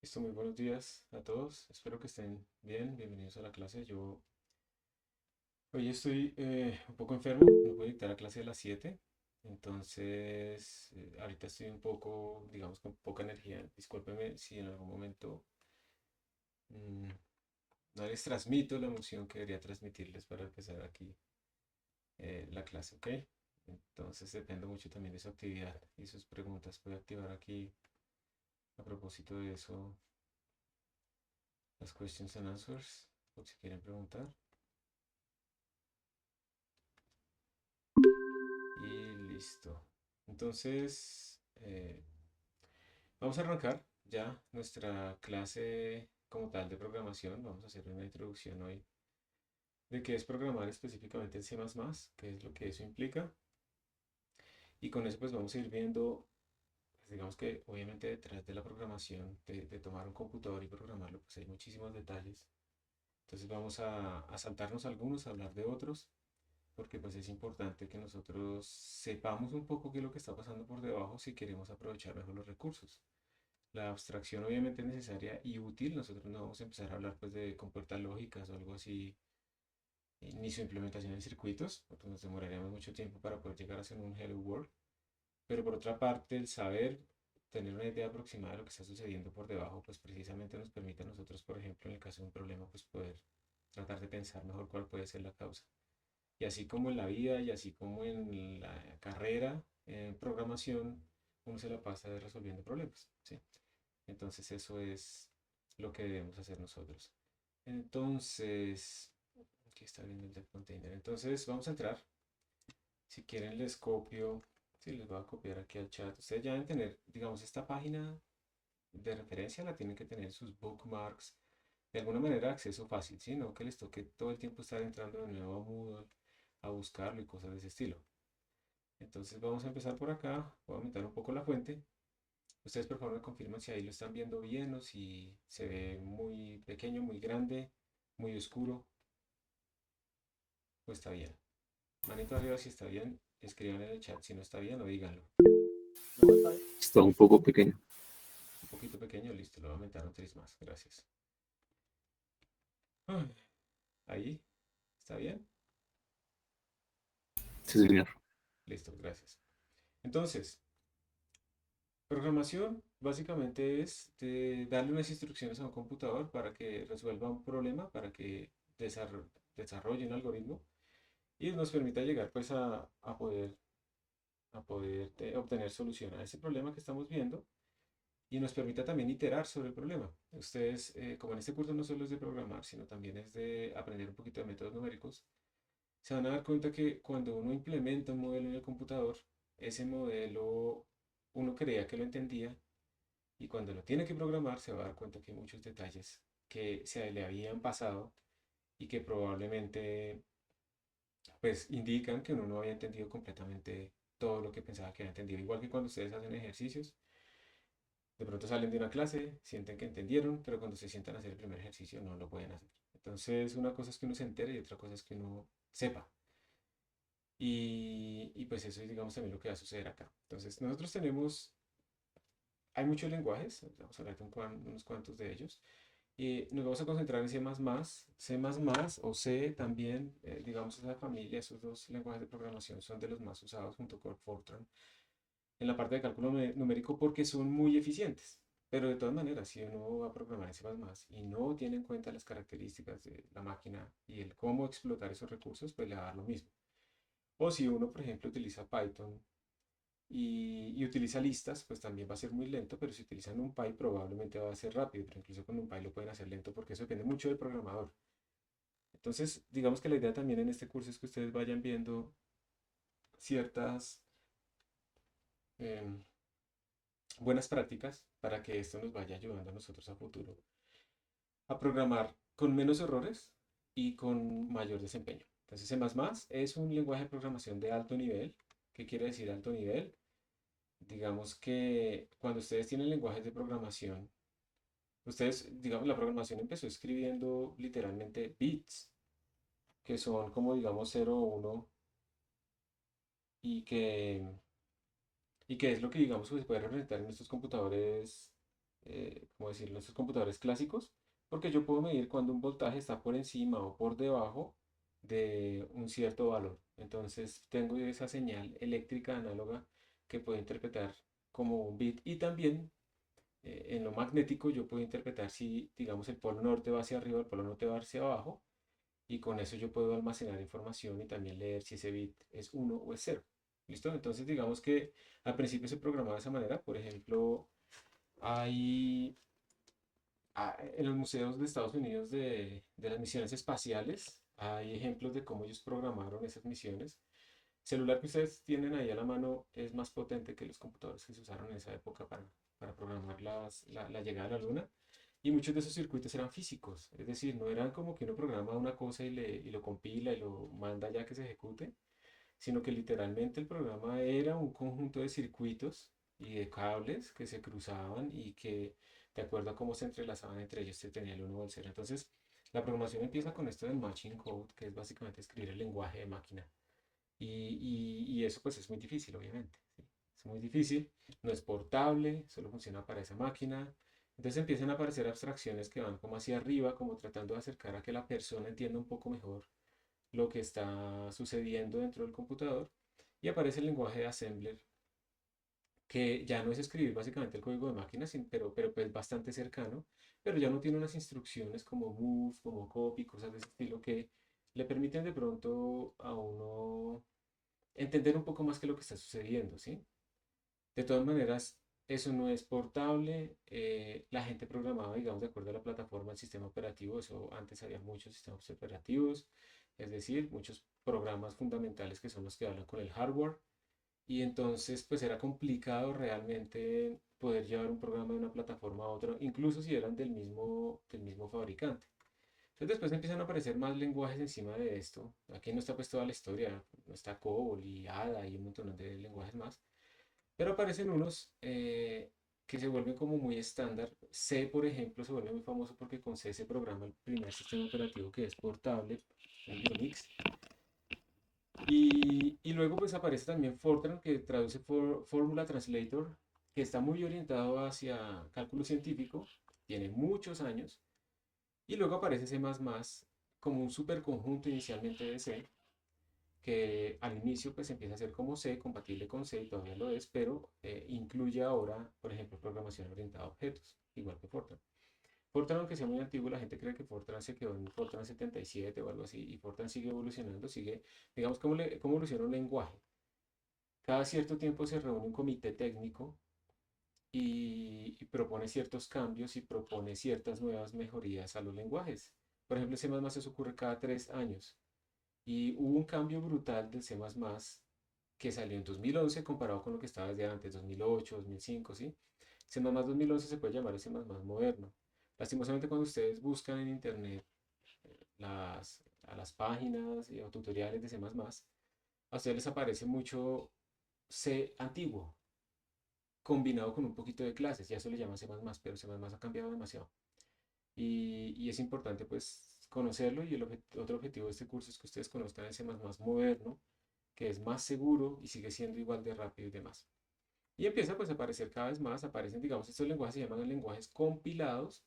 Listo, muy buenos días a todos. Espero que estén bien. Bienvenidos a la clase. Yo hoy estoy un poco enfermo. No puedo dictar la clase a las 7. Entonces, ahorita estoy un poco, digamos, con poca energía. Discúlpenme si en algún momento mm, no les transmito la emoción que debería transmitirles para empezar aquí la clase, ¿ok? Entonces, dependo mucho también de su actividad y sus preguntas. Voy a activar aquí, a propósito de eso, las questions and answers, por si quieren preguntar. Y listo. Entonces, vamos a arrancar ya nuestra clase como tal de programación. Vamos a hacer una introducción hoy de qué es programar específicamente en C++, qué es lo que eso implica. Y con eso pues vamos a ir viendo, pues, digamos que obviamente detrás de la programación, de tomar un computador y programarlo, pues hay muchísimos detalles. Entonces vamos a saltarnos algunos, a hablar de otros, porque pues es importante que nosotros sepamos un poco qué es lo que está pasando por debajo si queremos aprovechar mejor los recursos. La abstracción obviamente es necesaria y útil. Nosotros no vamos a empezar a hablar pues de compuertas lógicas o algo así, ni su implementación en circuitos, porque nos demoraríamos mucho tiempo para poder llegar a hacer un Hello World. Pero por otra parte, el saber, tener una idea aproximada de lo que está sucediendo por debajo, pues precisamente nos permite a nosotros, por ejemplo, en el caso de un problema, pues poder tratar de pensar mejor cuál puede ser la causa. Y así como en la vida y así como en la carrera en programación, uno se la pasa resolviendo problemas, ¿sí? Entonces eso es lo que debemos hacer nosotros. Entonces, aquí está viendo el dev container. Entonces vamos a entrar. Si quieren les copio, si les voy a copiar aquí al chat. Ustedes ya deben tener, digamos, esta página de referencia la tienen que tener sus bookmarks. De alguna manera acceso fácil, ¿sí? No que les toque todo el tiempo estar entrando de nuevo a Moodle a buscarlo y cosas de ese estilo. Entonces vamos a empezar por acá. Voy a aumentar un poco la fuente. Ustedes por favor me confirman si ahí lo están viendo bien o si se ve muy pequeño, muy grande, muy oscuro o está bien. Manito arriba si está bien, escriban en el chat si no está bien o díganlo. Está un poco pequeño. Un poquito pequeño, listo, lo voy a aumentar un 3 más, gracias. Ah, ahí, ¿está bien? Sí, señor. Listo, gracias. Entonces, programación básicamente es darle unas instrucciones a un computador para que resuelva un problema, para que desarrolle un algoritmo y nos permita llegar pues a poder obtener solución a ese problema que estamos viendo y nos permita también iterar sobre el problema. Ustedes, como en este curso no solo es de programar, sino también es de aprender un poquito de métodos numéricos, se van a dar cuenta que cuando uno implementa un modelo en el computador, ese modelo uno creía que lo entendía y cuando lo tiene que programar se va a dar cuenta que hay muchos detalles que se le habían pasado y que probablemente pues indican que uno no había entendido completamente todo lo que pensaba que había entendido. Igual que cuando ustedes hacen ejercicios, de pronto salen de una clase, sienten que entendieron, pero cuando se sientan a hacer el primer ejercicio no lo pueden hacer. Entonces, una cosa es que uno se entere y otra cosa es que uno sepa. Y pues eso es, digamos, también lo que va a suceder acá. Entonces, nosotros tenemos, hay muchos lenguajes, vamos a hablar de unos cuantos de ellos, y nos vamos a concentrar en C++, C++ o C también, digamos, esa familia, esos dos lenguajes de programación son de los más usados junto con Fortran en la parte de cálculo numérico porque son muy eficientes. Pero de todas maneras, si uno va a programar en C++ y no tiene en cuenta las características de la máquina y el cómo explotar esos recursos, pues le va a dar lo mismo. O si uno, por ejemplo, utiliza Python y utiliza listas, pues también va a ser muy lento, pero si utilizan NumPy probablemente va a ser rápido, pero incluso con NumPy lo pueden hacer lento porque eso depende mucho del programador. Entonces, digamos que la idea también en este curso es que ustedes vayan viendo ciertas em, buenas prácticas para que esto nos vaya ayudando a nosotros a futuro a programar con menos errores y con mayor desempeño. Entonces, C++ es un lenguaje de programación de alto nivel. ¿Qué quiere decir alto nivel? Digamos que cuando ustedes tienen lenguajes de programación, ustedes, digamos, la programación empezó escribiendo literalmente bits, que son como, digamos, 0 o 1, y que, y que es lo que, digamos, que se puede representar en estos computadores como decirlo, nuestros computadores clásicos, porque yo puedo medir cuando un voltaje está por encima o por debajo de un cierto valor. Entonces tengo esa señal eléctrica análoga que puedo interpretar como un bit y también en lo magnético yo puedo interpretar si, digamos, el polo norte va hacia arriba, el polo norte va hacia abajo y con eso yo puedo almacenar información y también leer si ese bit es uno o es cero. ¿Listo? Entonces digamos que al principio se programaba de esa manera. Por ejemplo, hay en los museos de Estados Unidos de las misiones espaciales, hay ejemplos de cómo ellos programaron esas misiones. El celular que ustedes tienen ahí a la mano es más potente que los computadores que se usaron en esa época para programar la llegada a la Luna. Y muchos de esos circuitos eran físicos, es decir, no eran como que uno programa una cosa y lo compila y lo manda ya que se ejecute, sino que literalmente el programa era un conjunto de circuitos y de cables que se cruzaban y que, de acuerdo a cómo se entrelazaban entre ellos, se tenía el uno o el cero. Entonces, la programación empieza con esto del matching code, que es básicamente escribir el lenguaje de máquina. Y eso pues es muy difícil, obviamente. ¿Sí? Es muy difícil, no es portable, solo funciona para esa máquina. Entonces empiezan a aparecer abstracciones que van como hacia arriba, como tratando de acercar a que la persona entienda un poco mejor lo que está sucediendo dentro del computador. Y aparece el lenguaje de assembler, que ya no es escribir básicamente el código de máquina, pero pues bastante cercano, pero ya no tiene unas instrucciones como move, como copy, cosas de ese estilo que le permiten de pronto a uno entender un poco más qué es lo que está sucediendo, ¿sí? De todas maneras, eso no es portable. La gente programaba, digamos, de acuerdo a la plataforma, el sistema operativo. Eso antes había muchos sistemas operativos, es decir, muchos programas fundamentales que son los que hablan con el hardware. Y entonces, pues era complicado realmente poder llevar un programa de una plataforma a otra, incluso si eran del mismo fabricante. Entonces después empiezan a aparecer más lenguajes encima de esto. Aquí no está pues toda la historia, no está COBOL y ADA y un montón de lenguajes más. Pero aparecen unos que se vuelven como muy estándar. C, por ejemplo, se vuelve muy famoso porque con C se programa el primer sistema operativo que es portable, el Unix. Y luego pues aparece también Fortran que traduce Formula Translator, que está muy orientado hacia cálculo científico, tiene muchos años. Y luego aparece C++ como un superconjunto inicialmente de C, que al inicio pues empieza a ser como C, compatible con C, y todavía lo es, pero incluye ahora, por ejemplo, programación orientada a objetos, igual que Fortran. Fortran, aunque sea muy antiguo, la gente cree que Fortran se quedó en Fortran 77 o algo así, y Fortran sigue evolucionando, sigue, digamos, cómo evoluciona un lenguaje. Cada cierto tiempo se reúne un comité técnico y propone ciertos cambios y propone ciertas nuevas mejorías a los lenguajes. Por ejemplo, C++ se ocurre cada 3 años. Y hubo un cambio brutal del C++ que salió en 2011 comparado con lo que estaba desde antes, 2008, 2005, ¿sí? C++ 2011 se puede llamar el C++ moderno. Lastimosamente cuando ustedes buscan en internet a las páginas o tutoriales de C++, a ustedes les aparece mucho C antiguo, combinado con un poquito de clases, ya eso le llaman C++, pero C++ ha cambiado demasiado. Y es importante pues conocerlo y otro objetivo de este curso es que ustedes conozcan el C++ moderno, que es más seguro y sigue siendo igual de rápido y demás. Y empieza pues a aparecer cada vez más, aparecen, digamos, estos lenguajes se llaman lenguajes compilados,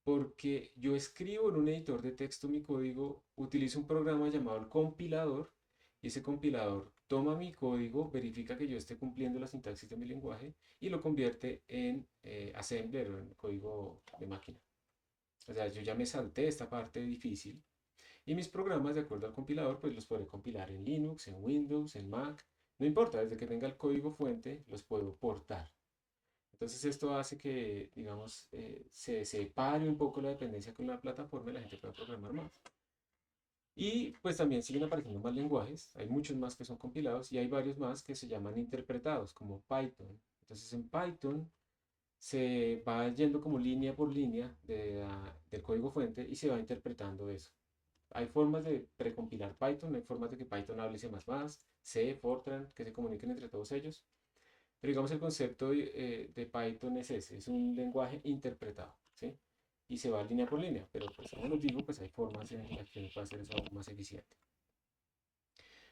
porque yo escribo en un editor de texto mi código, utilizo un programa llamado el compilador, y ese compilador toma mi código, verifica que yo esté cumpliendo la sintaxis de mi lenguaje y lo convierte en assembler o en código de máquina. O sea, yo ya me salté esta parte difícil y mis programas, de acuerdo al compilador, pues los podré compilar en Linux, en Windows, en Mac. No importa, desde que tenga el código fuente, los puedo portar. Entonces esto hace que, digamos, se separe un poco la dependencia con la plataforma y la gente pueda programar más. Y pues también siguen apareciendo más lenguajes, hay muchos más que son compilados y hay varios más que se llaman interpretados, como Python. Entonces en Python se va yendo como línea por línea del código fuente y se va interpretando eso. Hay formas de precompilar Python, hay formas de que Python hable C++, C, Fortran, que se comuniquen entre todos ellos. Pero digamos el concepto de Python es ese, es un lenguaje interpretado, ¿sí? Y se va línea por línea, pero pues como les digo, pues hay formas en las que se puede hacer eso aún más eficiente.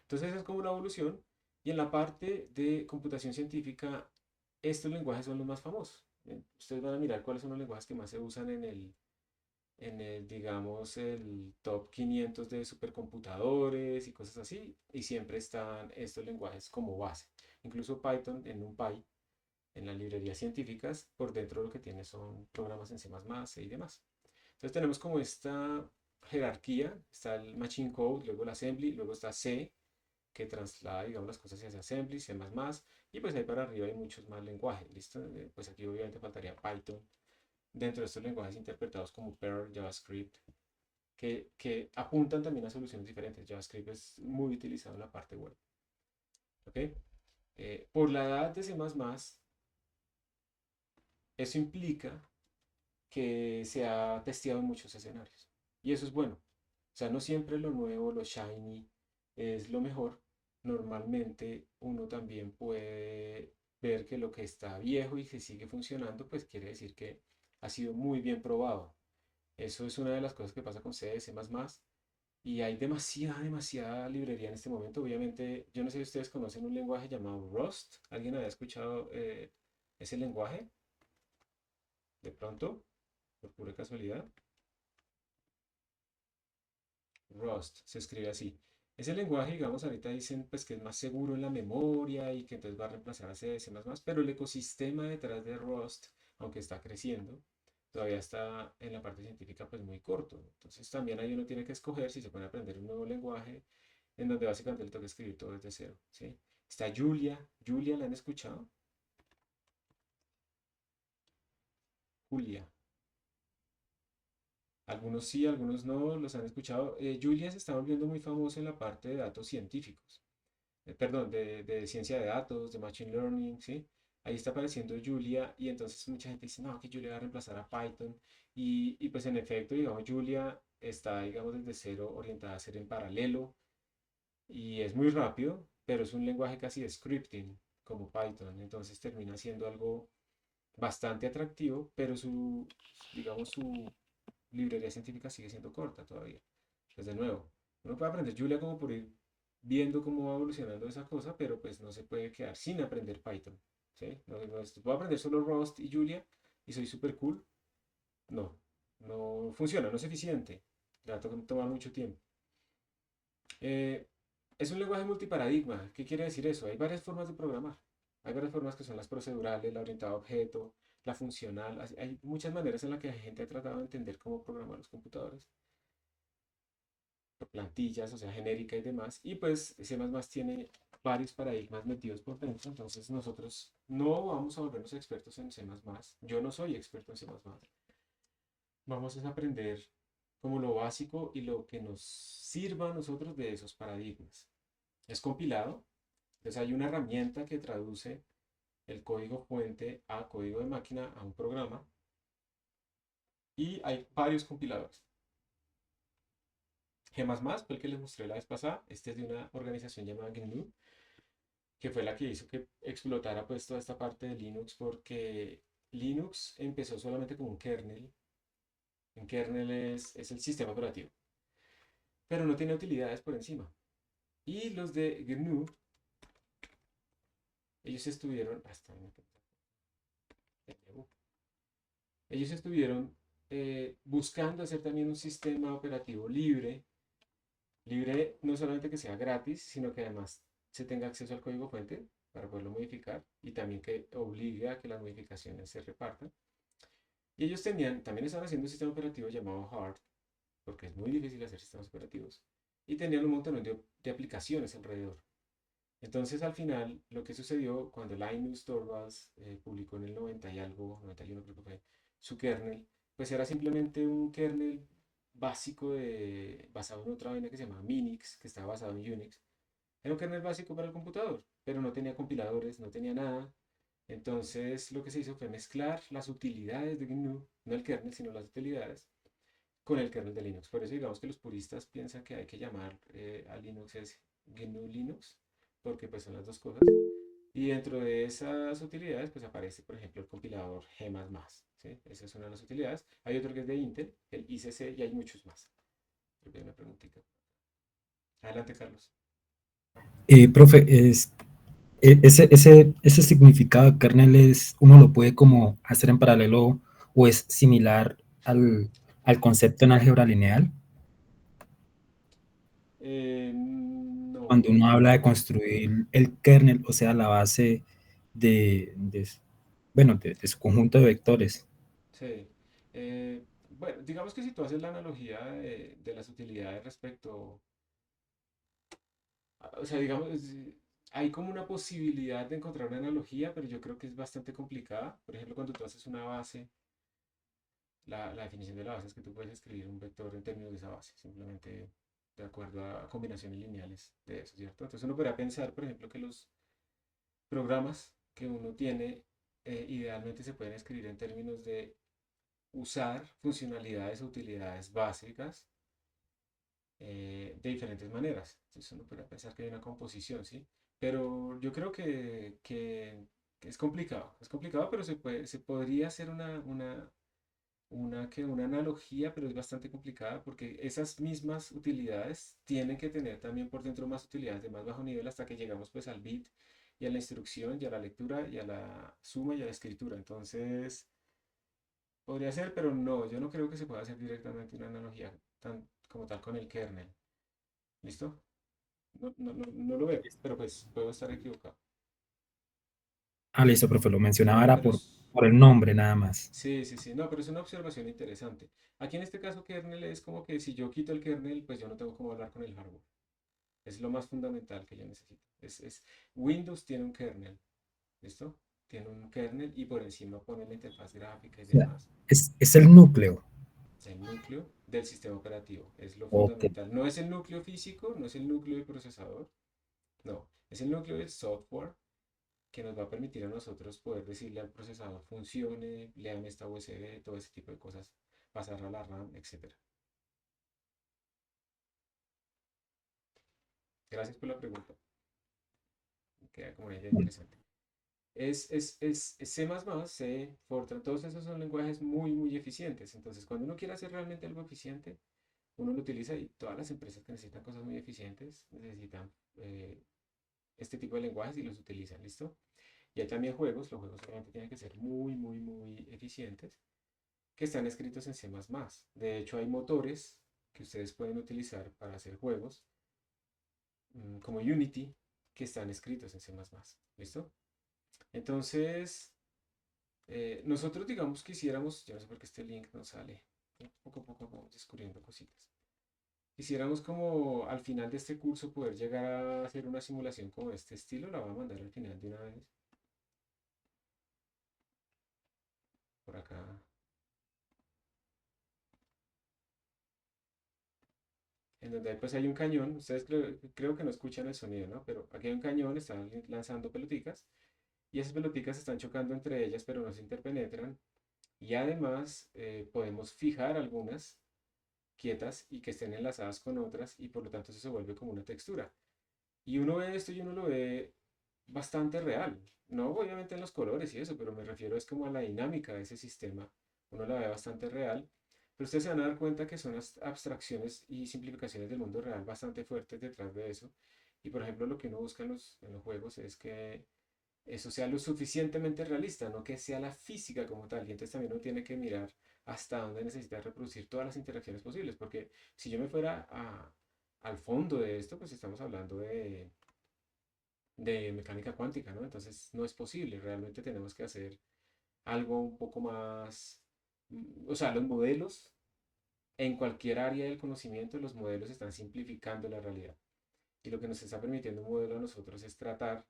Entonces esa es como una evolución. Y en la parte de computación científica, estos lenguajes son los más famosos. Ustedes van a mirar cuáles son los lenguajes que más se usan en el, digamos, el top 500 de supercomputadores y cosas así, y siempre están estos lenguajes como base. Incluso Python en NumPy, en las librerías científicas, por dentro lo que tiene son programas en C++ y demás. Entonces tenemos como esta jerarquía, está el Machine Code, luego el Assembly, luego está C, que traslada, digamos, las cosas hacia Assembly, C++, y pues ahí para arriba hay muchos más lenguajes, ¿listo? Pues aquí obviamente faltaría Python, dentro de estos lenguajes interpretados como Perl, JavaScript, que apuntan también a soluciones diferentes. JavaScript es muy utilizado en la parte web. ¿Ok? Por la edad de C++, eso implica que se ha testeado en muchos escenarios. Y eso es bueno. O sea, no siempre lo nuevo, lo shiny es lo mejor. Normalmente uno también puede ver que lo que está viejo y que sigue funcionando, pues quiere decir que ha sido muy bien probado. Eso es una de las cosas que pasa con C, C++. Y hay demasiada librería en este momento. Obviamente, yo no sé si ustedes conocen un lenguaje llamado Rust. ¿Alguien había escuchado ese lenguaje? De pronto, por pura casualidad. Rust se escribe así. Ese lenguaje, digamos, ahorita dicen pues que es más seguro en la memoria y que entonces va a reemplazar a C, C++, pero el ecosistema detrás de Rust, aunque está creciendo, todavía está en la parte científica pues muy corto. Entonces también ahí uno tiene que escoger si se puede aprender un nuevo lenguaje en donde básicamente le toca escribir todo desde cero, ¿sí? Está Julia. ¿Julia la han escuchado? Julia. Algunos sí, algunos no, los han escuchado. Julia se está volviendo muy famoso en la parte de datos científicos. Perdón, de ciencia de datos, de machine learning, ¿sí? Ahí está apareciendo Julia y entonces mucha gente dice, no, que Julia va a reemplazar a Python. Y pues en efecto, digamos, Julia está, digamos, desde cero orientada a ser en paralelo y es muy rápido, pero es un lenguaje casi de scripting, como Python. Entonces termina siendo algo bastante atractivo, pero digamos, su librería científica sigue siendo corta todavía. Pues de nuevo, uno puede aprender Julia como por ir viendo cómo va evolucionando esa cosa, pero pues no se puede quedar sin aprender Python. ¿Sí? Puedo aprender solo Rust y Julia y soy súper cool. No, no funciona, no es eficiente. Le va a tomar mucho tiempo. Eh, es un lenguaje multiparadigma. ¿Qué quiere decir eso? Hay varias formas de programar. Hay varias formas que son las procedurales, la orientada a objeto, la funcional. Hay muchas maneras en las que la gente ha tratado de entender cómo programar los computadores, por plantillas, o sea, genérica y demás. Y pues C++ tiene varios paradigmas metidos por dentro. Entonces nosotros no vamos a volvernos expertos en C++. Yo no soy experto en C++. Vamos a aprender como lo básico y lo que nos sirva a nosotros de esos paradigmas. Es compilado, entonces hay una herramienta que traduce el código fuente a código de máquina a un programa y hay varios compiladores. G++ fue el que les mostré la vez pasada. Este es de una organización llamada GNU, que fue la que hizo que explotara pues toda esta parte de Linux porque Linux empezó solamente como un kernel. Un kernel es el sistema operativo, pero no tiene utilidades por encima. Y los de GNU, ellos estuvieron, ellos estuvieron buscando hacer también un sistema operativo libre, libre no solamente que sea gratis, sino que además se tenga acceso al código fuente para poderlo modificar y también que obligue a que las modificaciones se repartan. Y ellos también estaban haciendo un sistema operativo llamado Hard, porque es muy difícil hacer sistemas operativos, y tenían un montón de aplicaciones alrededor. Entonces, al final, lo que sucedió cuando Linus Torvalds publicó en el 90 y algo, 91 creo que fue, su kernel, pues era simplemente un kernel básico basado en otra vaina que se llama Minix, que estaba basado en Unix. Era un kernel básico para el computador, pero no tenía compiladores, no tenía nada. Entonces, lo que se hizo fue mezclar las utilidades de GNU, no el kernel, sino las utilidades, con el kernel de Linux. Por eso digamos que los puristas piensan que hay que llamar a Linux es GNU Linux, porque pues son las dos cosas. Y dentro de esas utilidades pues aparece por ejemplo el compilador G++, ¿sí? Esa es una de las utilidades. Hay otro que es de Intel, el ICC, y hay muchos más. Creo que hay una preguntita. Adelante, Carlos. Profe, ese significado de kernel es, uno lo puede como hacer en paralelo o es similar al concepto en álgebra lineal, No, cuando uno habla de construir el kernel, o sea, la base de bueno, de su conjunto de vectores. sí. Bueno, digamos que si tú haces la analogía de las utilidades respecto, o sea, digamos, hay como una posibilidad de encontrar una analogía, pero yo creo que es bastante complicada. Por ejemplo, cuando tú haces una base, la definición de la base es que tú puedes escribir un vector en términos de esa base, simplemente de acuerdo a combinaciones lineales de eso, ¿cierto? Entonces uno podría pensar, por ejemplo, que los programas que uno tiene idealmente se pueden escribir en términos de usar funcionalidades o utilidades básicas de diferentes maneras. Entonces uno podría pensar que hay una composición, ¿sí? Pero yo creo que es complicado, pero se podría hacer una analogía, pero es bastante complicada porque esas mismas utilidades tienen que tener también por dentro más utilidades de más bajo nivel hasta que llegamos pues al bit y a la instrucción y a la lectura y a la suma y a la escritura. Entonces, podría ser, pero no, yo no creo que se pueda hacer directamente una analogía tan como tal con el kernel. ¿Listo? No lo veo, pero pues puedo estar equivocado. Ah, listo, profe, lo mencionaba era Pero por el nombre nada más. sí, sí, sí, no, pero es una observación interesante. Aquí en este caso kernel es como que si yo quito el kernel, pues yo no tengo cómo hablar con el hardware. Es lo más fundamental que yo necesito. Windows tiene un kernel, ¿listo? Tiene un kernel y por encima pone la interfaz gráfica y O sea, demás. es el núcleo. El núcleo del sistema operativo es lo Ok. fundamental. No es el núcleo físico, no es el núcleo del procesador, no, es el núcleo del software que nos va a permitir a nosotros poder decirle al procesador funcione, léame esta USB, todo ese tipo de cosas, pasarla a la RAM, etcétera. Gracias por la pregunta. Queda como una idea interesante. C++, C, Fortran, todos esos son lenguajes muy, muy eficientes. Entonces, cuando uno quiere hacer realmente algo eficiente, uno lo utiliza y todas las empresas que necesitan cosas muy eficientes necesitan este tipo de lenguajes y los utilizan, ¿listo? Y hay también juegos, los juegos obviamente tienen que ser muy, muy, muy eficientes, que están escritos en C++. De hecho, hay motores que ustedes pueden utilizar para hacer juegos, como Unity, que están escritos en C++, ¿listo? Entonces, nosotros digamos que hiciéramos, yo no sé por qué este link no sale, poco a poco vamos descubriendo cositas. Quisiéramos como al final de este curso poder llegar a hacer una simulación como de este estilo, la voy a mandar al final de una vez, por acá, en donde pues hay un cañón, ustedes creo que no escuchan el sonido, ¿no? Pero aquí hay un cañón, están lanzando peloticas y esas peloticas están chocando entre ellas, pero no se interpenetran. Y además podemos fijar algunas quietas y que estén enlazadas con otras y por lo tanto eso se vuelve como una textura. Y uno ve esto y uno lo ve bastante real. No obviamente en los colores y eso, pero me refiero es como a la dinámica de ese sistema. Uno la ve bastante real. Pero ustedes se van a dar cuenta que son abstracciones y simplificaciones del mundo real bastante fuertes detrás de eso. Y por ejemplo, lo que uno busca en los juegos es que eso sea lo suficientemente realista, no que sea la física como tal. Y entonces también uno tiene que mirar hasta dónde necesita reproducir todas las interacciones posibles. Porque si yo me fuera al fondo de esto, pues estamos hablando de mecánica cuántica, ¿no? Entonces no es posible, realmente tenemos que hacer algo un poco más, o sea, los modelos, en cualquier área del conocimiento, los modelos están simplificando la realidad. Y lo que nos está permitiendo un modelo a nosotros es tratar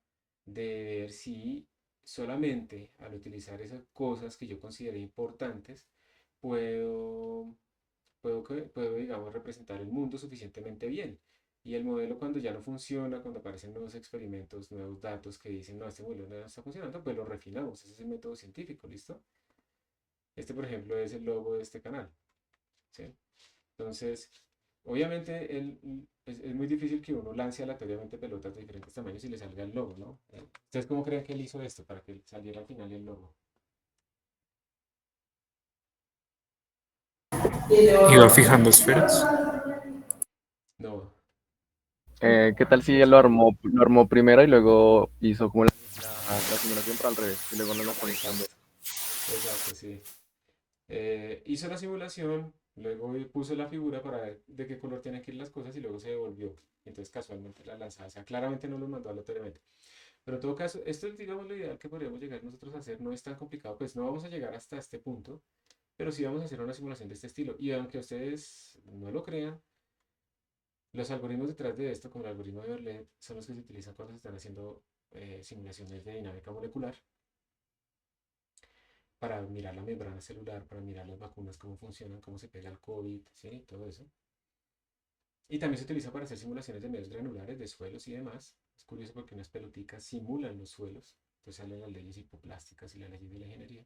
de ver si solamente al utilizar esas cosas que yo consideré importantes, puedo puedo, digamos, representar el mundo suficientemente bien. Y el modelo cuando ya no funciona, cuando aparecen nuevos experimentos, nuevos datos que dicen, no, este modelo no está funcionando, pues lo refinamos. Ese es el método científico, ¿listo? Este, por ejemplo, es el logo de este canal, ¿sí? Entonces, obviamente es muy difícil que uno lance aleatoriamente pelotas de diferentes tamaños y le salga el logo, ¿no? ¿Ustedes cómo creen que él hizo esto para que saliera al final el logo? Iba fijando esferas. No, ¿Qué tal si él lo armó primero y luego hizo como la simulación para al revés y luego nos la actualizando? Exacto, exacto, sí. Hizo la simulación, luego puso la figura para ver de qué color tienen que ir las cosas y luego se devolvió. Entonces casualmente la lanzaba. O sea, claramente no lo mandó aleatoriamente. Pero en todo caso, esto es, digamos, lo ideal que podríamos llegar nosotros a hacer. No es tan complicado, pues no vamos a llegar hasta este punto, pero sí vamos a hacer una simulación de este estilo. Y aunque ustedes no lo crean, los algoritmos detrás de esto, como el algoritmo de Berlet, son los que se utilizan cuando se están haciendo simulaciones de dinámica molecular para mirar la membrana celular, para mirar las vacunas, cómo funcionan, cómo se pega el COVID, ¿sí? Todo eso. Y también se utiliza para hacer simulaciones de medios granulares, de suelos y demás. Es curioso porque unas pelotitas simulan los suelos, entonces salen las leyes hipoplásticas y las leyes de la ingeniería.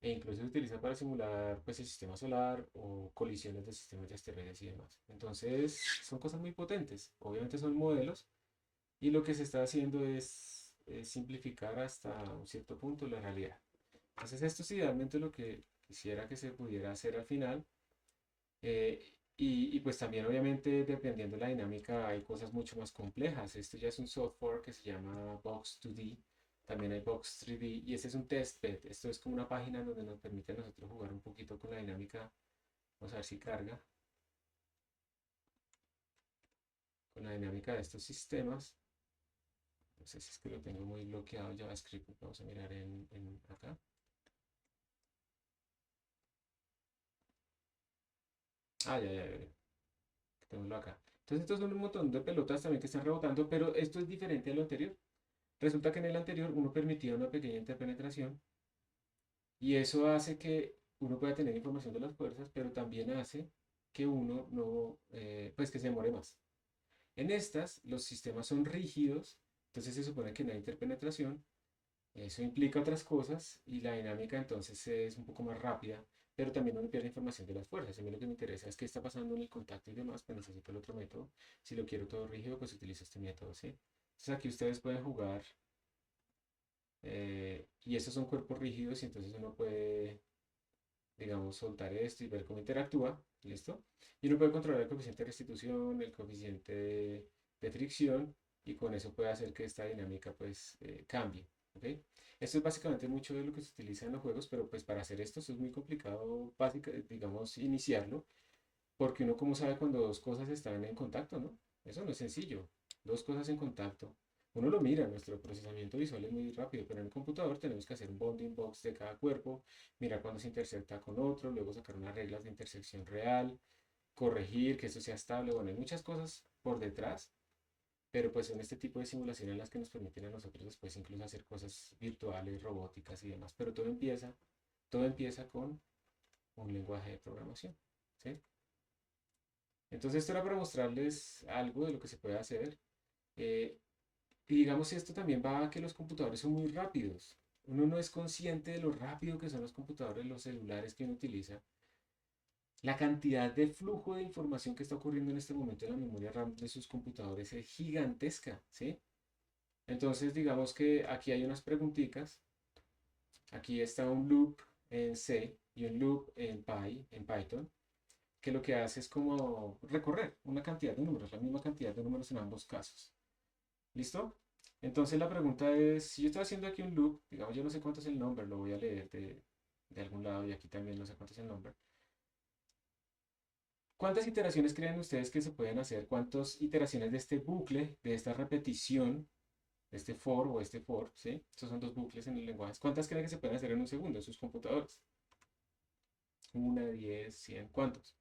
E incluso se utiliza para simular pues, el sistema solar o colisiones de sistemas de asteroides y demás. Entonces, son cosas muy potentes. Obviamente son modelos y lo que se está haciendo es simplificar hasta un cierto punto la realidad. Entonces, esto es idealmente lo que quisiera que se pudiera hacer al final. Y pues también obviamente dependiendo de la dinámica hay cosas mucho más complejas. Esto ya es un software que se llama Box2D. También hay Box3D y este es un testbed. Esto es como una página donde nos permite a nosotros jugar un poquito con la dinámica. Vamos a ver si carga. Con la dinámica de estos sistemas. No sé si es que lo tengo muy bloqueado JavaScript. Vamos a mirar en acá. Ah, ya. Tenemos acá. Entonces estos son un montón de pelotas también que están rebotando, pero esto es diferente a lo anterior. Resulta que en el anterior uno permitía una pequeña interpenetración y eso hace que uno pueda tener información de las fuerzas, pero también hace que uno no, pues que se demore más. En estas, los sistemas son rígidos, entonces se supone que no hay interpenetración, eso implica otras cosas y la dinámica entonces es un poco más rápida, pero también uno pierde información de las fuerzas. A mí lo que me interesa es qué está pasando en el contacto y demás, pues necesito el otro método. Si lo quiero todo rígido, pues utilizo este método, ¿sí? Entonces aquí ustedes pueden jugar y estos son cuerpos rígidos y entonces uno puede, digamos, soltar esto y ver cómo interactúa. ¿Listo? Y uno puede controlar el coeficiente de restitución, el coeficiente de fricción y con eso puede hacer que esta dinámica pues cambie. ¿Ok? Esto es básicamente mucho de lo que se utiliza en los juegos, pero pues para hacer esto es muy complicado, digamos, iniciarlo, porque uno como sabe cuando dos cosas están en contacto, ¿no? Eso no es sencillo. Dos cosas en contacto. Uno lo mira, nuestro procesamiento visual es muy rápido, pero en el computador tenemos que hacer un bounding box de cada cuerpo, mirar cuándo se intersecta con otro, luego sacar unas reglas de intersección real, corregir que eso sea estable. Bueno, hay muchas cosas por detrás, pero pues son este tipo de simulaciones las que nos permiten a nosotros después incluso hacer cosas virtuales, robóticas y demás. Pero todo empieza con un lenguaje de programación, ¿sí? Entonces esto era para mostrarles algo de lo que se puede hacer. Eh, y digamos esto también va a que los computadores son muy rápidos. Uno no es consciente de lo rápido que son los computadores, los celulares que uno utiliza. La cantidad de flujo de información que está ocurriendo en este momento en la memoria RAM de sus computadores es gigantesca, ¿sí? Entonces digamos que aquí hay unas preguntitas. Aquí está un loop en C y un loop en Python, que lo que hace es como recorrer una cantidad de números, la misma cantidad de números en ambos casos. ¿Listo? Entonces la pregunta es, si yo estoy haciendo aquí un loop, digamos yo no sé cuánto es el number, lo voy a leer de algún lado y aquí también no sé cuánto es el number. ¿Cuántas iteraciones creen ustedes que se pueden hacer? ¿Cuántas iteraciones de este bucle, de esta repetición, de este for o este for, ¿sí? Estos son dos bucles en el lenguaje. ¿Cuántas creen que se pueden hacer en un segundo en sus computadores? Una, 10, 100, ¿cuántos?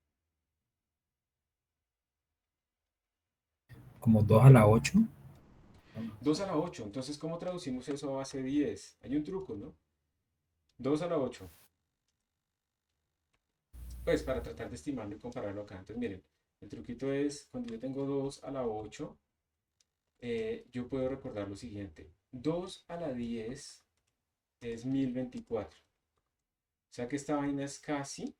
Como 2 a la 8. 2 a la 8. Entonces, ¿cómo traducimos eso a base 10? Hay un truco, ¿no? 2 a la 8. Pues para tratar de estimarlo y compararlo acá. Entonces, miren, el truquito es, cuando yo tengo 2 a la 8, yo puedo recordar lo siguiente. 2 a la 10 es 1024. O sea que esta vaina es casi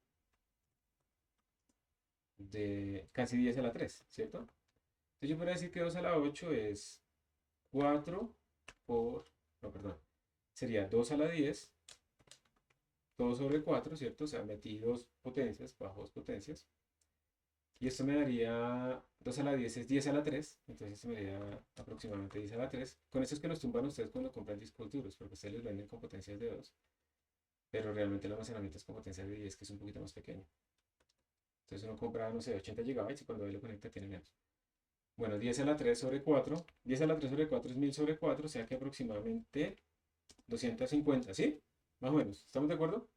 10 a la 3, ¿cierto? Entonces yo podría decir que 2 a la 8 es 4 por, no, perdón, sería 2 a la 10, todo sobre 4, ¿cierto? O sea, metí dos potencias, bajo dos potencias. Y esto me daría 2 a la 10 es 10 a la 3, entonces esto me daría aproximadamente 10 a la 3. Con esto es que los tumban ustedes cuando compran discos duros, porque ustedes les venden con potencias de 2, pero realmente el almacenamiento es con potencia de 10, que es un poquito más pequeño. Entonces uno compra, no sé, 80 gigabytes y cuando lo conecta tiene menos. Bueno, 10 a la 3 sobre 4. 10 a la 3 sobre 4 es 1000 sobre 4, o sea que aproximadamente 250, ¿sí? Más o menos. ¿Estamos de acuerdo?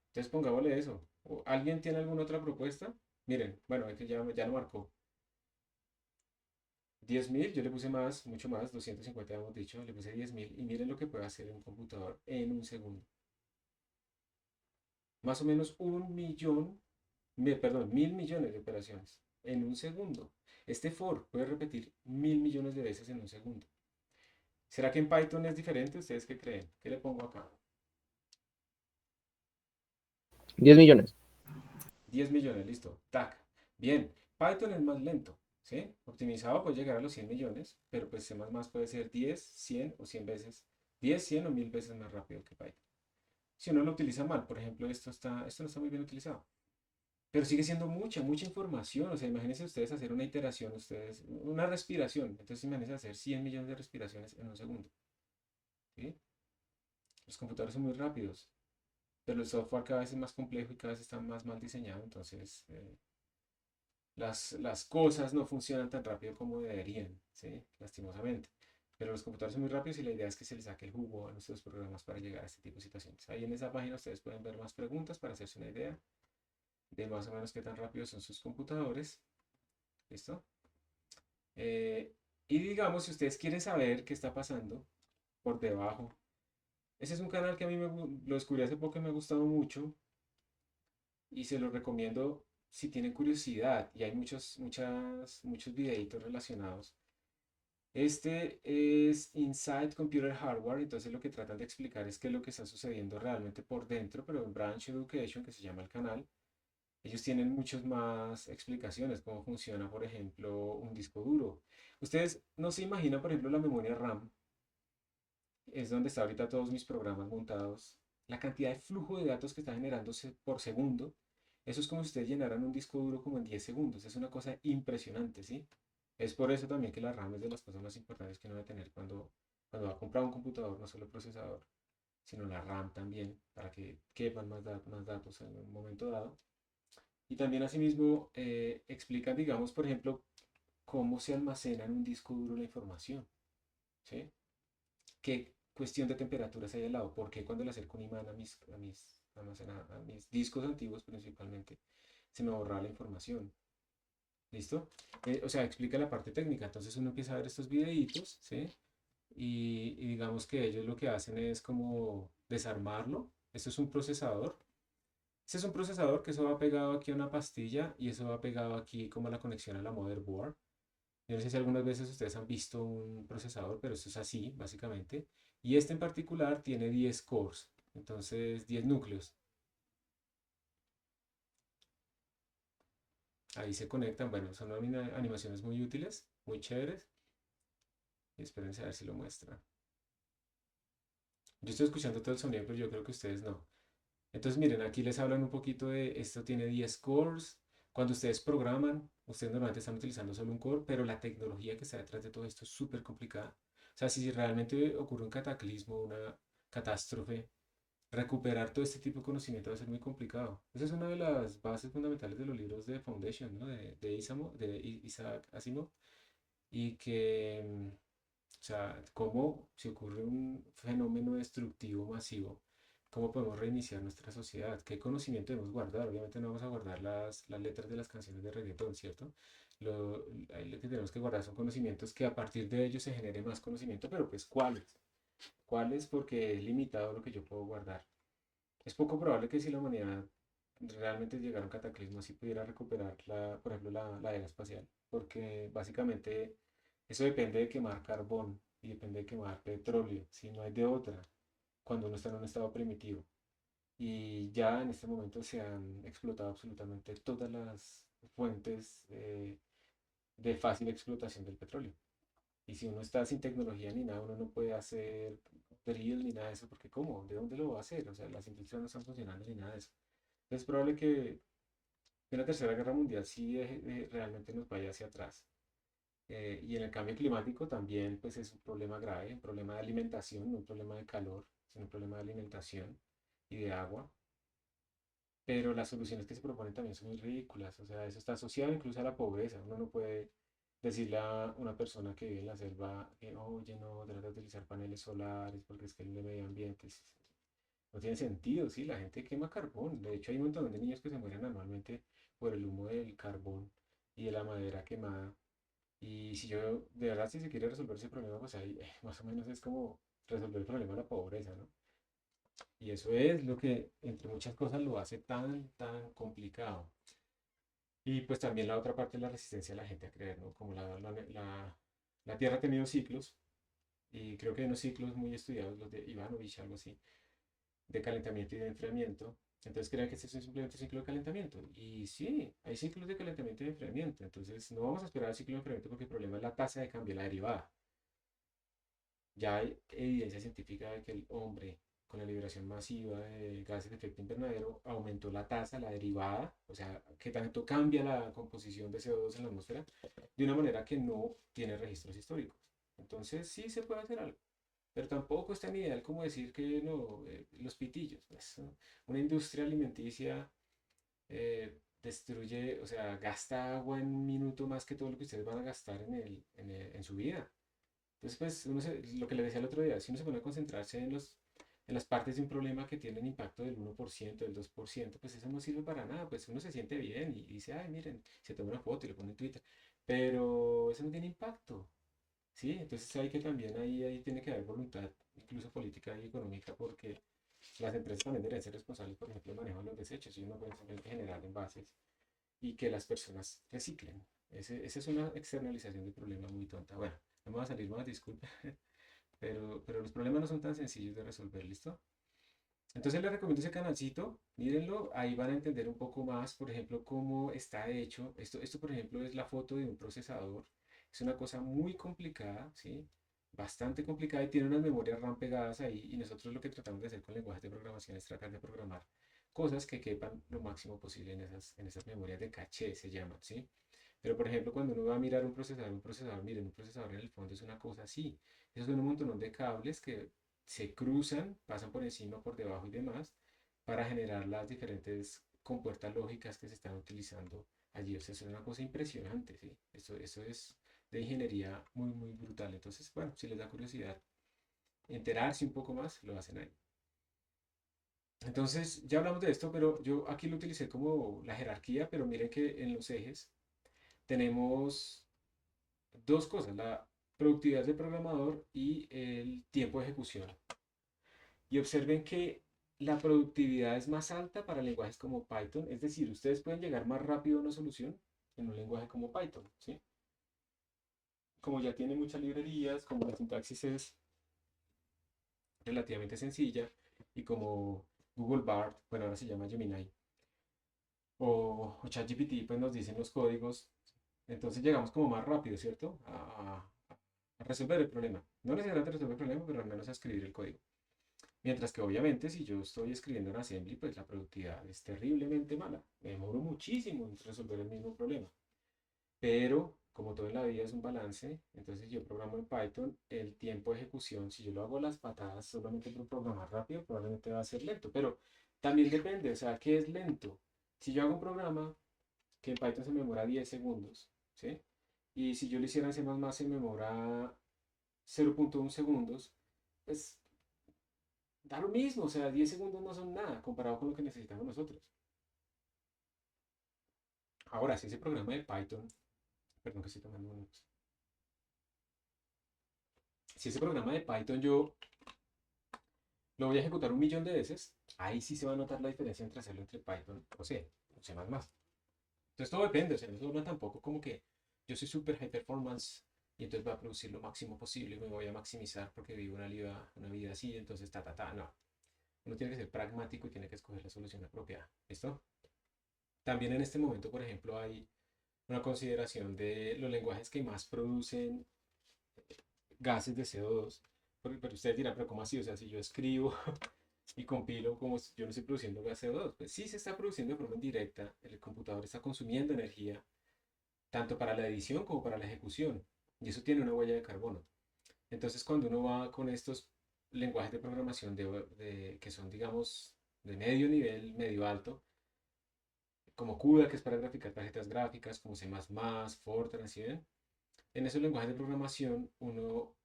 Entonces pongámosle eso. ¿Alguien tiene alguna otra propuesta? Miren, bueno, es que ya lo marcó. 10.000, yo le puse más, mucho más, 250 hemos dicho, le puse 10.000 y miren lo que puede hacer un computador en un segundo. Más o menos 1.000.000, perdón, 1.000.000.000 de operaciones en un segundo. Este for puede repetir 1.000.000.000 de veces en un segundo. ¿Será que en Python es diferente? ¿Ustedes qué creen? ¿Qué le pongo acá? 10 millones. 10 millones, listo. Tac. Bien, Python es más lento, ¿sí? Optimizado puede llegar a los 100 millones, pero pues C++ puede ser 10, 100 o 100 veces, 10, 100 o 1000 veces más rápido que Python. Si uno lo utiliza mal, por ejemplo, esto no está muy bien utilizado. Pero sigue siendo mucha información. O sea, imagínense ustedes hacer una iteración, una respiración. Entonces imagínense hacer 100 millones de respiraciones en un segundo. ¿Sí? Los computadores son muy rápidos, pero el software cada vez es más complejo y cada vez está más mal diseñado. Entonces, las cosas no funcionan tan rápido como deberían, ¿sí? Lastimosamente. Pero los computadores son muy rápidos y la idea es que se les saque el jugo a nuestros programas para llegar a este tipo de situaciones. Ahí en esa página ustedes pueden ver más preguntas para hacerse una idea de más o menos qué tan rápidos son sus computadores. ¿Listo? Eh, y digamos, si ustedes quieren saber qué está pasando por debajo, ese es un canal que a mí lo descubrí hace poco y me ha gustado mucho y se lo recomiendo si tienen curiosidad y hay muchos videitos relacionados. Este es Inside Computer Hardware, entonces lo que tratan de explicar es qué es lo que está sucediendo realmente por dentro, pero en Branch Education, que se llama el canal, ellos tienen muchas más explicaciones, cómo funciona, por ejemplo, un disco duro. Ustedes no se imaginan, por ejemplo, la memoria RAM, es donde está ahorita todos mis programas montados, la cantidad de flujo de datos que está generándose por segundo. Eso es como si ustedes llenaran un disco duro como en 10 segundos. Es una cosa impresionante, ¿sí? Es por eso también que la RAM es de las cosas más importantes que uno debe tener cuando va a comprar un computador, no solo el procesador, sino la RAM también, para que quepan más datos en un momento dado. Y también asimismo explican, digamos, por ejemplo, cómo se almacena en un disco duro la información, ¿sí? ¿Qué cuestión de temperaturas hay al lado? ¿Por qué cuando le acerco un imán a mis discos antiguos principalmente, se me borra la información? ¿Listo? O sea, explica la parte técnica. Entonces uno empieza a ver estos videitos, ¿sí? Y digamos que ellos lo que hacen es como desarmarlo. Esto es un procesador. Este es un procesador que eso va pegado aquí a una pastilla y eso va pegado aquí como la conexión a la motherboard. Yo no sé si algunas veces ustedes han visto un procesador, pero esto es así, básicamente. Y este en particular tiene 10 cores, entonces 10 núcleos. Ahí se conectan, bueno, son animaciones muy útiles, muy chéveres. Y espérense a ver si lo muestra. Yo estoy escuchando todo el sonido, pero yo creo que ustedes no. Entonces, miren, aquí les hablan un poquito de esto tiene 10 cores. Cuando ustedes programan, ustedes normalmente están utilizando solo un core, pero la tecnología que está detrás de todo esto es súper complicada. O sea, si realmente ocurre un cataclismo, una catástrofe, recuperar todo este tipo de conocimiento va a ser muy complicado. Esa es una de las bases fundamentales de los libros de Foundation, ¿no? De Isaac Asimov, y que, o sea, cómo si ocurre un fenómeno destructivo masivo, cómo podemos reiniciar nuestra sociedad, qué conocimiento debemos guardar. Obviamente no vamos a guardar las letras de las canciones de reggaetón, ¿cierto? Ahí lo que tenemos que guardar son conocimientos que a partir de ellos se genere más conocimiento, pero pues ¿cuáles? ¿Cuáles? Porque es limitado lo que yo puedo guardar. Es poco probable que si la humanidad realmente llegara a un cataclismo así pudiera recuperar, por ejemplo, la era espacial, porque básicamente eso depende de quemar carbón y depende de quemar petróleo, si no hay de otra, cuando uno está en un estado primitivo. Y ya en este momento se han explotado absolutamente todas las fuentes de fácil explotación del petróleo. Y si uno está sin tecnología ni nada, uno no puede hacer drill ni nada de eso, porque ¿cómo? ¿De dónde lo va a hacer? O sea, las industrias no están funcionando ni nada de eso. Es probable que una tercera guerra mundial sí realmente nos vaya hacia atrás. Y en el cambio climático también pues es un problema grave, un problema de alimentación, no un problema de calor, sino un problema de alimentación y de agua. Pero las soluciones que se proponen también son muy ridículas. O sea, eso está asociado incluso a la pobreza. Uno no puede decirle a una persona que vive en la selva, oye, no, trata de utilizar paneles solares porque es que el medio ambiente no tiene sentido, ¿sí? La gente quema carbón. De hecho, hay un montón de niños que se mueren anualmente por el humo del carbón y de la madera quemada. Y si yo, de verdad, si se quiere resolver ese problema, pues ahí más o menos es como resolver el problema de la pobreza, ¿no? Y eso es lo que, entre muchas cosas, lo hace tan complicado. Y pues también la otra parte es la resistencia de la gente a creer, ¿no? Como la Tierra ha tenido ciclos, y creo que hay unos ciclos muy estudiados, los de Ivanovich, algo así, de calentamiento y de enfriamiento. Entonces creen que este es simplemente un ciclo de calentamiento. Y sí, hay ciclos de calentamiento y de enfriamiento. Entonces no vamos a esperar al ciclo de enfriamiento porque el problema es la tasa de cambio, la derivada. Ya hay evidencia científica de que el hombre, con la liberación masiva de gases de efecto invernadero, aumentó la tasa, la derivada, o sea, que tanto cambia la composición de CO2 en la atmósfera, de una manera que no tiene registros históricos. Entonces sí se puede hacer algo. Pero tampoco es tan ideal como decir que no, los pitillos, pues, ¿no? Una industria alimenticia destruye, o sea, gasta agua en un minuto más que todo lo que ustedes van a gastar en su vida. Entonces, pues, lo que le decía el otro día, si uno se pone a concentrarse en las partes de un problema que tienen impacto del 1%, del 2%, pues eso no sirve para nada. Pues uno se siente bien y dice, ay, miren, se toma una foto y lo pone en Twitter, pero eso no tiene impacto. ¿Sí? Entonces hay que también ahí tiene que haber voluntad, incluso política y económica, porque las empresas también deben ser responsables, por ejemplo, del manejo de los desechos, y no pueden simplemente generar envases y que las personas reciclen. Esa es una externalización del problema muy tonta. Bueno, no me va a salir más, disculpe, pero los problemas no son tan sencillos de resolver, ¿listo? Entonces les recomiendo ese canalcito, mírenlo, ahí van a entender un poco más, por ejemplo, cómo está hecho. Esto, por ejemplo, es la foto de un procesador. Es una cosa muy complicada, ¿sí? Bastante complicada y tiene unas memorias RAM pegadas ahí. Y nosotros lo que tratamos de hacer con lenguajes de programación es tratar de programar cosas que quepan lo máximo posible en esas memorias de caché, se llaman, ¿sí? Pero, por ejemplo, cuando uno va a mirar miren, un procesador en el fondo es una cosa así. Esos son un montón de cables que se cruzan, pasan por encima, por debajo y demás, para generar las diferentes compuertas lógicas que se están utilizando allí. O sea, eso es una cosa impresionante, ¿sí? Eso es de ingeniería muy brutal. Entonces, bueno, si les da curiosidad enterarse un poco más, lo hacen ahí. Entonces, ya hablamos de esto, pero yo aquí lo utilicé como la jerarquía, pero miren que en los ejes tenemos dos cosas, la productividad del programador y el tiempo de ejecución. Y observen que la productividad es más alta para lenguajes como Python, es decir, ustedes pueden llegar más rápido a una solución en un lenguaje como Python, ¿sí? Como ya tiene muchas librerías, como la sintaxis es relativamente sencilla y como Google Bard, bueno, ahora se llama Gemini, o ChatGPT, pues nos dicen los códigos, entonces llegamos como más rápido, ¿cierto? A resolver el problema. No necesariamente resolver el problema, pero al menos a escribir el código. Mientras que obviamente si yo estoy escribiendo en Assembly, pues la productividad es terriblemente mala. Me demoro muchísimo en resolver el mismo problema. Pero como todo en la vida es un balance, entonces yo programo en Python, el tiempo de ejecución, si yo lo hago a las patadas solamente por programar rápido, probablemente va a ser lento. Pero también depende, o sea, ¿qué es lento? Si yo hago un programa que en Python se me demora 10 segundos, ¿sí? Y si yo lo hiciera en C++ se me demora 0,1 segundos, pues da lo mismo, o sea, 10 segundos no son nada comparado con lo que necesitamos nosotros. Ahora, si ese programa de Python, perdón que estoy tomando unos, si ese programa de Python yo lo voy a ejecutar 1 millón de veces, ahí sí se va a notar la diferencia entre hacerlo entre Python o C, o C++. Entonces todo depende, o sea, no es tampoco como que yo soy super high performance y entonces voy a producir lo máximo posible y me voy a maximizar porque vivo una vida así, entonces no. Uno tiene que ser pragmático y tiene que escoger la solución apropiada. ¿Listo? También en este momento, por ejemplo, hay una consideración de los lenguajes que más producen gases de CO2. Pero ustedes dirán, pero ¿cómo así? O sea, si yo escribo y compilo como si yo no estoy produciendo gas CO2. Pues sí se está produciendo de forma indirecta, el computador está consumiendo energía tanto para la edición como para la ejecución, y eso tiene una huella de carbono. Entonces, cuando uno va con estos lenguajes de programación que son, digamos, de medio nivel, medio alto, como CUDA, que es para graficar tarjetas gráficas, como C++, Fortran, ¿sí ven? En esos lenguajes de programación uno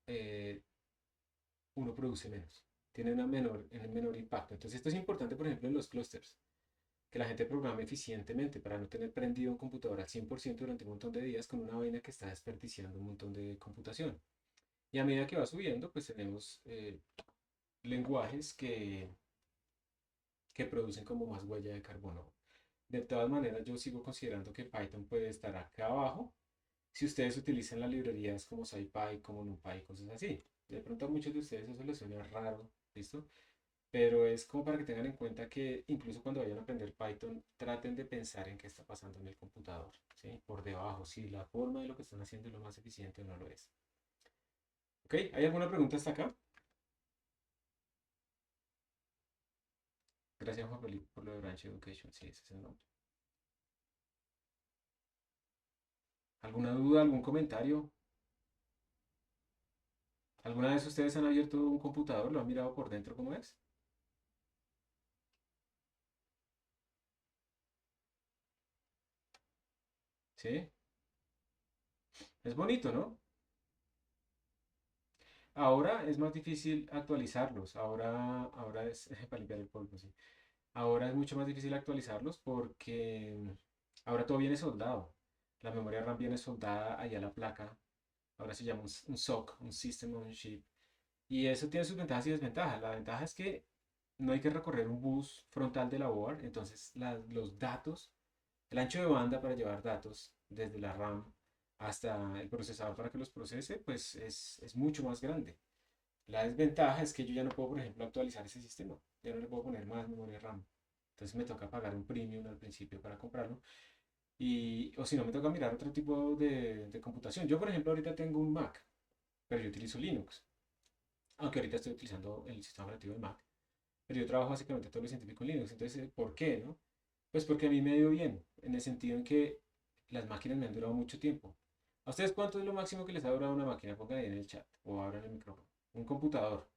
produce menos, tiene un menor impacto. Entonces, esto es importante, por ejemplo, en los clusters, que la gente programe eficientemente para no tener prendido un computador al 100% durante un montón de días con una vaina que está desperdiciando un montón de computación. Y a medida que va subiendo, pues tenemos lenguajes que producen como más huella de carbono. De todas maneras, yo sigo considerando que Python puede estar acá abajo si ustedes utilizan las librerías como SciPy, como NumPy, cosas así. De pronto a muchos de ustedes eso les suena raro, ¿listo? Pero es como para que tengan en cuenta que incluso cuando vayan a aprender Python, traten de pensar en qué está pasando en el computador, ¿sí? Por debajo, si la forma de lo que están haciendo es lo más eficiente o no lo es. ¿Ok? ¿Hay alguna pregunta hasta acá? Gracias, Juan Felipe, por lo de Branch Education. Sí, ese es el nombre. ¿Alguna duda, algún comentario? ¿Alguna vez ustedes han abierto un computador? ¿Lo han mirado por dentro cómo es? ¿Sí? Es bonito, ¿no? Ahora es más difícil actualizarlos. Ahora es para limpiar el polvo, sí. Ahora es mucho más difícil actualizarlos porque ahora todo viene soldado. La memoria RAM viene soldada allá a la placa. Ahora se llama un SoC, un System on Chip. Y eso tiene sus ventajas y desventajas. La ventaja es que no hay que recorrer un bus frontal de la board. Entonces los datos, el ancho de banda para llevar datos desde la RAM hasta el procesador para que los procese, pues es mucho más grande. La desventaja es que yo ya no puedo, por ejemplo, actualizar ese sistema. Ya no le puedo poner más memoria RAM. Entonces me toca pagar un premium al principio para comprarlo. O si no, me toca mirar otro tipo de computación. Yo, por ejemplo, ahorita tengo un Mac, pero yo utilizo Linux. Aunque ahorita estoy utilizando el sistema operativo de Mac. Pero yo trabajo básicamente todo lo científico en Linux. Entonces, ¿por qué, no? Pues porque a mí me ha ido bien, en el sentido en que las máquinas me han durado mucho tiempo. ¿A ustedes cuánto es lo máximo que les ha durado una máquina? Pongan ahí en el chat o abran el micrófono. Un computador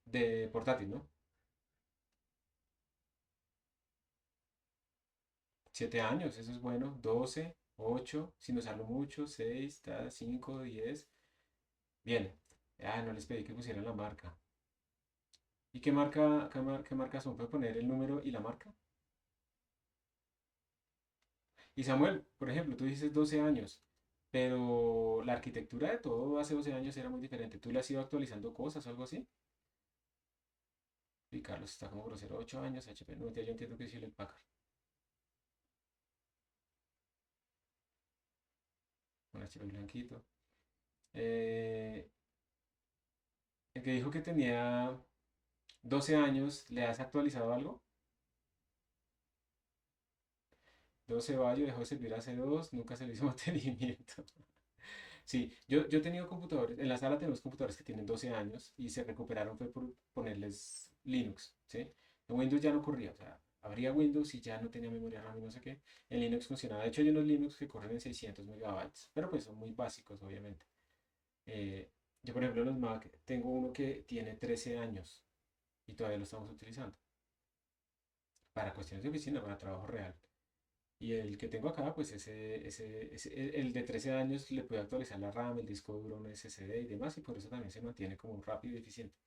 de portátil, ¿no? 7 años, eso es bueno. 12, 8, sin usarlo mucho, 6, 5, 10. Bien. Ah, no les pedí que pusieran la marca. ¿Y qué marca son? ¿Puede poner el número y la marca? Y Samuel, por ejemplo, tú dices 12 años, pero la arquitectura de todo hace 12 años era muy diferente. ¿Tú le has ido actualizando cosas o algo así? Y Carlos está como grosero, 8 años, HP. No, yo entiendo que es Hewlett Packard. Un HP blanquito. Eh, el que dijo que tenía 12 años, ¿le has actualizado algo? 12 Bayo dejó de servir hace 2, nunca se le hizo mantenimiento. Sí, yo he tenido computadores, en la sala tenemos computadores que tienen 12 años y se recuperaron fue por ponerles Linux, ¿sí? En Windows ya no corría, o sea, abría Windows y ya no tenía memoria RAM y no sé qué. En Linux funcionaba. De hecho, hay unos Linux que corren en 600 megabytes, pero pues son muy básicos, obviamente. Eh, yo, por ejemplo, en los Mac tengo uno que tiene 13 años y todavía lo estamos utilizando para cuestiones de oficina, para trabajo real. Y el que tengo acá, pues el de 13 años le puede actualizar la RAM, el disco duro, un SSD y demás, y por eso también se mantiene como rápido y eficiente.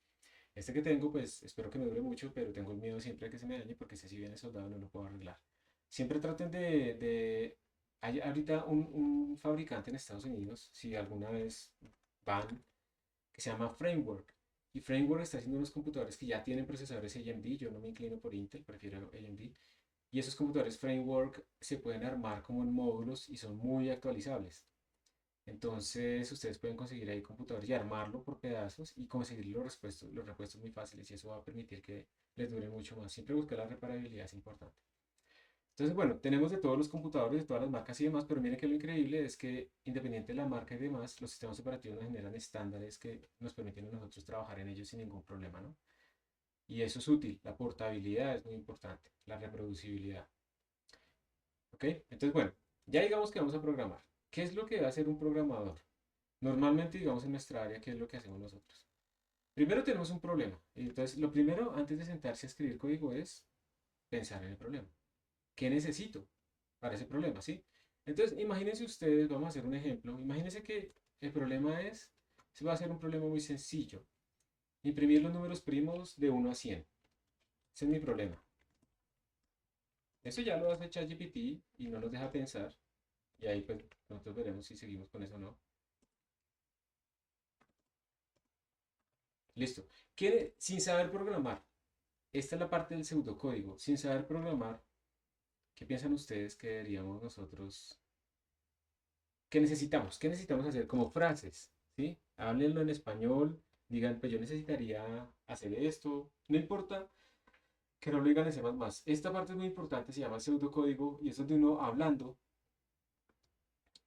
Este que tengo, pues espero que me dure mucho, pero tengo el miedo siempre de que se me dañe porque ese si viene soldado no lo puedo arreglar. Siempre traten hay ahorita un fabricante en Estados Unidos, si alguna vez van, que se llama Framework. Y Framework está haciendo unos computadores que ya tienen procesadores AMD. Yo no me inclino por Intel, prefiero AMD. Y esos computadores Framework se pueden armar como en módulos y son muy actualizables. Entonces ustedes pueden conseguir ahí computadores y armarlo por pedazos y conseguir los repuestos muy fáciles y eso va a permitir que les dure mucho más. Siempre buscar la reparabilidad es importante. Entonces, bueno, tenemos de todos los computadores, de todas las marcas y demás, pero miren que lo increíble es que independiente de la marca y demás, los sistemas operativos nos generan estándares que nos permiten a nosotros trabajar en ellos sin ningún problema, ¿no? Y eso es útil, la portabilidad es muy importante, la reproducibilidad, ¿ok? Entonces, bueno, ya digamos que vamos a programar. ¿Qué es lo que va a hacer un programador? Normalmente, digamos en nuestra área, ¿qué es lo que hacemos nosotros? Primero tenemos un problema. Entonces, lo primero, antes de sentarse a escribir código, es pensar en el problema. ¿Qué necesito para ese problema? ¿Sí? Entonces, imagínense ustedes, vamos a hacer un ejemplo. Imagínense que el problema es, se va a hacer un problema muy sencillo. Imprimir los números primos de 1 a 100. Ese es mi problema. Eso ya lo hace ChatGPT y no nos deja pensar. Y ahí pues nosotros veremos si seguimos con eso o no. Listo. Sin saber programar. Esta es la parte del pseudocódigo. Sin saber programar, ¿qué piensan ustedes que deberíamos nosotros, qué necesitamos? ¿Qué necesitamos hacer como frases? ¿Sí? Háblenlo en español, digan, pues yo necesitaría hacer esto, no importa que no lo digan en C++. Esta parte es muy importante, se llama pseudocódigo y eso es de uno hablando,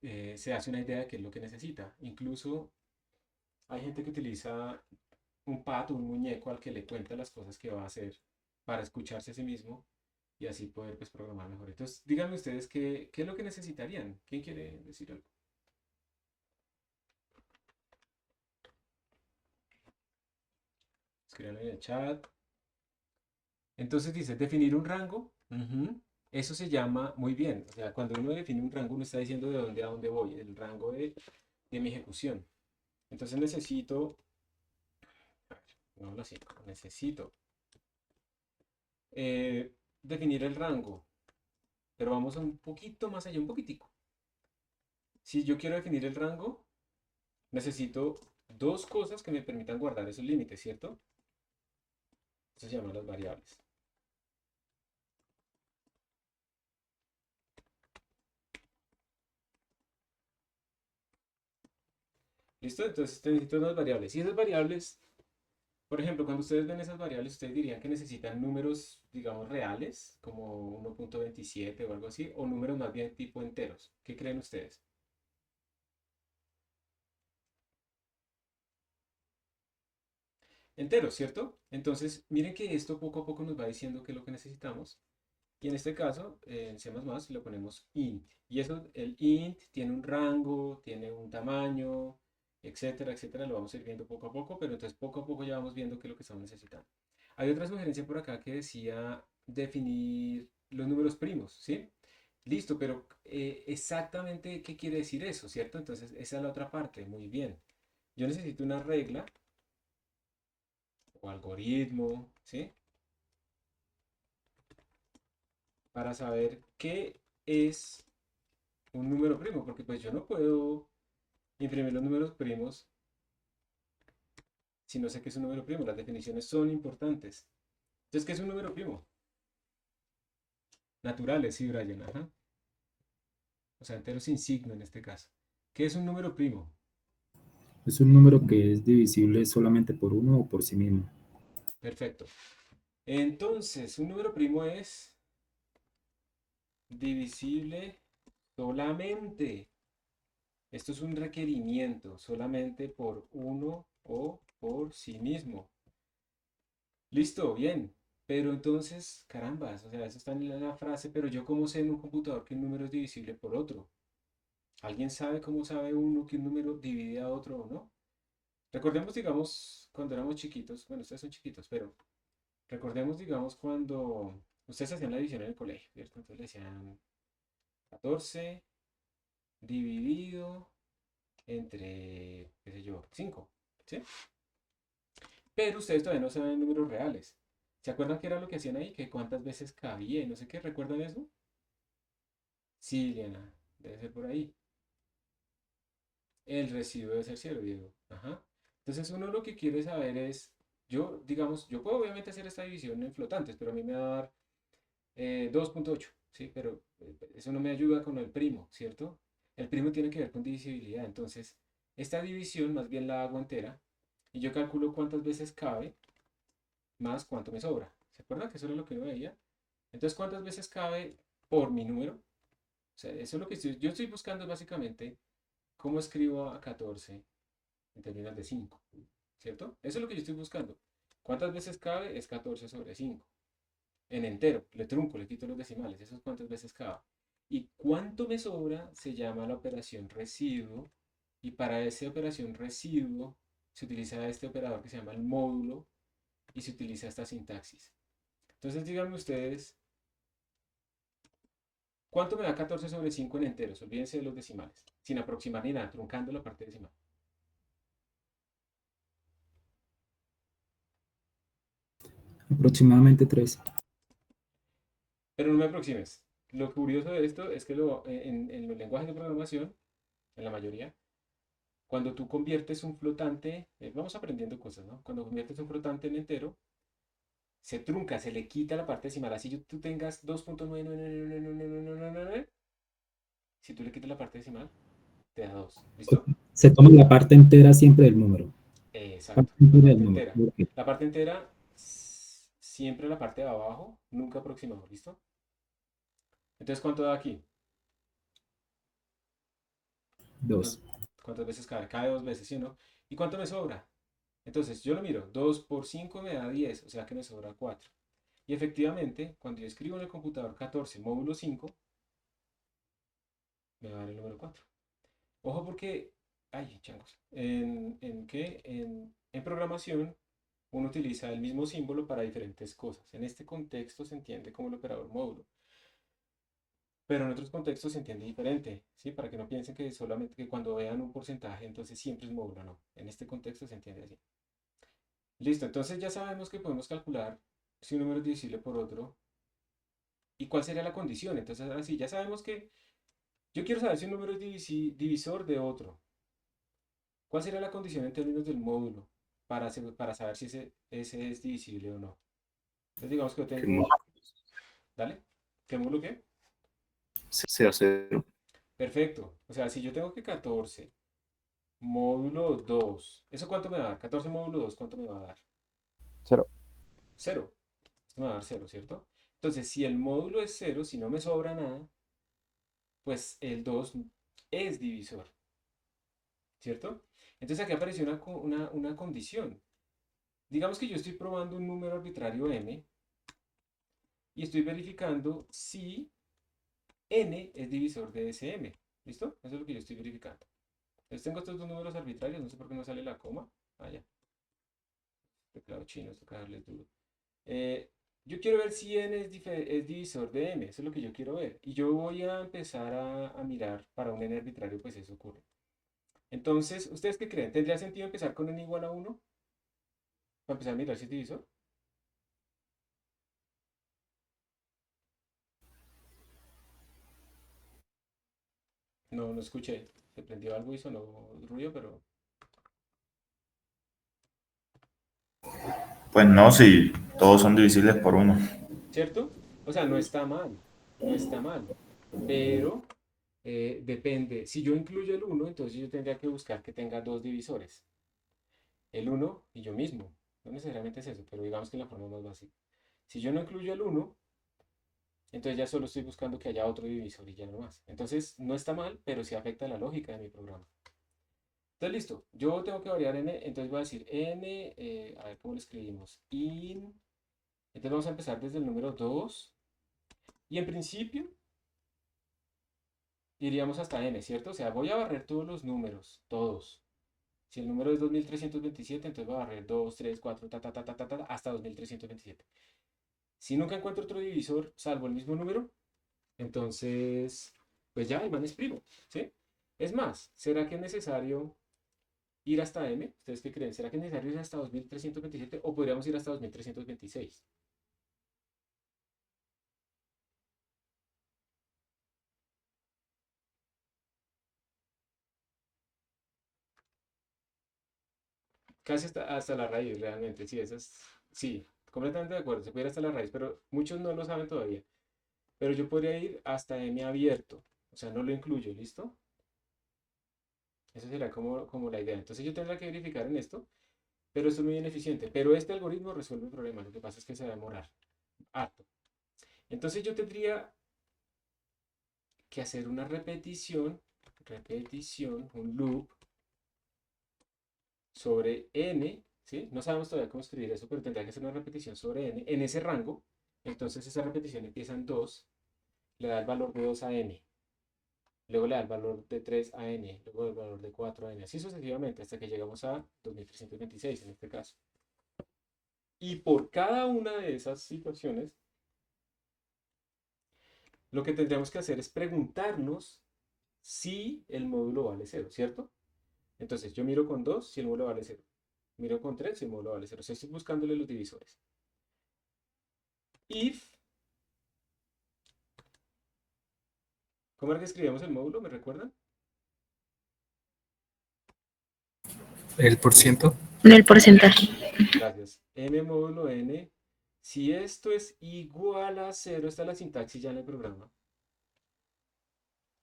se hace una idea de qué es lo que necesita. Incluso hay gente que utiliza un pato, un muñeco al que le cuenta las cosas que va a hacer para escucharse a sí mismo y así poder pues programar mejor. Entonces, díganme ustedes qué es lo que necesitarían. ¿Quién quiere decir algo? Escríbanlo en el chat. Entonces dice, definir un rango. Ujú. Eso se llama, muy bien, o sea, cuando uno define un rango, uno está diciendo de dónde a dónde voy, el rango de mi ejecución. Entonces necesito, a ver, pongámoslo así, necesito definir el rango, pero vamos a un poquito más allá, un poquitico. Si yo quiero definir el rango, necesito dos cosas que me permitan guardar esos límites, ¿cierto? Eso se llaman las variables. ¿Listo? Entonces necesito unas variables. Y esas variables, por ejemplo, cuando ustedes ven esas variables, ustedes dirían que necesitan números, digamos, reales, como 1.27 o algo así, o números más bien tipo enteros. ¿Qué creen ustedes? Enteros, ¿cierto? Entonces, miren que esto poco a poco nos va diciendo qué es lo que necesitamos. Y en este caso, en C++ le ponemos int. Y eso, el int tiene un rango, tiene un tamaño, etcétera, etcétera. Lo vamos a ir viendo poco a poco, pero entonces poco a poco ya vamos viendo qué es lo que estamos necesitando. Hay otra sugerencia por acá que decía definir los números primos, ¿sí? Listo, pero exactamente qué quiere decir eso, ¿cierto? Entonces, esa es la otra parte. Muy bien. Yo necesito una regla o algoritmo, ¿sí? Para saber qué es un número primo, porque pues yo no puedo imprimir los números primos si no sé qué es un número primo. Las definiciones son importantes. Entonces, ¿qué es un número primo? Naturales, sí, Brian, ajá. O sea, enteros sin signo en este caso. ¿Qué es un número primo? Es un número que es divisible solamente por uno o por sí mismo. Perfecto. Entonces, un número primo es divisible solamente. Esto es un requerimiento, solamente por uno o por sí mismo. Listo, bien. Pero entonces, carambas, o sea, eso está en la frase, pero yo cómo sé en un computador que un número es divisible por otro. ¿Alguien sabe cómo sabe uno que un número divide a otro o no? Recordemos, digamos, cuando éramos chiquitos, bueno, ustedes son chiquitos, pero recordemos, digamos, cuando ustedes hacían la división en el colegio, ¿cierto? Entonces le decían 14 dividido entre, qué sé yo, 5, ¿sí? Pero ustedes todavía no saben números reales. ¿Se acuerdan qué era lo que hacían ahí? Que cuántas veces cabía y no sé qué. ¿Recuerdan eso? Sí, Liana, debe ser por ahí. El residuo debe ser cero, Diego. Ajá. Entonces uno lo que quiere saber es, yo, digamos, yo puedo obviamente hacer esta división en flotantes, pero a mí me va a dar 2.8, ¿sí? Pero eso no me ayuda con el primo, ¿cierto? El primo tiene que ver con divisibilidad. Entonces, esta división más bien la hago entera y yo calculo cuántas veces cabe más cuánto me sobra. ¿Se acuerdan que eso era lo que uno veía? Entonces, ¿cuántas veces cabe por mi número. O sea, eso es lo que yo estoy buscando básicamente cómo escribo a 14 en términos de 5, ¿cierto? Eso es lo que yo estoy buscando. ¿Cuántas veces cabe? Es 14 sobre 5. En entero, le trunco, le quito los decimales, eso es cuántas veces cabe. Y cuánto me sobra se llama la operación residuo. Y para esa operación residuo se utiliza este operador que se llama el módulo y se utiliza esta sintaxis. Entonces díganme ustedes, ¿cuánto me da 14 sobre 5 en enteros? Olvídense de los decimales, sin aproximar ni nada, truncando la parte decimal. Aproximadamente 3. Pero no me aproximes. Lo curioso de esto es que en los lenguajes de programación, en la mayoría, cuando tú conviertes un flotante, vamos aprendiendo cosas, ¿no? Cuando conviertes un flotante en entero, se trunca, se le quita la parte decimal. Así tú tengas 2.9999999, si tú le quitas la parte decimal, te da 2. ¿Listo? Se toma la parte entera siempre del número. Exacto, Parte la entera del parte número. entera. Ok. La parte entera, siempre la parte de abajo, nunca aproximado. ¿Listo? Entonces, ¿cuánto da aquí? 2. ¿Cuántas veces cabe? Cabe 2 veces, ¿sí o no? ¿Y cuánto me sobra? Entonces, yo lo miro, 2 por 5 me da 10, o sea que me sobra 4. Y efectivamente, cuando yo escribo en el computador 14 módulo 5, me va a dar el número 4. Ojo porque, ay, changos, ¿qué? En programación, uno utiliza el mismo símbolo para diferentes cosas. En este contexto se entiende como el operador módulo, pero en otros contextos se entiende diferente, ¿sí? Para que no piensen que solamente que cuando vean un porcentaje, entonces siempre es módulo, no. En este contexto se entiende así. Listo, entonces ya sabemos que podemos calcular si un número es divisible por otro y cuál sería la condición. Entonces ahora sí, ya sabemos que yo quiero saber si un número es divisor de otro. ¿Cuál sería la condición en términos del módulo para saber si ese es divisible o no? Entonces digamos que yo Que tengo, ¿dale? ¿Qué módulo qué? sea 0. Perfecto. O sea, si yo tengo que 14 módulo 2, ¿eso cuánto me va a dar? 14 módulo 2, ¿cuánto me va a dar? 0. Cero. Esto me va a dar cero, ¿cierto? Entonces, si el módulo es cero, si no me sobra nada, pues el 2 es divisor, ¿cierto? Entonces aquí apareció una condición. Digamos que yo estoy probando un número arbitrario m y estoy verificando si n es divisor de ese m. ¿Listo? Eso es lo que yo estoy verificando. Entonces tengo estos dos números arbitrarios, no sé por qué no sale la coma. Ah, ya. Teclado chino, toca darle duro. Eh, yo quiero ver si n es divisor de m, eso es lo que yo quiero ver. Y yo voy a empezar a mirar para un n arbitrario, pues eso ocurre. Entonces, ¿ustedes qué creen? ¿Tendría sentido empezar con n igual a 1? Para empezar a mirar si es divisor. No, no escuché. Se prendió algo y sonó ruido, pero... Pues no, si todos son divisibles por uno. ¿Cierto? O sea, no está mal. No está mal. Pero depende. Si yo incluyo el 1, entonces yo tendría que buscar que tenga dos divisores. El 1 y yo mismo. No necesariamente es eso, pero digamos que en la forma más básica. Si yo no incluyo el 1, entonces ya solo estoy buscando que haya otro divisor y ya no más. Entonces no está mal, pero sí afecta la lógica de mi programa. Entonces listo, yo tengo que variar n, entonces voy a decir n, a ver cómo lo escribimos, entonces vamos a empezar desde el número 2 y en principio iríamos hasta n, ¿cierto? O sea, voy a barrer todos los números, todos. Si el número es 2327, entonces voy a barrer 2, 3, 4, hasta 2327. Si nunca encuentro otro divisor, salvo el mismo número, entonces, pues ya, el man es primo, ¿sí? Es más, ¿será que es necesario ir hasta m? ¿Ustedes qué creen? ¿Será que es necesario ir hasta 2327 o podríamos ir hasta 2326? Casi hasta la raíz, realmente, sí, sí, completamente de acuerdo, se puede ir hasta la raíz, pero muchos no lo saben todavía. Pero yo podría ir hasta m abierto, o sea, no lo incluyo, ¿listo? Esa sería como la idea. Entonces yo tendría que verificar en esto, pero esto es muy ineficiente. Pero este algoritmo resuelve el problema, lo que pasa es que se va a demorar harto. Entonces yo tendría que hacer una repetición, un loop sobre n, ¿sí? No sabemos todavía cómo escribir eso, pero tendrá que hacer una repetición sobre n en ese rango. Entonces esa repetición empieza en 2, le da el valor de 2 a n, luego le da el valor de 3 a n, luego el valor de 4 a n, así sucesivamente hasta que llegamos a 2326 en este caso. Y por cada una de esas situaciones, lo que tendríamos que hacer es preguntarnos si el módulo vale 0, ¿cierto? Entonces yo miro con 2 si el módulo vale 0. Miro con 3 si el módulo vale 0. O sea, estoy buscándole los divisores. If, ¿cómo era que escribíamos el módulo? ¿Me recuerdan? El por ciento. En el porcentaje. Gracias. M módulo n. Si esto es igual a 0, está la sintaxis ya en el programa.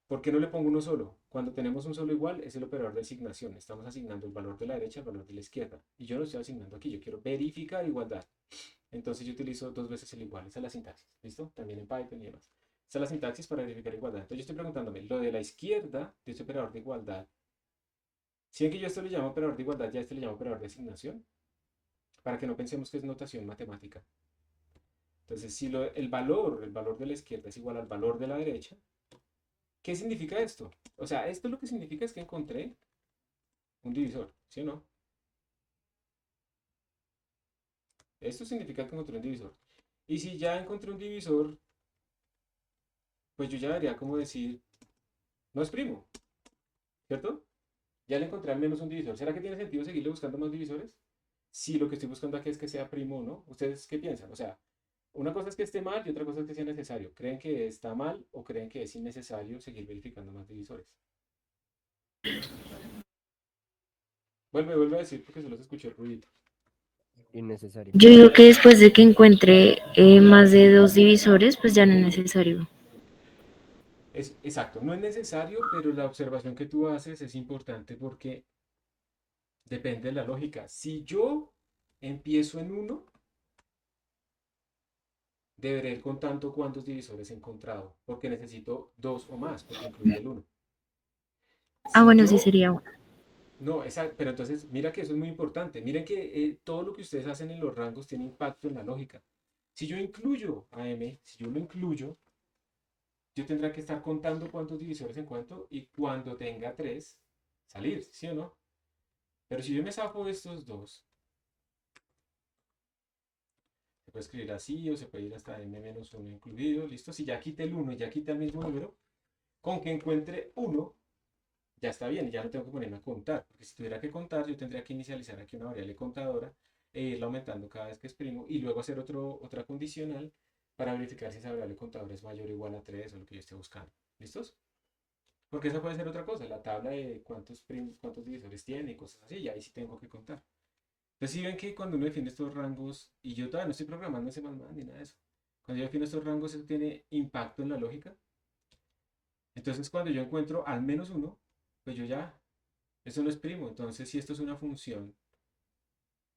¿Por qué no le pongo uno solo? Cuando tenemos un solo igual, es el operador de asignación. Estamos asignando el valor de la derecha al valor de la izquierda. Y yo lo estoy asignando aquí. Yo quiero verificar igualdad. Entonces yo utilizo 2 veces el igual. Esa es la sintaxis. ¿Listo? También en Python y demás. Esa es la sintaxis para verificar igualdad. Entonces yo estoy preguntándome, lo de la izquierda, de ese operador de igualdad. Si ven que yo esto le llamo operador de igualdad, ya este le llamo operador de asignación. Para que no pensemos que es notación matemática. Entonces, si el valor de la izquierda es igual al valor de la derecha, ¿qué significa esto? O sea, esto lo que significa es que encontré un divisor, ¿sí o no? Esto significa que encontré un divisor. Y si ya encontré un divisor, pues yo ya debería como decir, no es primo, ¿cierto? Ya le encontré al menos un divisor. ¿Será que tiene sentido seguirle buscando más divisores? Si lo que estoy buscando aquí es que sea primo o no. ¿Ustedes qué piensan? O sea, una cosa es que esté mal y otra cosa es que sea necesario. ¿Creen que está mal o creen que es innecesario seguir verificando más divisores? Vuelve a decir porque solo se escuchó el ruidito. Innecesario. Yo digo que después de que encuentre más de 2 divisores, pues ya no es necesario. Exacto, no es necesario, pero la observación que tú haces es importante porque depende de la lógica. Si yo empiezo en 1, deberé ir contando cuántos divisores he encontrado, porque necesito 2 o más, porque incluye el 1. Ah, Si bueno, sí yo sería bueno. No, pero entonces, mira que eso es muy importante. Miren que todo lo que ustedes hacen en los rangos tiene impacto en la lógica. Si yo incluyo a M, si yo lo incluyo, yo tendré que estar contando cuántos divisores encuentro y cuando tenga 3, salir, ¿sí o no? Pero si yo me zafo de estos dos, se puede escribir así o se puede ir hasta M-1 incluido, ¿listo? Si ya quité el 1 y ya quité el mismo número, con que encuentre 1, ya está bien, ya no tengo que ponerme a contar, porque si tuviera que contar, yo tendría que inicializar aquí una variable contadora e irla aumentando cada vez que exprimo y luego hacer otra condicional para verificar si esa variable contadora es mayor o igual a 3 o lo que yo esté buscando. ¿Listos? Porque esa puede ser otra cosa, la tabla de cuántos divisores tiene y cosas así, y ahí sí tengo que contar. Entonces, si ven que cuando uno define estos rangos, y yo todavía no estoy programando ese más ni nada de eso, cuando yo defino estos rangos, eso tiene impacto en la lógica. Entonces, cuando yo encuentro al menos 1, pues yo ya, eso no es primo. Entonces, si esto es una función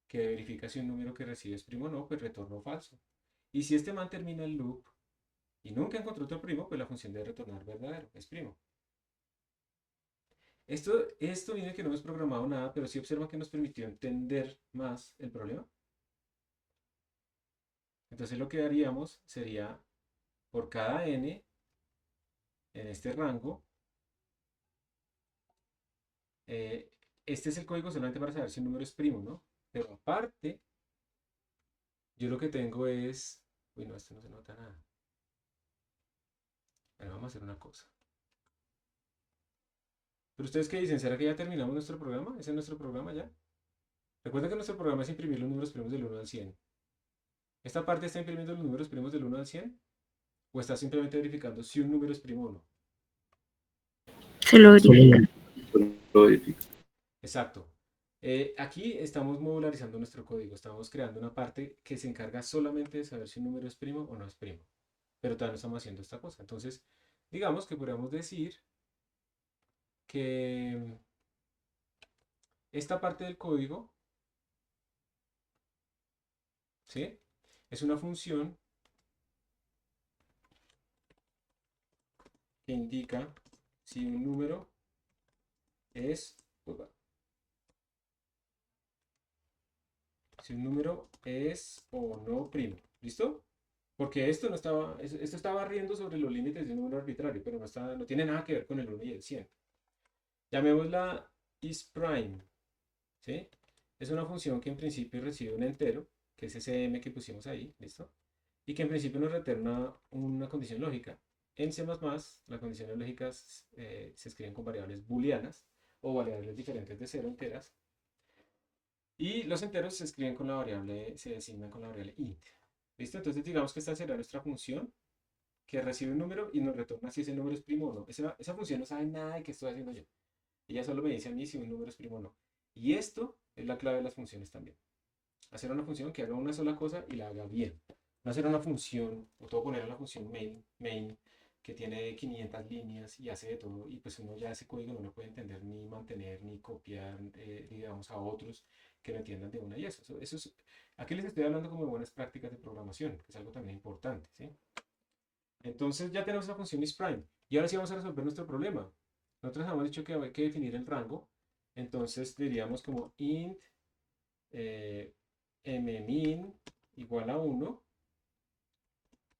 que verifica si un número que recibe es primo o no, pues retorno falso. Y si este man termina el loop y nunca encontró otro primo, pues la función debe retornar verdadero, es primo. Esto viene que no hemos programado nada, pero sí observa que nos permitió entender más el problema. Entonces lo que haríamos sería, por cada n en este rango, este es el código solamente para saber si un número es primo, ¿no? Pero aparte, yo lo que tengo es... Uy, no, esto no se nota nada. Bueno, vamos a hacer una cosa. ¿Pero ustedes qué dicen? ¿Será que ya terminamos nuestro programa? ¿Ese es nuestro programa ya? Recuerda que nuestro programa es imprimir los números primos del 1 al 100. ¿Esta parte está imprimiendo los números primos del 1 al 100? ¿O está simplemente verificando si un número es primo o no? Se lo verifica. Lo verifico. Exacto. Aquí estamos modularizando nuestro código. Estamos creando una parte que se encarga solamente de saber si un número es primo o no es primo. Pero todavía no estamos haciendo esta cosa. Entonces, digamos que podríamos decir que esta parte del código, ¿sí? Es una función que indica si un número es, upa, si un número es o no primo. ¿Listo? Porque esto no estaba, esto estaba riendo sobre los límites de un número arbitrario, pero no tiene nada que ver con el 1 y el 100. Llamémosla isPrime, ¿sí? Es una función que en principio recibe un entero, que es ese m que pusimos ahí, ¿listo? Y que en principio nos retorna una condición lógica. En C++, las condiciones lógicas se escriben con variables booleanas o variables diferentes de 0 enteras. Y los enteros se escriben con la variable, se designan con la variable int. ¿Listo? Entonces digamos que esta será nuestra función que recibe un número y nos retorna si ese número es primo o no. Esa función no sabe nada de qué estoy haciendo yo. Ella solo me dice a mí si un número es primo o no. Y esto es la clave de las funciones también. Hacer una función que haga una sola cosa y la haga bien. No hacer una función, o todo poner en la función main, que tiene 500 líneas y hace de todo, y pues uno ya ese código no lo puede entender, ni mantener, ni copiar, digamos, a otros que lo entiendan de una y eso es, aquí les estoy hablando como de buenas prácticas de programación, que es algo también importante, ¿sí? Entonces ya tenemos la función isPrime, y ahora sí vamos a resolver nuestro problema. Nosotros hemos dicho que hay que definir el rango, entonces diríamos como int mmin igual a 1,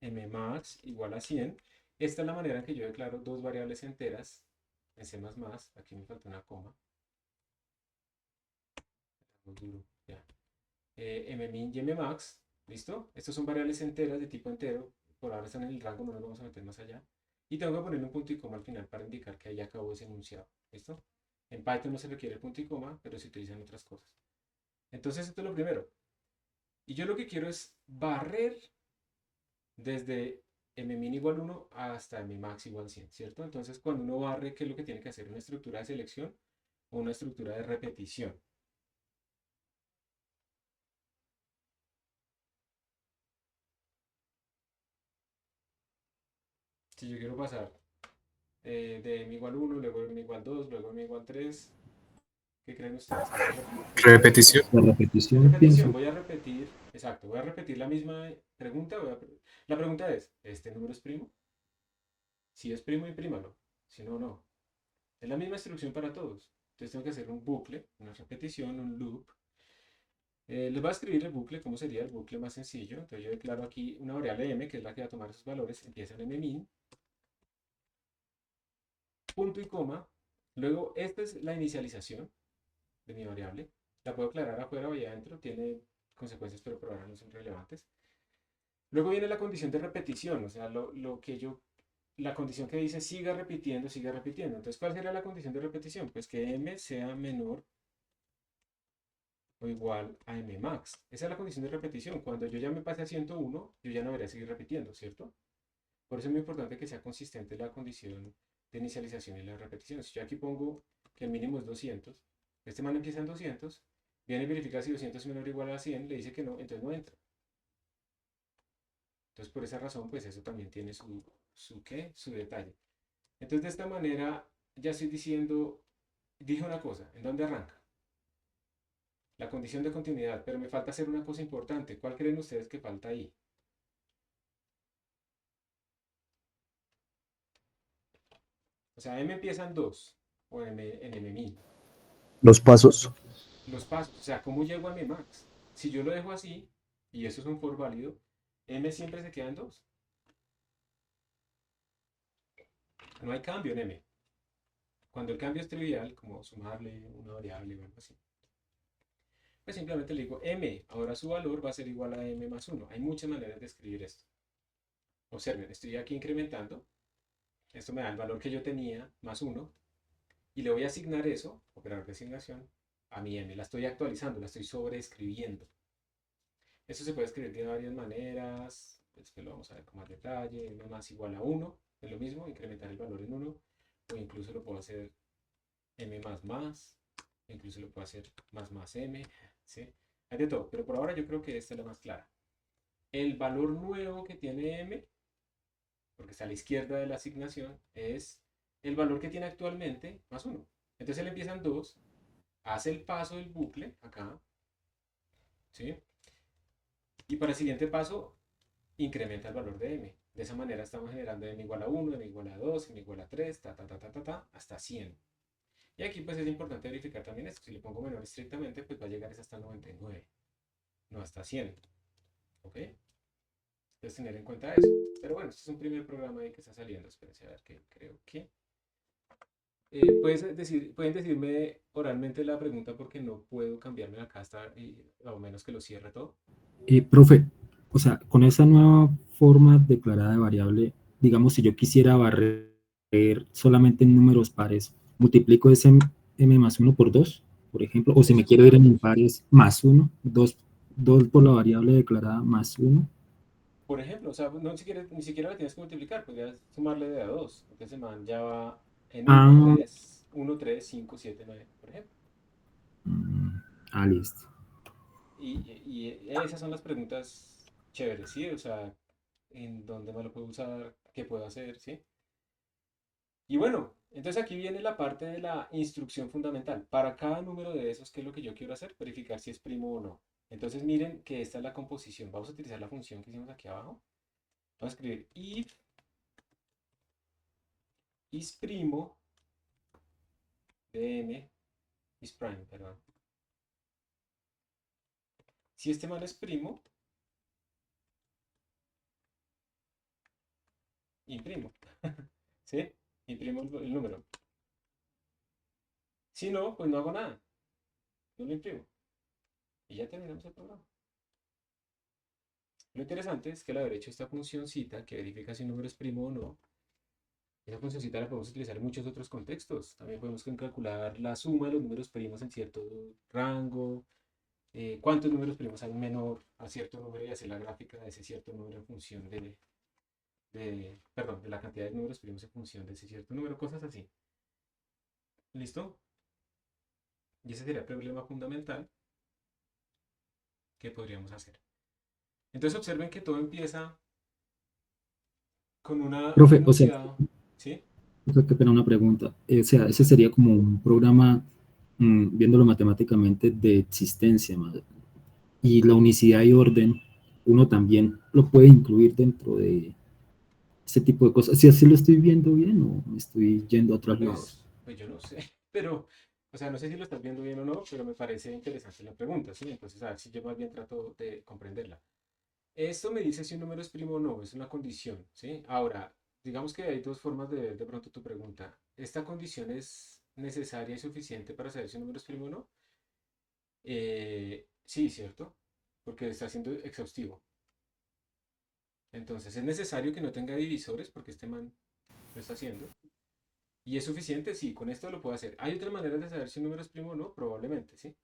mmax igual a 100. Esta es la manera en que yo declaro dos variables enteras en C++. Aquí me falta una coma. Duro, ya. Mmin y mmax, ¿listo? Estas son variables enteras de tipo entero. Por ahora están en el rango, no nos vamos a meter más allá. Y tengo que ponerle un punto y coma al final para indicar que ahí acabó ese enunciado, ¿listo? En Python no se requiere el punto y coma, pero se utilizan otras cosas. Entonces esto es lo primero. Y yo lo que quiero es barrer desde mmin igual 1 hasta mmax igual 100, ¿cierto? Entonces cuando uno barre, ¿qué es lo que tiene que hacer? ¿Una estructura de selección o una estructura de repetición? Si yo quiero pasar de m igual 1, luego m igual 2, luego m igual 3, ¿qué creen ustedes? Repetición. La repetición, Repetición, pienso. voy a repetir, exacto, voy a repetir la misma pregunta. La pregunta es, ¿este número es primo? Si es primo, imprímalo. Si no, no. Es la misma instrucción para todos. Entonces tengo que hacer un bucle, una repetición, un loop. Les voy a escribir el bucle, ¿cómo sería el bucle más sencillo? Entonces yo declaro aquí una variable m, que es la que va a tomar esos valores, empieza en mmin, punto y coma. Luego, esta es la inicialización de mi variable. La puedo aclarar afuera o allá adentro, tiene consecuencias, pero por ahora no son relevantes. Luego viene la condición de repetición, o sea, la condición que dice siga repitiendo, siga repitiendo. Entonces, ¿cuál sería la condición de repetición? Pues que m sea menor o igual a mmax. Esa es la condición de repetición. Cuando yo ya me pase a 101, yo ya no debería seguir repitiendo, ¿cierto? Por eso es muy importante que sea consistente la condición de inicialización y la repetición. Si yo aquí pongo que el mínimo es 200, este man empieza en 200, viene y verifica si 200 es menor o igual a 100, le dice que no, entonces no entra. Entonces, por esa razón, pues eso también tiene su detalle. Entonces, de esta manera, ya estoy diciendo, dije una cosa, ¿en dónde arranca? La condición de continuidad, pero me falta hacer una cosa importante. ¿Cuál creen ustedes que falta ahí? O sea, m empieza en 2, o en mmin. Los pasos. Los pasos, o sea, ¿cómo llego a mmax? Si yo lo dejo así, y eso es un for válido, m siempre se queda en 2. No hay cambio en m. Cuando el cambio es trivial, como sumarle una variable o algo así, pues simplemente le digo m, ahora su valor va a ser igual a m más 1. Hay muchas maneras de escribir esto. Observen, estoy aquí incrementando. Esto me da el valor que yo tenía, más 1. Y le voy a asignar eso, operador de asignación, a mi m. La estoy actualizando, la estoy sobreescribiendo. Esto se puede escribir de varias maneras. Después lo vamos a ver con más detalle. M más igual a 1. Es lo mismo, incrementar el valor en 1. O incluso lo puedo hacer m más más. Incluso lo puedo hacer más m. ¿Sí? Hay de todo, pero por ahora yo creo que esta es la más clara. El valor nuevo que tiene m, porque está a la izquierda de la asignación, es el valor que tiene actualmente más 1. Entonces él empieza en 2, hace el paso del bucle acá, ¿sí? Y para el siguiente paso incrementa el valor de m. De esa manera estamos generando n igual a 1, n igual a 2, n igual a 3, hasta 100. Y aquí pues es importante verificar también esto. Si le pongo menor estrictamente, pues va a llegar hasta 99, no hasta 100. ¿Ok? Entonces tener en cuenta eso. Pero bueno, este es un primer programa ahí que está saliendo. Espérense a ver que creo que... pueden decirme oralmente la pregunta porque no puedo cambiarme acá hasta a menos que lo cierre todo. Profe, o sea, con esa nueva forma declarada de variable, digamos, si yo quisiera barrer solamente en números pares, multiplico ese m más 1 por 2, por ejemplo, o si Eso me es quiero ir en maravilloso. impares, más 1, 2 por la variable declarada más 1. Por ejemplo, o sea, no, ni siquiera la tienes que multiplicar, podrías sumarle de a 2. Entonces el man ya va en Ah, 1, 3, 5, 7, 9, por ejemplo. listo. Y esas son las preguntas chéveres, ¿sí? O sea, en dónde me lo puedo usar, qué puedo hacer, ¿sí? Y bueno, entonces aquí viene la parte de la instrucción fundamental. Para cada número de esos, ¿qué es lo que yo quiero hacer? Verificar si es primo o no. Entonces miren que esta es la composición. Vamos a utilizar la función que hicimos aquí abajo. Vamos a escribir if is primo de n is prime, perdón. Si este man es primo, imprimo. ¿Sí? Imprimo el número. Si no, pues no hago nada. No lo imprimo. Y ya terminamos el programa. Lo interesante es que a la derecha esta funcioncita que verifica si un número es primo o no. Esa funcioncita la podemos utilizar en muchos otros contextos. También podemos calcular la suma de los números primos en cierto rango, cuántos números primos hay menor a cierto número y hacer la gráfica de ese cierto número en función perdón, de la cantidad de números primos en función de ese cierto número, cosas así. ¿Listo? Y ese sería el problema fundamental que podríamos hacer. Entonces observen que todo empieza con un Profe, o sea, enunciado, ¿sí? qué pena una pregunta. O sea, ese sería como un programa, viéndolo matemáticamente, de existencia, y la unicidad y orden, uno también lo puede incluir dentro de ese tipo de cosas. Si así lo estoy viendo bien o me estoy yendo a otros lados. Pues yo no sé, pero, o sea, no sé si lo estás viendo bien o no, pero me parece interesante la pregunta, ¿sí? Entonces, a ver si yo más bien trato de comprenderla. Esto me dice si un número es primo o no, es una condición, ¿sí? Ahora, digamos que hay dos formas de ver de pronto tu pregunta. ¿Esta condición es necesaria y suficiente para saber si un número es primo o no? Sí, ¿cierto? Porque está siendo exhaustivo. Entonces, es necesario que no tenga divisores porque este man lo está haciendo. ¿Y es suficiente? Sí, con esto lo puedo hacer. ¿Hay otras maneras de saber si un número es primo o no? Probablemente, ¿sí?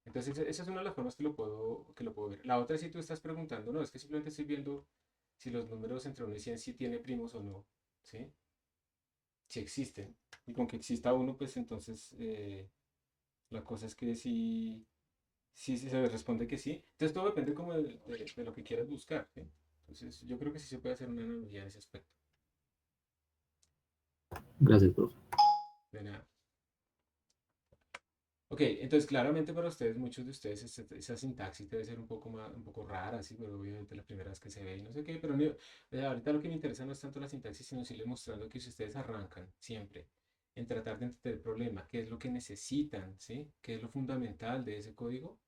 Entonces, esa es una de las formas que lo puedo ver. La otra es si tú estás preguntando, no, es que simplemente estoy viendo si los números entre 1 y 100 sí tiene primos o no, ¿sí? Si existen. Y con que exista uno, pues entonces la cosa es que sí se responde que sí. Entonces todo depende como de lo que quieras buscar, ¿sí? Entonces yo creo que sí se puede hacer una analogía en ese aspecto. Gracias, profe. De nada. Ok, entonces claramente para ustedes, muchos de ustedes, esa sintaxis debe ser un poco rara, sí, pero obviamente la primera vez que se ve y no sé qué, pero ahorita lo que me interesa no es tanto la sintaxis, sino irles mostrando que si ustedes arrancan siempre en tratar de entender el problema, qué es lo que necesitan, ¿sí? ¿Qué es lo fundamental de ese código?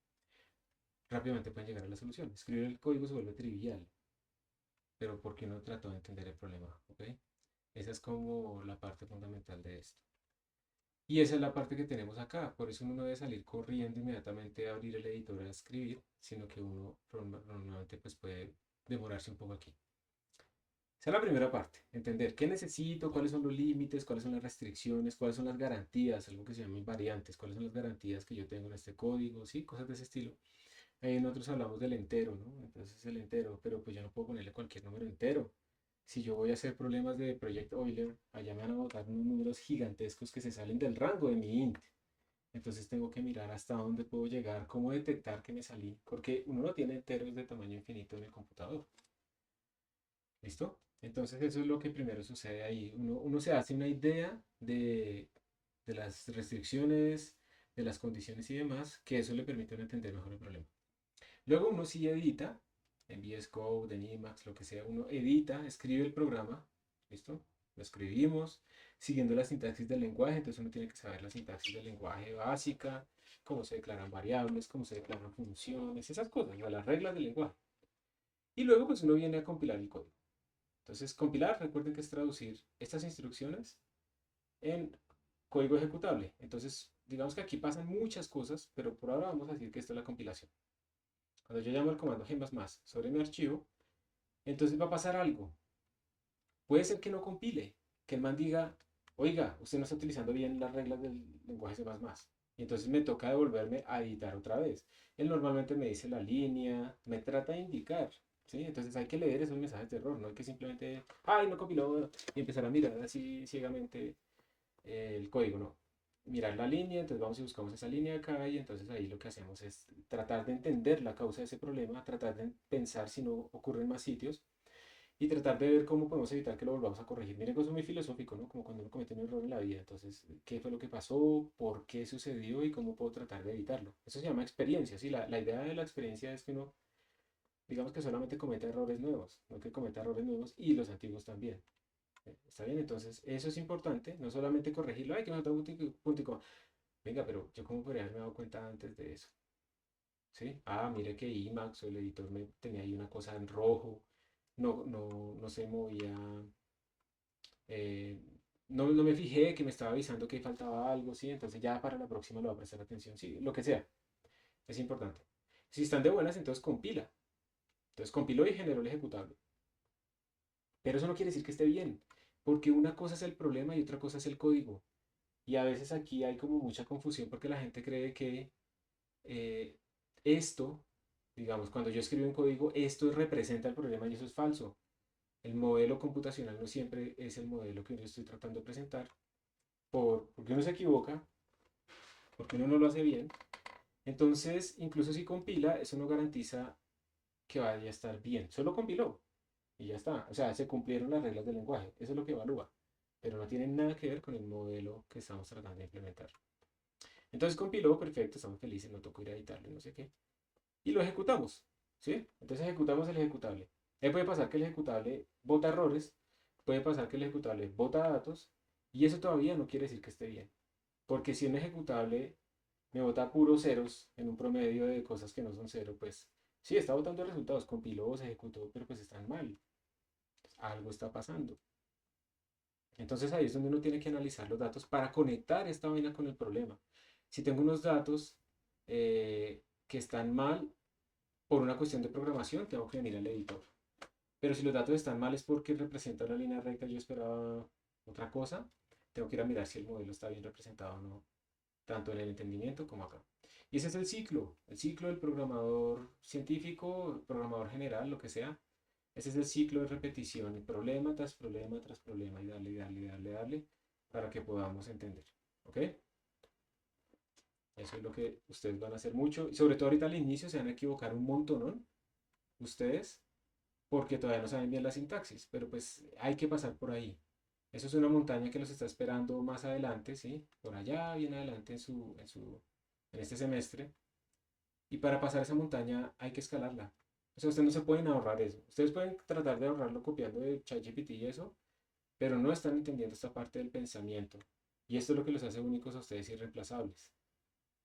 Rápidamente pueden llegar a la solución. Escribir el código se vuelve trivial, pero porque uno trató de entender el problema, ¿ok? Esa es como la parte fundamental de esto. Y esa es la parte que tenemos acá, por eso uno no debe salir corriendo inmediatamente a abrir el editor a escribir, sino que uno normalmente pues puede demorarse un poco aquí. Esa es la primera parte, entender qué necesito, cuáles son los límites, cuáles son las restricciones, cuáles son las garantías, algo que se llama invariantes, cuáles son las garantías que yo tengo en este código, sí, cosas de ese estilo. Ahí nosotros hablamos del entero, ¿no? Entonces el entero, pero pues yo no puedo ponerle cualquier número entero. Si yo voy a hacer problemas de Project Euler, allá me van a botar unos números gigantescos que se salen del rango de mi int. Entonces tengo que mirar hasta dónde puedo llegar, cómo detectar que me salí, porque uno no tiene enteros de tamaño infinito en el computador. ¿Listo? Entonces eso es lo que primero sucede ahí. Uno se hace una idea de las restricciones, de las condiciones y demás, que eso le permite a uno entender mejor el problema. Luego uno sí edita en VS Code, en Emacs, lo que sea, uno edita, escribe el programa, ¿listo? Lo escribimos siguiendo la sintaxis del lenguaje, entonces uno tiene que saber la sintaxis del lenguaje básica, cómo se declaran variables, cómo se declaran funciones, esas cosas, las reglas del lenguaje. Y luego pues uno viene a compilar el código. Entonces compilar, recuerden que es traducir estas instrucciones en código ejecutable. Entonces digamos que aquí pasan muchas cosas, pero por ahora vamos a decir que esto es la compilación. Cuando yo llamo el comando g++ sobre mi archivo, entonces va a pasar algo. Puede ser que no compile, que el man diga, oiga, usted no está utilizando bien las reglas del lenguaje C++. Y entonces me toca devolverme a editar otra vez. Él normalmente me dice la línea, me trata de indicar, ¿sí? Entonces hay que leer esos mensajes de error, no hay que simplemente, ay, no compiló, y empezar a mirar así ciegamente el código, no. Mirar la línea, entonces vamos y buscamos esa línea acá, y entonces ahí lo que hacemos es tratar de entender la causa de ese problema, tratar de pensar si no ocurre en más sitios, y tratar de ver cómo podemos evitar que lo volvamos a corregir. Miren que eso es muy filosófico, ¿no? Como cuando uno comete un error en la vida. Entonces, ¿qué fue lo que pasó? ¿Por qué sucedió? ¿Y cómo puedo tratar de evitarlo? Eso se llama experiencia, ¿sí? La idea de la experiencia es que uno, digamos que solamente cometa errores nuevos, no que cometa errores nuevos y los antiguos también. ¿Está bien? Entonces, eso es importante, no solamente corregirlo, ay, que me falta un punto y coma. Venga, pero yo cómo podría haberme dado cuenta antes de eso. ¿Sí? Ah, mire que Emacs o el editor me tenía ahí una cosa en rojo, no se movía, eh, no me fijé que me estaba avisando que faltaba algo, ¿sí? Entonces ya para la próxima lo voy a prestar atención, sí, lo que sea, es importante. Si están de buenas, entonces compila. Entonces compiló y generó el ejecutable. Pero eso no quiere decir que esté bien, porque una cosa es el problema y otra cosa es el código. Y a veces aquí hay como mucha confusión porque la gente cree que eh, esto, digamos, cuando yo escribo un código, esto representa el problema y eso es falso. El modelo computacional no siempre es el modelo que yo estoy tratando de presentar, porque uno se equivoca, porque uno no lo hace bien. Entonces, incluso si compila, eso no garantiza que vaya a estar bien. Solo compiló y ya está. O sea, se cumplieron las reglas del lenguaje. Eso es lo que evalúa. Pero no tiene nada que ver con el modelo que estamos tratando de implementar. Entonces compiló, perfecto, estamos felices, no tocó ir a editarlo, no sé qué. Y lo ejecutamos, ¿sí? Entonces ejecutamos el ejecutable. Puede pasar que el ejecutable bota errores, puede pasar que el ejecutable bota datos, y eso todavía no quiere decir que esté bien. Porque si un ejecutable me bota puros ceros en un promedio de cosas que no son cero, pues sí, está botando resultados, compiló, se ejecutó, pero pues están mal. Algo está pasando. Entonces ahí es donde uno tiene que analizar los datos para conectar esta vaina con el problema. Si tengo unos datos que están mal por una cuestión de programación, tengo que venir al editor. Pero si los datos están mal es porque representa una línea recta, yo esperaba otra cosa, tengo que ir a mirar si el modelo está bien representado o no, tanto en el entendimiento como acá. Y ese es el ciclo del programador científico, programador general, lo que sea. Ese es el ciclo de repetición, problema tras problema tras problema, y darle, darle, darle, darle, para que podamos entender. ¿Ok? Eso es lo que ustedes van a hacer mucho. Y sobre todo ahorita al inicio se van a equivocar un montón, ¿no? Ustedes, porque todavía no saben bien la sintaxis, pero pues hay que pasar por ahí. Eso es una montaña que los está esperando más adelante, ¿sí? Por allá, bien adelante en este semestre. Y para pasar esa montaña hay que escalarla. O sea, ustedes no se pueden ahorrar eso. Ustedes pueden tratar de ahorrarlo copiando de ChatGPT y eso, pero no están entendiendo esta parte del pensamiento. Y esto es lo que los hace únicos a ustedes irreemplazables.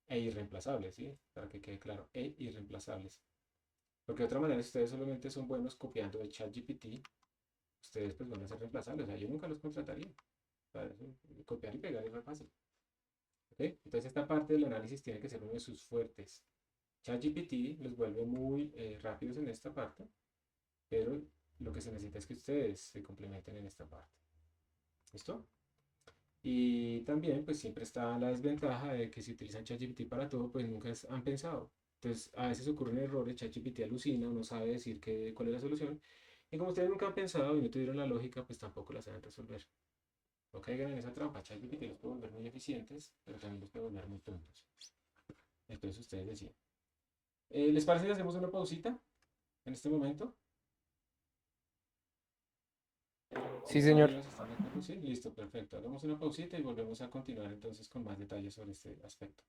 E irreemplazables, ¿sí? Para que quede claro. E irreemplazables. Porque de otra manera, si ustedes solamente son buenos copiando de ChatGPT, ustedes pues van a ser reemplazables. O sea, yo nunca los contrataría. Para eso, copiar y pegar es re fácil. ¿Ok? Entonces esta parte del análisis tiene que ser uno de sus fuertes. ChatGPT los vuelve muy rápidos en esta parte, pero lo que se necesita es que ustedes se complementen en esta parte. ¿Listo? Y también, pues siempre está la desventaja de que si utilizan ChatGPT para todo, pues nunca han pensado. Entonces, a veces ocurren errores, ChatGPT alucina, no sabe decir cuál es la solución. Y como ustedes nunca han pensado y no tuvieron la lógica, pues tampoco la saben resolver. No caigan en esa trampa. ChatGPT los puede volver muy eficientes, pero también los puede volver muy tontos. Entonces, ustedes deciden. ¿Les parece si hacemos una pausita en este momento? Sí, señor. ¿Compañeros están de acuerdo? Sí, listo, perfecto. Hagamos una pausita y volvemos a continuar entonces con más detalles sobre este aspecto.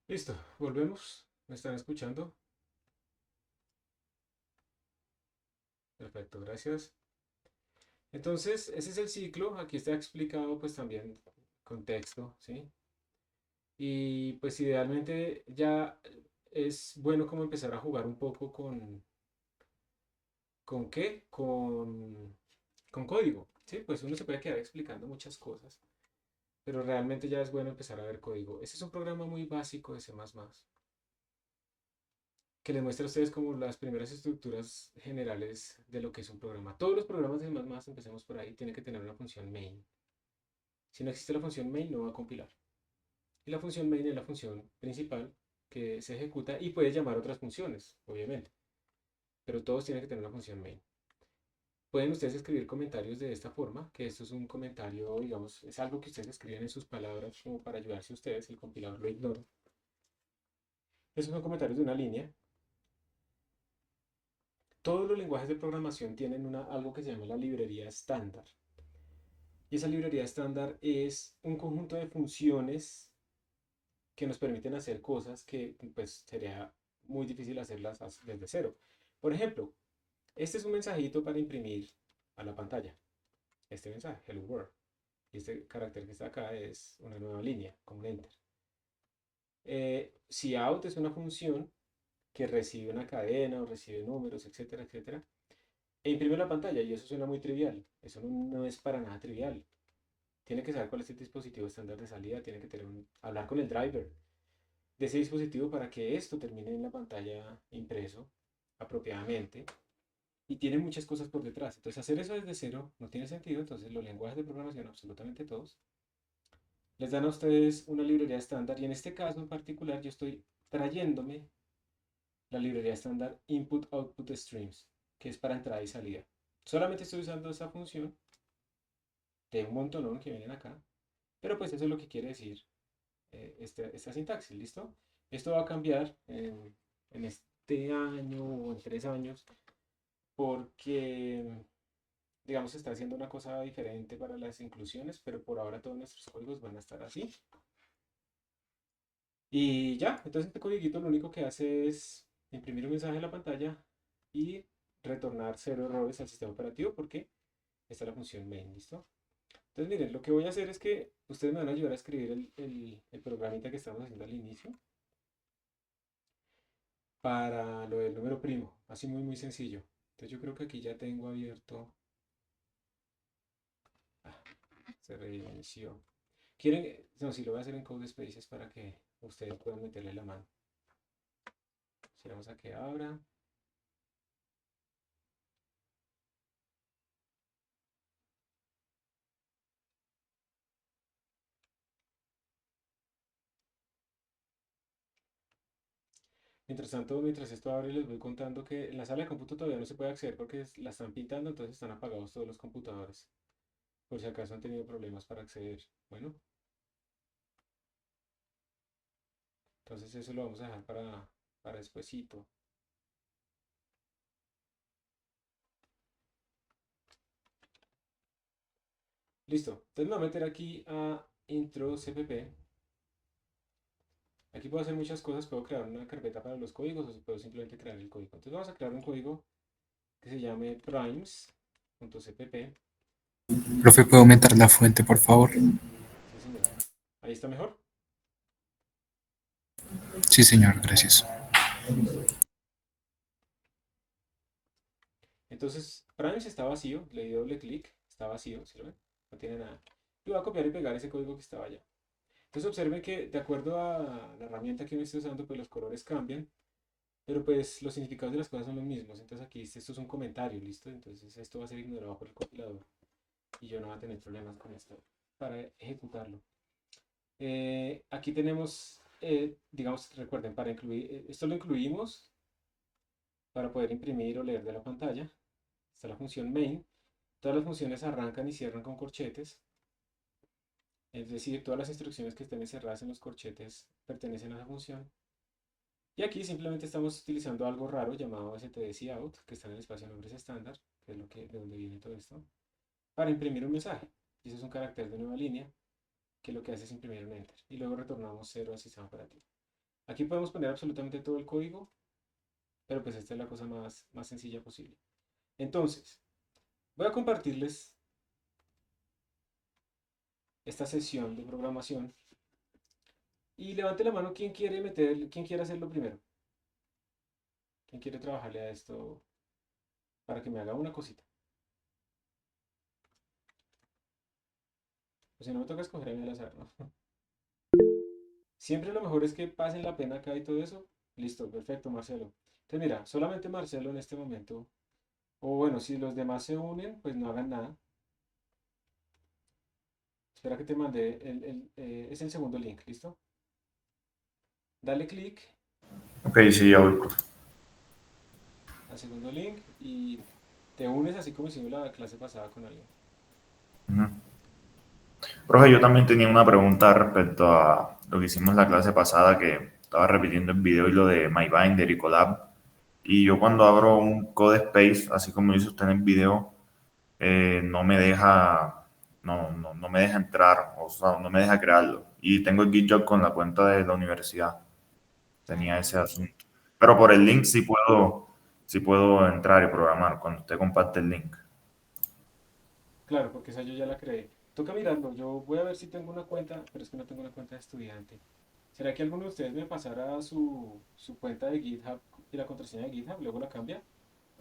Listo, volvemos. ¿Me están escuchando? Perfecto, gracias. Entonces, ese es el ciclo. Aquí está explicado pues también con texto, ¿sí? Y pues idealmente ya es bueno como empezar a jugar un poco ¿con qué? Con código, ¿sí? Pues uno se puede quedar explicando muchas cosas, pero realmente ya es bueno empezar a ver código. Este es un programa muy básico de C++, que les muestra a ustedes como las primeras estructuras generales de lo que es un programa. Todos los programas de C++, empecemos por ahí, tienen que tener una función main. Si no existe la función main, no va a compilar. Y la función main es la función principal que se ejecuta y puede llamar otras funciones, obviamente. Pero todos tienen que tener una función main. Pueden ustedes escribir comentarios de esta forma, que esto es un comentario, digamos, es algo que ustedes escriben en sus palabras como para ayudarse a ustedes, el compilador lo ignora. Estos son comentarios de una línea. Todos los lenguajes de programación tienen algo que se llama la librería estándar. Y esa librería estándar es un conjunto de funciones que nos permiten hacer cosas que pues sería muy difícil hacerlas desde cero. Por ejemplo, este es un mensajito para imprimir a la pantalla. Este mensaje, Hello World. Y este carácter que está acá es una nueva línea, como un enter. Cout es una función que recibe una cadena o recibe números, etcétera, etcétera, e imprime la pantalla. Y eso suena muy trivial. Eso no es para nada trivial. Tiene que saber cuál es el dispositivo estándar de salida, tiene que hablar con el driver de ese dispositivo para que esto termine en la pantalla impreso apropiadamente. Y tiene muchas cosas por detrás. Entonces hacer eso desde cero no tiene sentido. Entonces los lenguajes de programación, absolutamente todos, les dan a ustedes una librería estándar. Y en este caso en particular yo estoy trayéndome la librería estándar Input-Output Streams, que es para entrada y salida. Solamente estoy usando esa función de un montonón que vienen acá. Pero pues eso es lo que quiere decir esta sintaxis, ¿listo? Esto va a cambiar en este año o en 3 años porque, digamos, se está haciendo una cosa diferente para las inclusiones, pero por ahora todos nuestros códigos van a estar así. Y ya, entonces este codiguito lo único que hace es imprimir un mensaje en la pantalla y retornar 0 errores al sistema operativo porque esta es la función main, ¿listo? Entonces miren, lo que voy a hacer es que ustedes me van a ayudar a escribir el programita que estamos haciendo al inicio para lo del número primo, así muy muy sencillo. Entonces yo creo que aquí ya tengo abierto. Ah, se reinició. ¿Quieren? No, si lo voy a hacer en Code Spaces para que ustedes puedan meterle la mano. Si vamos a que abra. Mientras tanto, mientras esto abre, les voy contando que en la sala de cómputo todavía no se puede acceder porque la están pintando, entonces están apagados todos los computadores. Por si acaso han tenido problemas para acceder. Bueno, entonces eso lo vamos a dejar para despuesito. Listo. Entonces me voy a meter aquí a intro cpp. Aquí puedo hacer muchas cosas. Puedo crear una carpeta para los códigos o puedo simplemente crear el código. Entonces vamos a crear un código que se llame primes.cpp. Profe, ¿puedo aumentar la fuente, por favor? Sí, señor. Ahí está mejor. Sí, señor, gracias. Listo. Entonces, Primes está vacío. Le di doble clic. Está vacío, ¿sí lo ven? No tiene nada. Y voy a copiar y pegar ese código que estaba allá. Entonces observen que de acuerdo a la herramienta que uno esté usando, pues los colores cambian. Pero pues los significados de las cosas son los mismos. Entonces aquí esto es un comentario, ¿listo? Entonces esto va a ser ignorado por el compilador. Y yo no voy a tener problemas con esto para ejecutarlo. Aquí tenemos, digamos, recuerden, para incluir, esto lo incluimos para poder imprimir o leer de la pantalla. Está la función main. Todas las funciones arrancan y cierran con corchetes. Es decir, todas las instrucciones que estén encerradas en los corchetes pertenecen a esa función. Y aquí simplemente estamos utilizando algo raro llamado stdcout, que está en el espacio de nombres estándar, que es de donde viene todo esto, para imprimir un mensaje. Y eso es un carácter de nueva línea, que lo que hace es imprimir un enter. Y luego retornamos 0 al sistema operativo. Aquí podemos poner absolutamente todo el código, pero pues esta es la cosa más sencilla posible. Entonces, voy a compartirles esta sesión de programación y levante la mano quien quiere quién quiere hacerlo primero. ¿Quién quiere trabajarle a esto para que me haga una cosita? Pues si no me toca escoger a mí al azar, ¿no? Siempre lo mejor es que pasen la pena acá y todo eso. Listo, perfecto, Marcelo. Entonces mira, solamente Marcelo en este momento. O bueno, si los demás se unen, pues no hagan nada. Espera que te mandé es el segundo link, ¿listo? Dale clic Ok, sí, ya voy, profe. al segundo link y te unes así como hicimos la clase pasada con alguien. Ujú. Profe, yo también tenía una pregunta respecto a lo que hicimos la clase pasada, que estaba repitiendo el video y lo de MyBinder y Colab. Y yo cuando abro un CodeSpace, así como hizo usted en el video, no me deja, no me deja entrar, o sea, no me deja crearlo. Y tengo el GitHub con la cuenta de la universidad. Tenía ese Ah, asunto. Pero por el link sí puedo entrar y programar cuando usted comparte el link. claro, porque esa yo ya la creé. Toca mirarlo. Yo voy a ver si tengo una cuenta, pero es que no tengo una cuenta de estudiante. ¿Será que alguno de ustedes me pasara su cuenta de GitHub y la contraseña de GitHub? Luego la cambia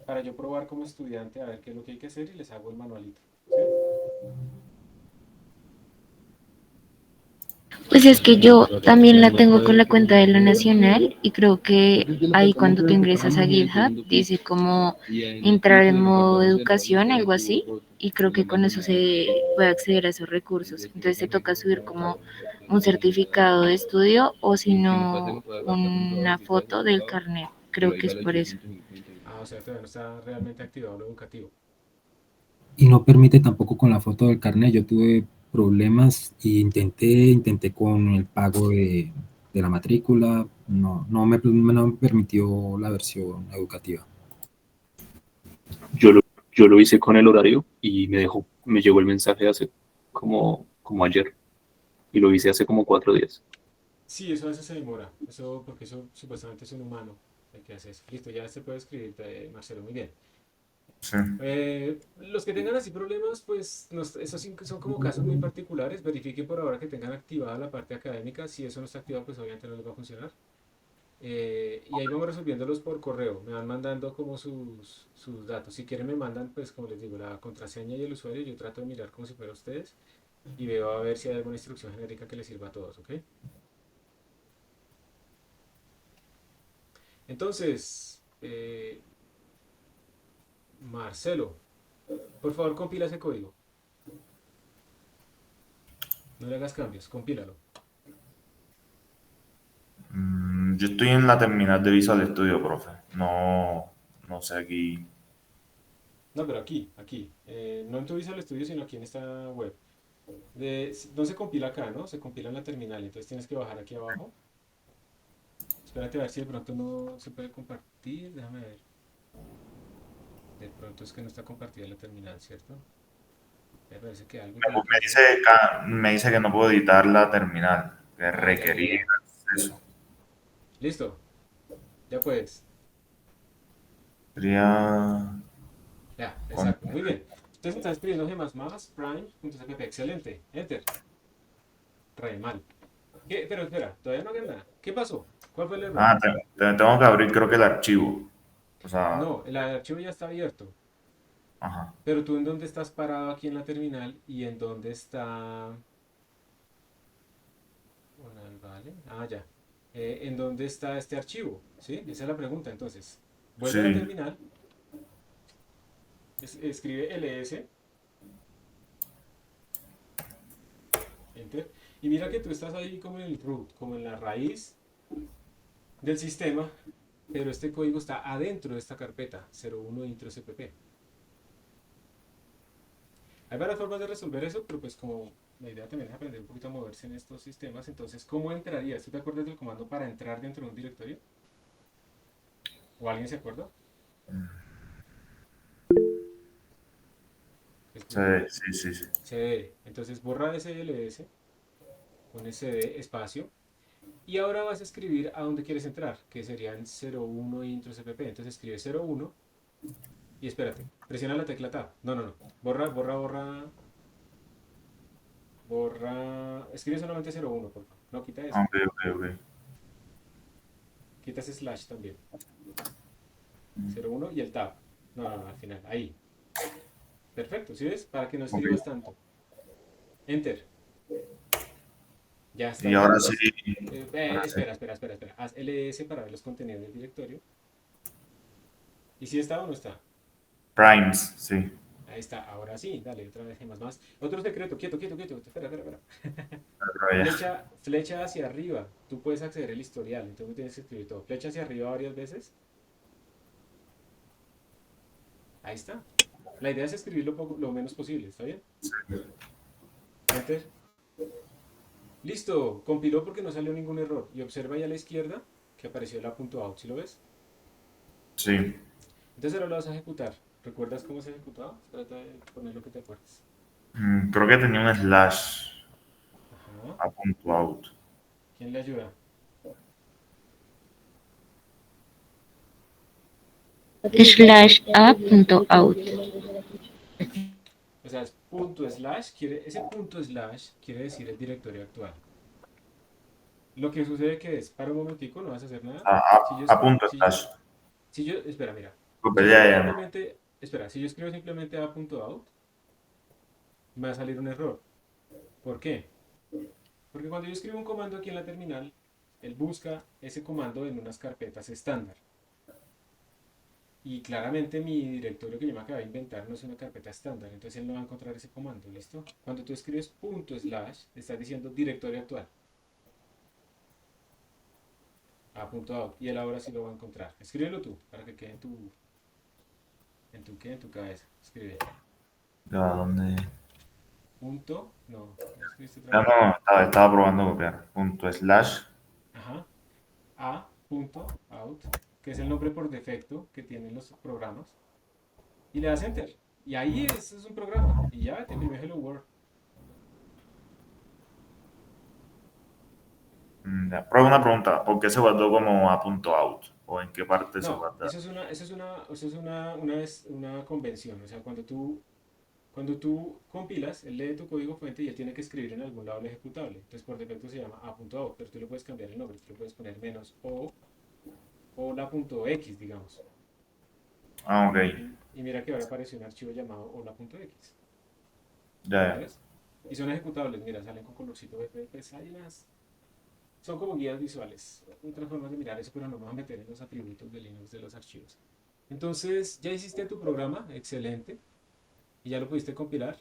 para yo probar como estudiante a ver qué es lo que hay que hacer y les hago el manualito. ¿Sí? Pues es que yo también la tengo con la cuenta de la Nacional y creo que ahí cuando tú ingresas a GitHub dice como entrar en modo educación, algo así, y creo que con eso se puede acceder a esos recursos. Entonces te toca subir como un certificado de estudio o si no una foto del carnet. Creo que es por eso. Ah, o sea, todavía no está realmente activado lo educativo. Y no permite tampoco con la foto del carnet. Yo tuve problemas y intenté con el pago de la matrícula. No me permitió la versión educativa. Yo lo, yo lo hice con el horario y me llegó el mensaje hace como ayer y lo hice hace como 4 días. Sí, eso a veces se demora. Eso porque eso supuestamente es un humano el que hace eso. Listo, ya se puede escribir, Marcelo, muy bien. Sí. Los que tengan así problemas, pues esos sí son como casos muy particulares. Verifiquen por ahora que tengan activada la parte académica. Si eso no está activado, pues obviamente no les va a funcionar. Y ahí vamos resolviéndolos por correo. Me van mandando como sus datos. Si quieren me mandan, pues como les digo, la contraseña y el usuario. Yo trato de mirar como si fuera ustedes y veo a ver si hay alguna instrucción genérica que les sirva a todos, ¿ok? Entonces, Marcelo, por favor compila ese código. No le hagas cambios, compílalo. Yo estoy en la terminal de Visual Studio, profe. No sé aquí. No, pero aquí. No en tu Visual Studio, sino aquí en esta web. No se compila acá, ¿no? Se compila en la terminal. Entonces tienes que bajar aquí abajo. Espérate a ver si de pronto no se puede compartir. Déjame ver. De pronto es que no está compartida la terminal, ¿cierto? Me parece que algo tiene que pasar. Me dice que no puedo editar la terminal, que Ah, ya, requerir ya. acceso. Listo, ya puedes. Sería Ya, con... exacto. Muy bien. Entonces estás escribiendo prime.cpp. Excelente. Enter. Re mal. Pero espera, todavía no hagan nada. ¿Qué pasó? ¿Cuál fue el error? Tengo que abrir creo que el archivo. O sea, No, el archivo ya está abierto. ajá. Pero tú en dónde estás parado aquí en la terminal y en dónde está... Vale. Ah, ya. ¿En dónde está este archivo? ¿Sí? Esa es la pregunta. Entonces, vuelve a la Sí, terminal, escribe ls, enter, y mira que tú estás ahí como en el root, como en la raíz del sistema, pero este código está adentro de esta carpeta, 01 intro cpp. Hay varias formas de resolver eso, pero pues como la idea también es aprender un poquito a moverse en estos sistemas, entonces, ¿cómo entrarías? ¿Tú te acuerdas del comando para entrar dentro de un directorio? ¿O alguien se acuerda? Es sí, como sí. cd. Entonces borra ese ls, pone cd espacio, Y ahora vas a escribir a dónde quieres entrar, que serían 01 intro cpp. Entonces escribe 01 y espérate, presiona la tecla Tab. No, no, no. Borra. Escribe solamente 01, por favor. No, quita eso. Ok, ok, ok. Quita ese slash también. 01 y el tab. No, no, no, al final. Ahí. Perfecto, ¿sí ves? Para que no escribas tanto. Enter. Ya está Y ahí. ahora sí. Ahora sí. Espera. Haz ls para ver los contenidos del directorio. ¿Y si está o no está? Primes, sí. Ahí está. Ahora sí. Dale, otra vez más. Otro secreto. Quieto. Espera. Pero ya. Flecha hacia arriba. Tú puedes acceder al historial. Entonces no tienes que escribir todo. Flecha hacia arriba varias veces. Ahí está. La idea es escribir lo menos posible. ¿Está bien? Enter. Listo. Compiló porque no salió ningún error. Y observa ahí a la izquierda que apareció la .out. ¿Sí lo ves? Sí. Entonces ahora lo vas a ejecutar. ¿Recuerdas cómo se ejecutaba? Trata de poner lo que te acuerdes. Creo que tenía un slash Ajá. a punto out. ¿Quién le ayuda? /a.out. O sea, es punto slash. Ese punto slash quiere decir el directorio actual. Lo que sucede que es, para un momentico, no vas a hacer nada. Si yo, A punto si, slash. si yo, espera, mira. Pues Si yo ya, escribo ya no. simplemente, espera, si yo escribo simplemente a.out, me va a salir un error. ¿Por qué? Porque cuando yo escribo un comando aquí en la terminal, él busca ese comando en unas carpetas estándar. Y claramente mi directorio que yo me acabé de inventar no es una carpeta estándar, entonces él no va a encontrar ese comando, ¿listo? Cuando tú escribes punto slash, estás diciendo directorio actual. A.out. Y él ahora sí lo va a encontrar. Escríbelo tú, para que quede en tu cabeza. Escribe. Ya, ¿dónde? Punto, no escribiste otra Ya vez. no, estaba probando copiar. Punto slash. Ajá. A.out, que es el nombre por defecto que tienen los programas. Y le das enter. Y ahí es un programa. Y ya te imprime Hello World. Ya. Pero una pregunta, ¿por qué se guardó como a punto out? ¿O en qué parte se No, guarda? eso es una convención. O sea, cuando tú compilas, él lee tu código fuente y él tiene que escribir en algún lado el ejecutable. Entonces, por defecto se llama a.out, pero tú le puedes cambiar el nombre. Tú le puedes poner menos o la punto .x, digamos. Ah, ok. Y mira que ahora apareció un archivo llamado hola.x. Ya, ¿Ya ya. ves? Y son ejecutables, mira, salen con colorcito verde, pues hay unas. Son como guías visuales. Otras formas de mirar eso, pero no me voy a meter en los atributos de Linux de los archivos. Entonces, ya hiciste tu programa, excelente, y ya lo pudiste compilar.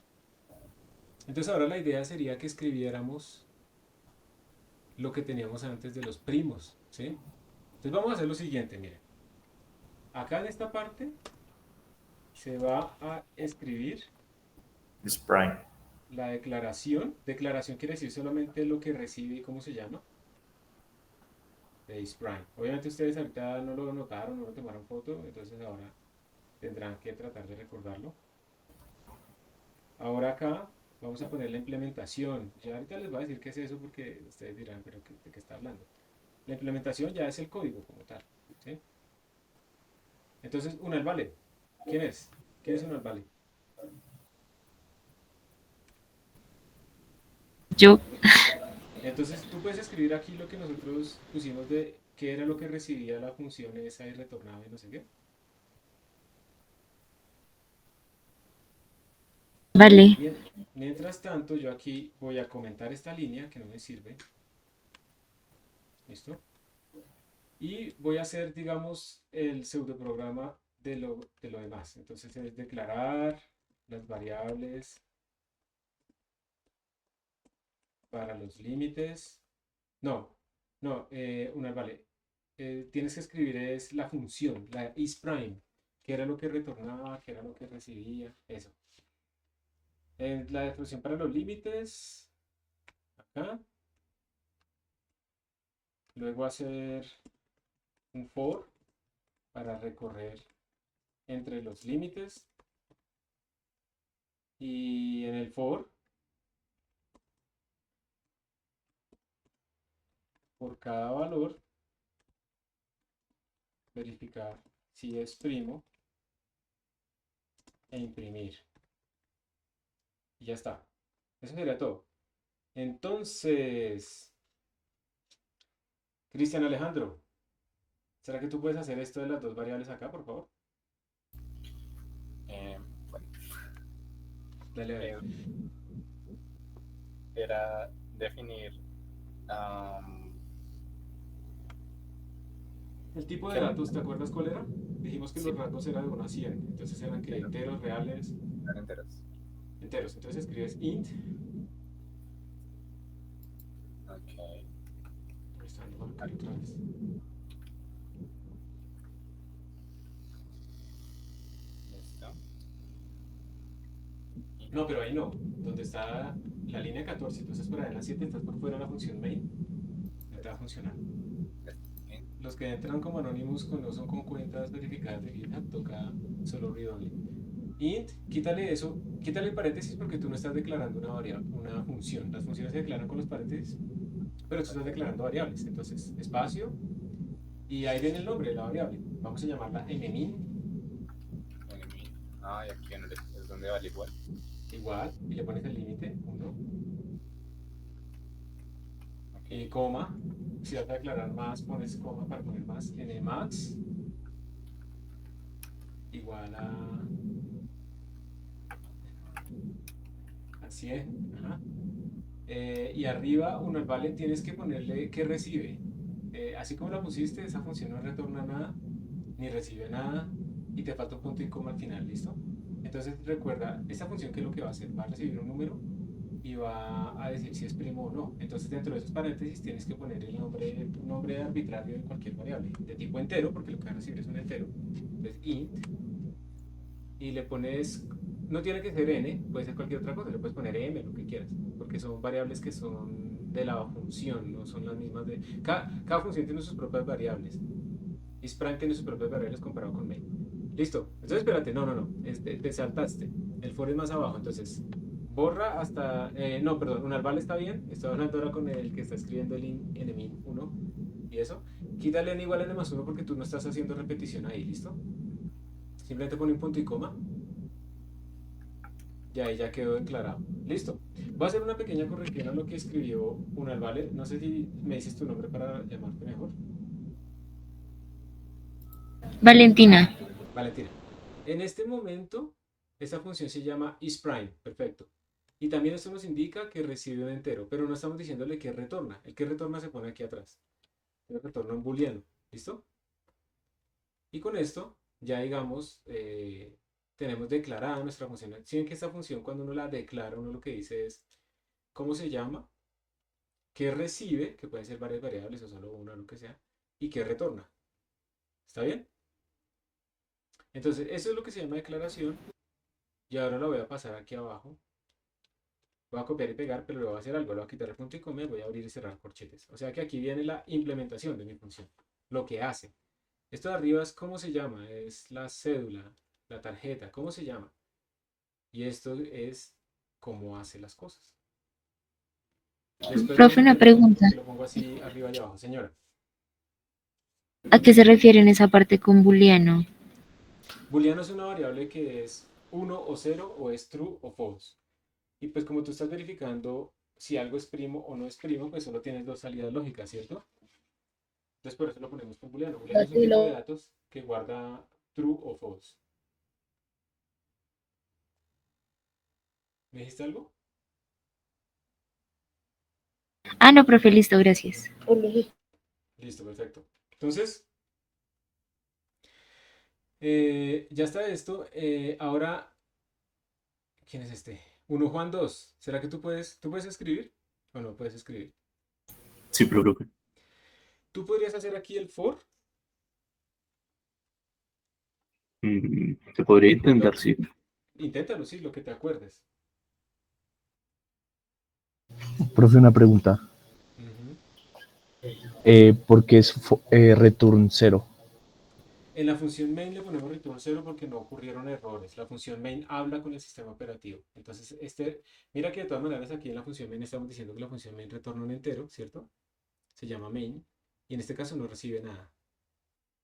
Entonces, ahora la idea sería que escribiéramos lo que teníamos antes de los primos, ¿sí? Entonces, vamos a hacer lo siguiente, miren. Acá en esta parte se va a escribir Es prime. la declaración. Declaración quiere decir solamente lo que recibe y cómo se llama. De isPrime. Obviamente ustedes ahorita no lo notaron, no lo tomaron foto, entonces ahora tendrán que tratar de recordarlo. Ahora acá vamos a poner la implementación. Ya ahorita les voy a decir qué es eso porque ustedes dirán, pero ¿de qué está hablando? La implementación ya es el código como tal, ¿sí? Entonces, unalvale. ¿Quién es? ¿Quién es unalvale? Yo. Entonces tú puedes escribir aquí lo que nosotros pusimos de qué era lo que recibía la función esa y retornaba y no sé qué. Vale. Bien, mientras tanto, yo aquí voy a comentar esta línea que no me sirve. ¿Listo? Y voy a hacer, digamos, el pseudoprograma de lo demás. Entonces es declarar las variables para los límites. No, no, vale. Tienes que escribir es la función, la isPrime, que era lo que retornaba, que era lo que recibía, eso. La definición para los límites, acá. Luego hacer un for para recorrer entre los límites. Y en el for por cada valor, verificar si es primo e imprimir. Y ya está. Eso sería todo. Entonces, Cristian Alejandro, ¿será que tú puedes hacer esto de las dos variables acá, por favor? Bueno, Dale a ver. era definir El tipo de datos, ¿te acuerdas cuál era? Dijimos que Sí. los rangos eran de 1 a 100, entonces eran que enteros, reales, enteros. enteros. Entonces escribes int. Ok. Ahí está, lo voy a marcar otra vez. Listo. No, pero ahí no. Donde está la línea 14, entonces por ahí en la 7 estás por fuera de la función main. No te va a funcionar. Los que entran como Anonymous no son con cuentas verificadas de GitHub, toca solo read only. Int, quítale eso, quítale el paréntesis porque tú no estás declarando una variable, una función. Las funciones se declaran con los paréntesis, pero tú estás declarando variables. Entonces, espacio, y ahí viene el nombre de la variable. Vamos a llamarla mmin, Y aquí es donde vale igual. igual, y le pones el límite, 1. Ok. Y coma, si vas a declarar más, pones coma para poner más. Nmax igual a 100. Ajá. Y arriba, uno al vale, tienes que ponerle que recibe. Así como la pusiste, esa función no retorna nada, ni recibe nada, y te falta un punto y coma al final, ¿listo? Entonces recuerda, esta función, ¿qué es lo que va a hacer? Va a recibir un número y va a decir si es primo o no. Entonces dentro de esos paréntesis tienes que poner un nombre arbitrario de cualquier variable, de tipo entero, porque lo que va a recibir es un entero. Entonces int, y le pones, no tiene que ser n, puede ser cualquier otra cosa, le puedes poner m, lo que quieras, porque son variables que son de la función, no son las mismas de... Cada función tiene sus propias variables. Isprime tiene sus propias variables comparado con main. Listo. Entonces espérate, no, te saltaste. El for es más abajo, entonces borra hasta... no, perdón, un arval está bien. Estoy hablando ahora con el que está escribiendo el nmin 1 y eso. Quítale n igual a n más 1 porque tú no estás haciendo repetición ahí, ¿listo? Simplemente pone un punto y coma. Y ahí ya quedó declarado. Listo. Voy a hacer una pequeña corrección a lo que escribió Unalvale. No sé si me dices tu nombre para llamarte mejor. Valentina. Valentina. En este momento, esta función se llama isPrime. Perfecto. Y también esto nos indica que recibe un entero, pero no estamos diciéndole que retorna. El que retorna se pone aquí atrás. El retorna un booleano. ¿Listo? Y con esto, ya digamos, tenemos declarada nuestra función. Si ven que esta función, cuando uno la declara, uno lo que dice es cómo se llama, qué recibe, que pueden ser varias variables o solo una, lo que sea, y qué retorna. ¿Está bien? Entonces, eso es lo que se llama declaración. Y ahora la voy a pasar aquí abajo. Voy a copiar y pegar, pero le voy a hacer algo. Le voy a quitar el punto y coma y voy a abrir y cerrar corchetes. O sea que aquí viene la implementación de mi función. Lo que hace. Esto de arriba es cómo se llama. Es la cédula, la tarjeta. ¿Cómo se llama? Y esto es cómo hace las cosas. Después Profe, una pregunta. lo pongo así arriba y abajo. Señora. ¿A qué se refiere en esa parte con booleano? Booleano es una variable que es 1 o 0 o es true o false. Y pues como tú estás verificando si algo es primo o no es primo, pues solo tienes dos salidas lógicas, ¿cierto? Entonces por eso lo ponemos con booleano. Booleano es un tipo de datos que guarda true o false. ¿Me dijiste algo? Ah, no, profe, listo, gracias. Listo, perfecto. Entonces, ya está esto. Ahora, ¿quién es este? 1 Juan 2. ¿Será que tú puedes escribir o no puedes escribir? Sí, profe. ¿Tú podrías hacer aquí el for? Se podría intentar, sí. Inténtalo, sí, lo que te acuerdes. Profe, una pregunta. ¿Por qué es return 0? En la función main le ponemos return 0 porque no ocurrieron errores. La función main habla con el sistema operativo. Entonces, mira que de todas maneras aquí en la función main estamos diciendo que la función main retorna un entero, ¿cierto? se llama main, y en este caso no recibe nada.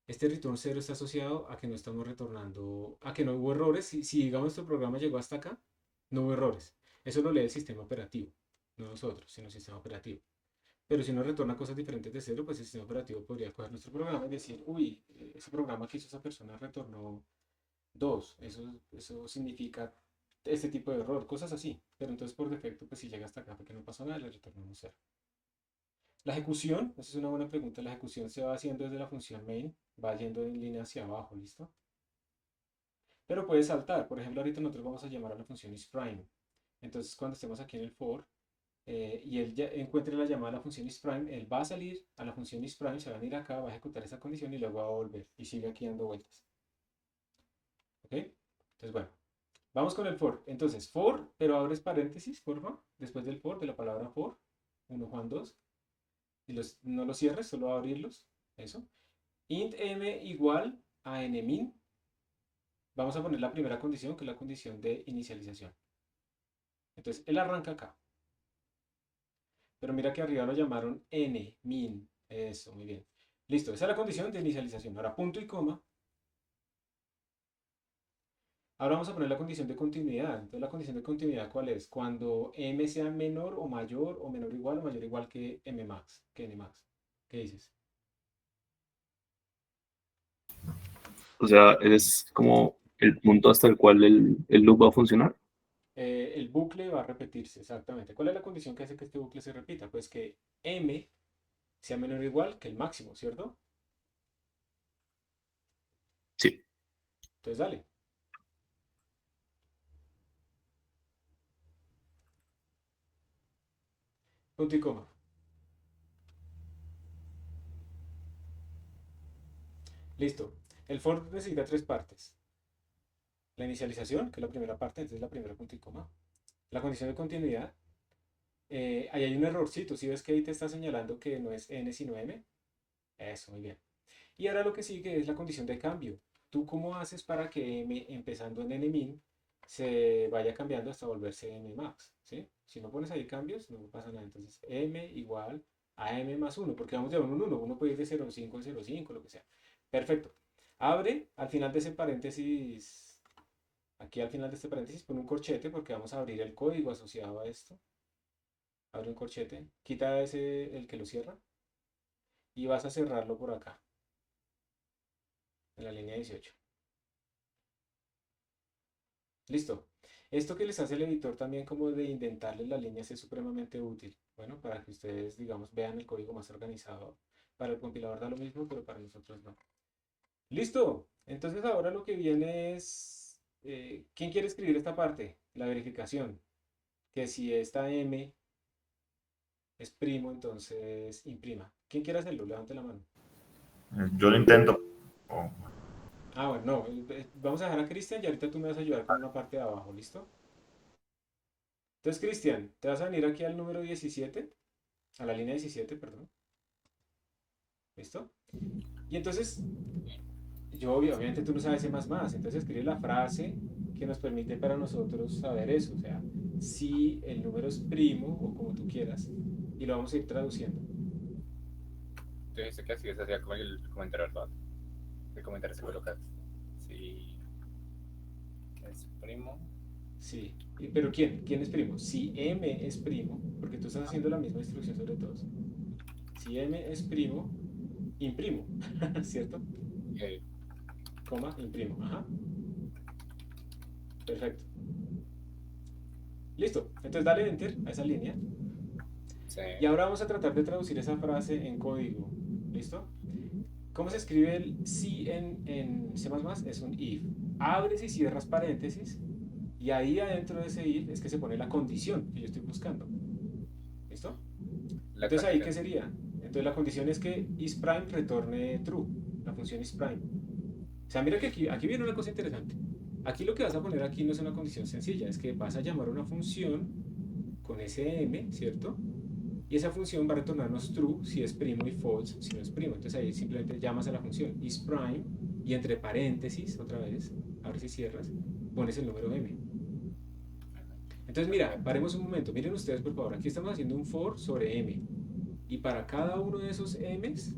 Este return 0 está asociado a que no estamos retornando, a que no hubo errores. Si digamos nuestro programa llegó hasta acá, no hubo errores. Eso lo lee el sistema operativo, no nosotros, sino el sistema operativo. Pero si uno retorna cosas diferentes de cero, pues el sistema operativo podría coger nuestro programa y decir, uy, ese programa que hizo esa persona retornó 2. Eso significa este tipo de error, cosas así. Pero entonces por defecto, pues si llega hasta acá porque no pasó nada, le retornamos 0. La ejecución, esa es una buena pregunta. La ejecución se va haciendo desde la función main, va yendo en línea hacia abajo, ¿listo? Pero puede saltar. Por ejemplo, ahorita nosotros vamos a llamar a la función isPrime. Entonces, cuando estemos aquí en el for y él ya encuentre la llamada a la función isPrime, él va a salir a la función isPrime, se va a venir acá, va a ejecutar esa condición y luego va a volver y sigue aquí dando vueltas. ¿Ok? Entonces, bueno, vamos con el for. Entonces, for, pero abres paréntesis, porfa, después del for, de la palabra for, 1 Juan 2. Y no los cierres, solo abrirlos. Eso. Int m igual a nmin. Vamos a poner la primera condición, que es la condición de inicialización. Entonces, él arranca acá. Pero mira que arriba lo llamaron nmin. Eso, muy bien. Listo, esa es la condición de inicialización. Ahora, punto y coma. Ahora vamos a poner la condición de continuidad. Entonces, la condición de continuidad, ¿cuál es? Cuando m sea menor o mayor o menor igual o mayor igual que mmax, que nmax. ¿Qué dices? O sea, es como el punto hasta el cual el loop va a funcionar. El bucle va a repetirse, exactamente. ¿Cuál es la condición que hace que este bucle se repita? Pues que m sea menor o igual que el máximo, ¿cierto? Sí. Entonces dale. Punto y coma. Listo. El for necesita 3 partes. La inicialización, que es la primera parte, entonces la primera punto y coma. La condición de continuidad. Ahí hay un errorcito. Si ves que ahí te está señalando que no es n sino m. Eso, muy bien. Y ahora lo que sigue es la condición de cambio. ¿Tú cómo haces para que m, empezando en nmin, se vaya cambiando hasta volverse mmax? ¿Sí? Si no pones ahí cambios, no pasa nada. Entonces, m igual a m más 1, porque vamos de 1 en 1. Uno puede ir de 0,5 a 0,5, lo que sea. Perfecto. Abre al final de ese paréntesis, aquí al final de este paréntesis, pon un corchete, porque vamos a abrir el código asociado a esto. Abre un corchete, quita el que lo cierra, y vas a cerrarlo por acá, en la línea 18. Listo. Esto que les hace el editor también como de indentarles las líneas es supremamente útil. Bueno, para que ustedes, digamos, vean el código más organizado. Para el compilador da lo mismo, pero para nosotros no. Listo. Entonces ahora lo que viene es, ¿quién quiere escribir esta parte? La verificación. Que si esta m es primo, entonces imprima. ¿Quién quiere hacerlo? Levante la mano. Yo lo intento. Ah, bueno, no. Vamos a dejar a Cristian y ahorita tú me vas a ayudar con una parte de abajo, ¿listo? Entonces, Cristian, te vas a venir aquí al número 17, a la línea 17, perdón. ¿Listo? Y entonces, obviamente tú no sabes C++, entonces escribe la frase que nos permite para nosotros saber eso, o sea, si el número es primo o como tú quieras, y lo vamos a ir traduciendo. Tú dijiste que así se hacía como el comentario, ¿verdad? El comentario se coloca si es primo. Sí, pero ¿quién? ¿Quién es primo? Si m es primo, porque tú estás haciendo la misma instrucción sobre todos. Si m es primo, imprimo, ¿cierto? Coma, imprimo, ajá. Perfecto. Listo, entonces dale enter a esa línea. Sí. Y ahora vamos a tratar de traducir esa frase en código. ¿Listo? ¿Cómo se escribe el si en C++? Es un if. Abres y cierras paréntesis. Y ahí adentro de ese if es que se pone la condición que yo estoy buscando. ¿Listo? Entonces ahí, ¿qué sería? Entonces la condición es que isPrime retorne true. La función isPrime. O sea, mira que aquí viene una cosa interesante. Aquí lo que vas a poner aquí no es una condición sencilla. Es que vas a llamar una función con ese m, ¿cierto? Y esa función va a retornarnos true si es primo y false si no es primo. Entonces ahí simplemente llamas a la función isPrime y entre paréntesis, otra vez, abres y cierras, pones el número m. Entonces mira, paremos un momento, miren ustedes por favor, aquí estamos haciendo un for sobre m Y para cada uno de esos m's,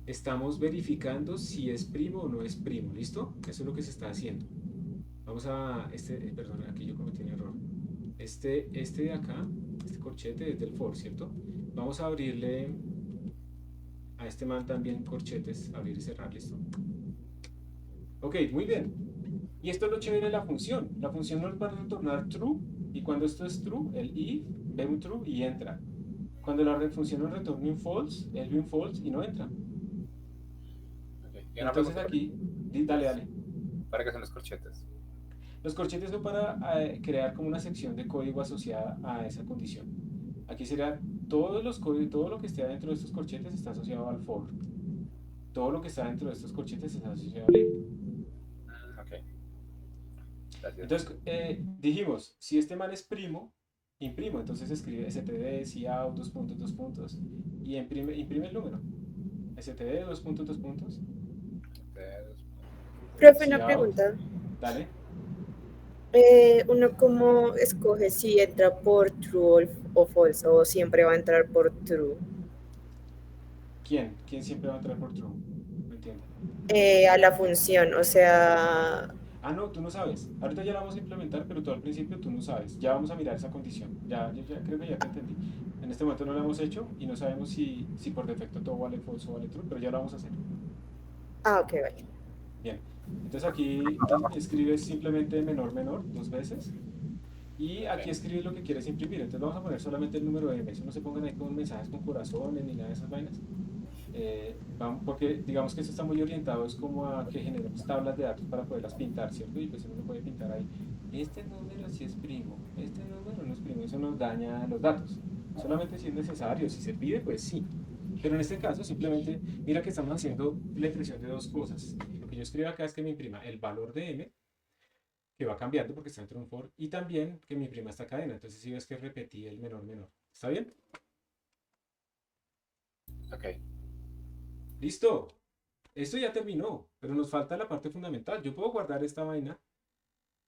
estamos verificando si es primo o no es primo. ¿Listo? Eso es lo que se está haciendo. Vamos a, perdón, aquí yo cometí un error. Este de acá, este corchete es del for, ¿cierto? Vamos a abrirle a este man también corchetes, abrir y cerrar, ¿listo? Ok, muy bien. Y esto es lo chévere de la función. La función nos va a retornar true, y cuando esto es true, el if ve un true y entra. Cuando la función nos retorne un false, él ve un false y no entra. Okay. Y una Entonces pregunta, aquí, dale. ¿para qué son los corchetes? Los corchetes son para crear como una sección de código asociada a esa condición. Aquí será todos los códigos, todo lo que esté dentro de estos corchetes está asociado al for. Todo lo que está dentro de estos corchetes está asociado al if. Ok, gracias. Entonces dijimos, si este man es primo, imprimo, entonces escribe std, cout, dos puntos, y imprime el número. std, dos puntos. Profe, una Cout, pregunta. dale. ¿Uno cómo escoge si entra por true o false o siempre va a entrar por true? ¿Quién siempre va a entrar por true? No entiendo. A la función, o sea, Ah, no, tú no sabes. Ahorita ya la vamos a implementar, pero tú al principio tú no sabes. Ya vamos a mirar esa condición. Ya creo que ya te entendí. En este momento no lo hemos hecho y no sabemos si por defecto todo vale false o vale true, pero ya lo vamos a hacer. ok, vale. Bien. Entonces aquí tú escribes simplemente menor, dos veces. Y aquí escribes lo que quieres imprimir. Entonces vamos a poner solamente el número de m. Eso no se pongan ahí con mensajes con corazones ni nada de esas vainas. Porque digamos que eso está muy orientado es como a que generemos tablas de datos para poderlas pintar, ¿cierto? Y pues uno no puede pintar ahí, este número sí es primo, este número no es primo, eso nos daña los datos. Solamente si es necesario, si se pide, pues sí. Pero en este caso simplemente, mira que estamos haciendo la impresión de dos cosas. Lo que yo escribo acá es que me imprima el valor de m, que va cambiando porque está dentro de un for, y también que me imprima esta cadena. Entonces si ves que repetí el menor. ¿Está bien? Ok. Listo. Esto ya terminó, pero nos falta la parte fundamental. Yo puedo guardar esta vaina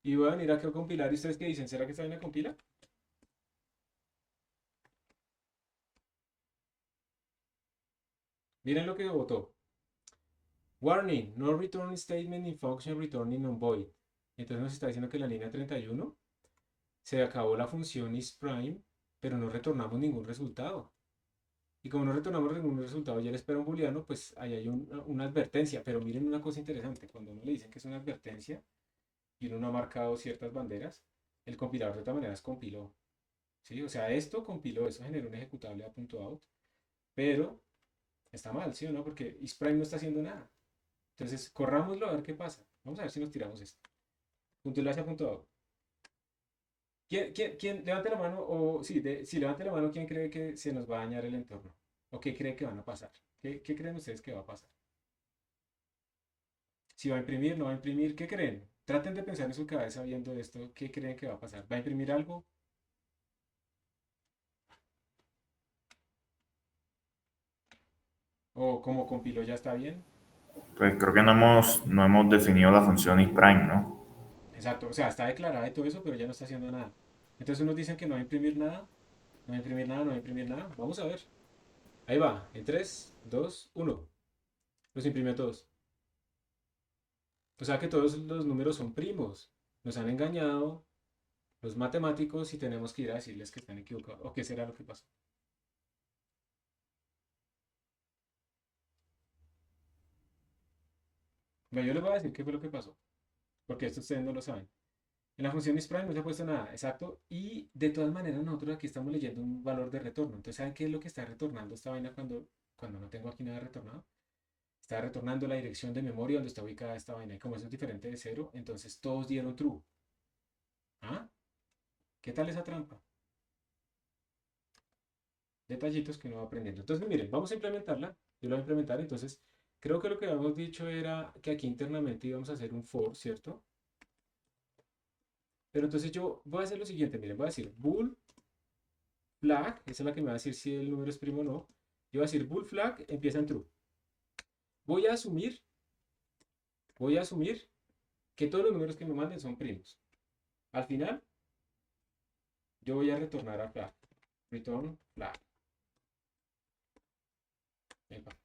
y voy a venir acá a compilar. ¿Y ustedes qué dicen? ¿Será que esta vaina compila? Miren lo que votó. Warning, no return statement in function returning on void. Entonces nos está diciendo que en la línea 31 se acabó la función isPrime, pero no retornamos ningún resultado. Y como no retornamos ningún resultado y él espera un booleano, pues ahí hay una advertencia. Pero miren una cosa interesante. Cuando uno le dicen que es una advertencia y uno no ha marcado ciertas banderas, el compilador de todas maneras compiló. ¿Sí? O sea, esto compiló, eso generó un ejecutable a.out, pero está mal, ¿sí o no? Porque isPrime no está haciendo nada. Entonces, corrámoslo a ver qué pasa. Vamos a ver si nos tiramos esto. Punto enlace a punto out. ¿Quién levante la mano? O sí, si levante la mano, ¿quién cree que se nos va a dañar el entorno? ¿O qué cree que van a pasar? ¿Qué creen ustedes que va a pasar? Si va a imprimir, no va a imprimir, ¿qué creen? Traten de pensar en su cabeza viendo esto, ¿qué creen que va a pasar? ¿Va a imprimir algo? ¿O como compiló ya está bien? Pues creo que no hemos definido la función isPrime, ¿no? Exacto, o sea, está declarada y todo eso, pero ya no está haciendo nada. Entonces unos dicen que no va a imprimir nada, no va a imprimir nada, no va a imprimir nada. Vamos a ver. Ahí va, en 3, 2, 1. Los imprimió todos. O sea que todos los números son primos. Nos han engañado los matemáticos y tenemos que ir a decirles que están equivocados. ¿O qué será lo que pasó? Bueno, yo les voy a decir qué fue lo que pasó, porque esto ustedes no lo saben. En la función isPrime no se ha puesto nada, exacto, y de todas maneras nosotros aquí estamos leyendo un valor de retorno. Entonces, ¿saben qué es lo que está retornando esta vaina cuando no tengo aquí nada retornado? Está retornando la dirección de memoria donde está ubicada esta vaina. Y como eso es diferente de 0, entonces todos dieron true. ¿Ah? ¿Qué tal esa trampa? Detallitos que uno va aprendiendo. Entonces, miren, vamos a implementarla. Yo la voy a implementar. Entonces, creo que lo que habíamos dicho era que aquí internamente íbamos a hacer un for, ¿cierto? Pero entonces yo voy a hacer lo siguiente. Miren, voy a decir bool flag. Esa es la que me va a decir si el número es primo o no. Yo voy a decir bool flag empieza en true. Voy a asumir que todos los números que me manden son primos. Al final, yo voy a retornar a flag. Return flag. Epa.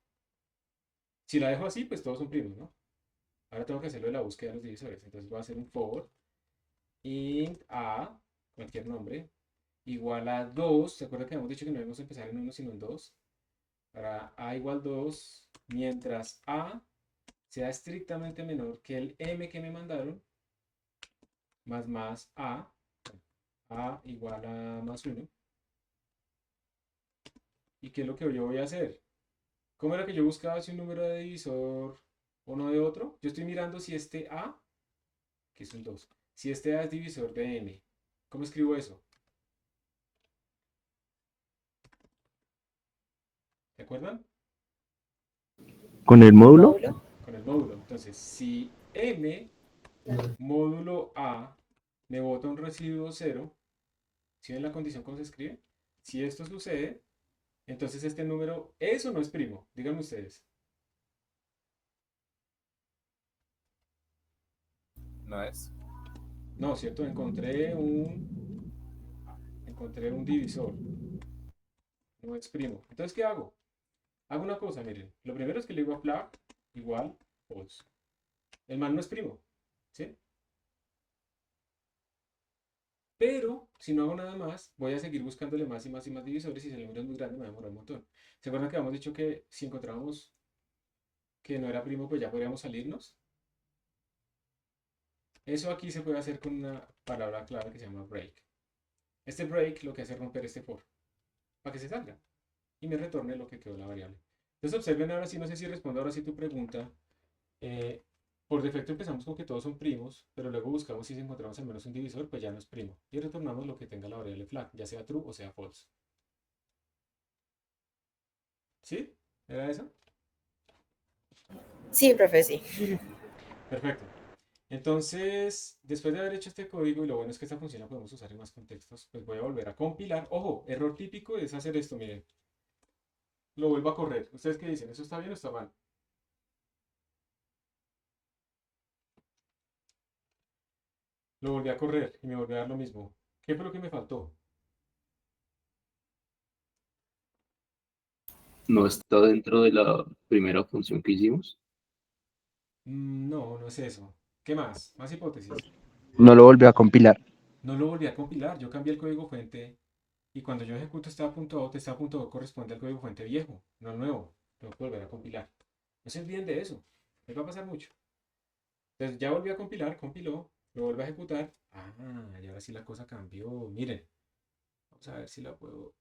Si la dejo así, pues todos son primos, ¿no? Ahora tengo que hacerlo de la búsqueda de los divisores. Entonces voy a hacer un for int a, cualquier nombre, igual a 2. ¿Se acuerdan que habíamos dicho que no íbamos a empezar en 1 sino en 2? Para a igual 2, mientras a sea estrictamente menor que el m que me mandaron, más a igual a más 1. ¿Y qué es lo que yo voy a hacer? ¿Cómo era que yo buscaba si un número de divisor o no de otro? Yo estoy mirando si este a, que es un 2, si este a es divisor de m. ¿Cómo escribo eso? ¿Se acuerdan? ¿Con el módulo? Con el módulo. Entonces, si m módulo a me bota un residuo 0, ¿sí ven la condición cómo se escribe? Si esto sucede, entonces este número ¿es o no es primo? Díganme ustedes. No es. No, ¿cierto? Encontré un divisor. No es primo. Entonces, ¿qué hago? Hago una cosa, miren. Lo primero es que le digo a flag igual false. El man no es primo. ¿Sí? Pero, si no hago nada más, voy a seguir buscándole más y más y más divisores y si el número es muy grande me va a demorar un montón. ¿Se acuerdan que habíamos dicho que si encontrábamos que no era primo, pues ya podríamos salirnos? Eso aquí se puede hacer con una palabra clave que se llama break. Este break lo que hace es romper este for para que se salga y me retorne lo que quedó la variable. Entonces observen ahora sí, no sé si respondo ahora sí tu pregunta. Por defecto empezamos con que todos son primos, pero luego buscamos si encontramos al menos un divisor, pues ya no es primo. Y retornamos lo que tenga la variable flag, ya sea true o sea false. ¿Sí? ¿Era eso? Sí, profe, sí. Perfecto. Entonces, después de haber hecho este código, y lo bueno es que esta función la podemos usar en más contextos, pues voy a volver a compilar. Ojo, error típico es hacer esto, miren. Lo vuelvo a correr. ¿Ustedes qué dicen? ¿Eso está bien o está mal? Lo volví a correr y me volvió a dar lo mismo. ¿Qué fue lo que me faltó? No está dentro de la primera función que hicimos. No, no es eso. ¿Qué más? Más hipótesis. No lo volvió a compilar. No lo volví a compilar. Yo cambié el código fuente y cuando yo ejecuto estaba.out corresponde al código fuente viejo, no el nuevo. Tengo que volver a compilar. No se olviden de eso. Les va a pasar mucho. Entonces ya volví a compilar, compiló, lo vuelvo a ejecutar. Ah, y ahora sí la cosa cambió. Miren. Vamos a ver si la puedo.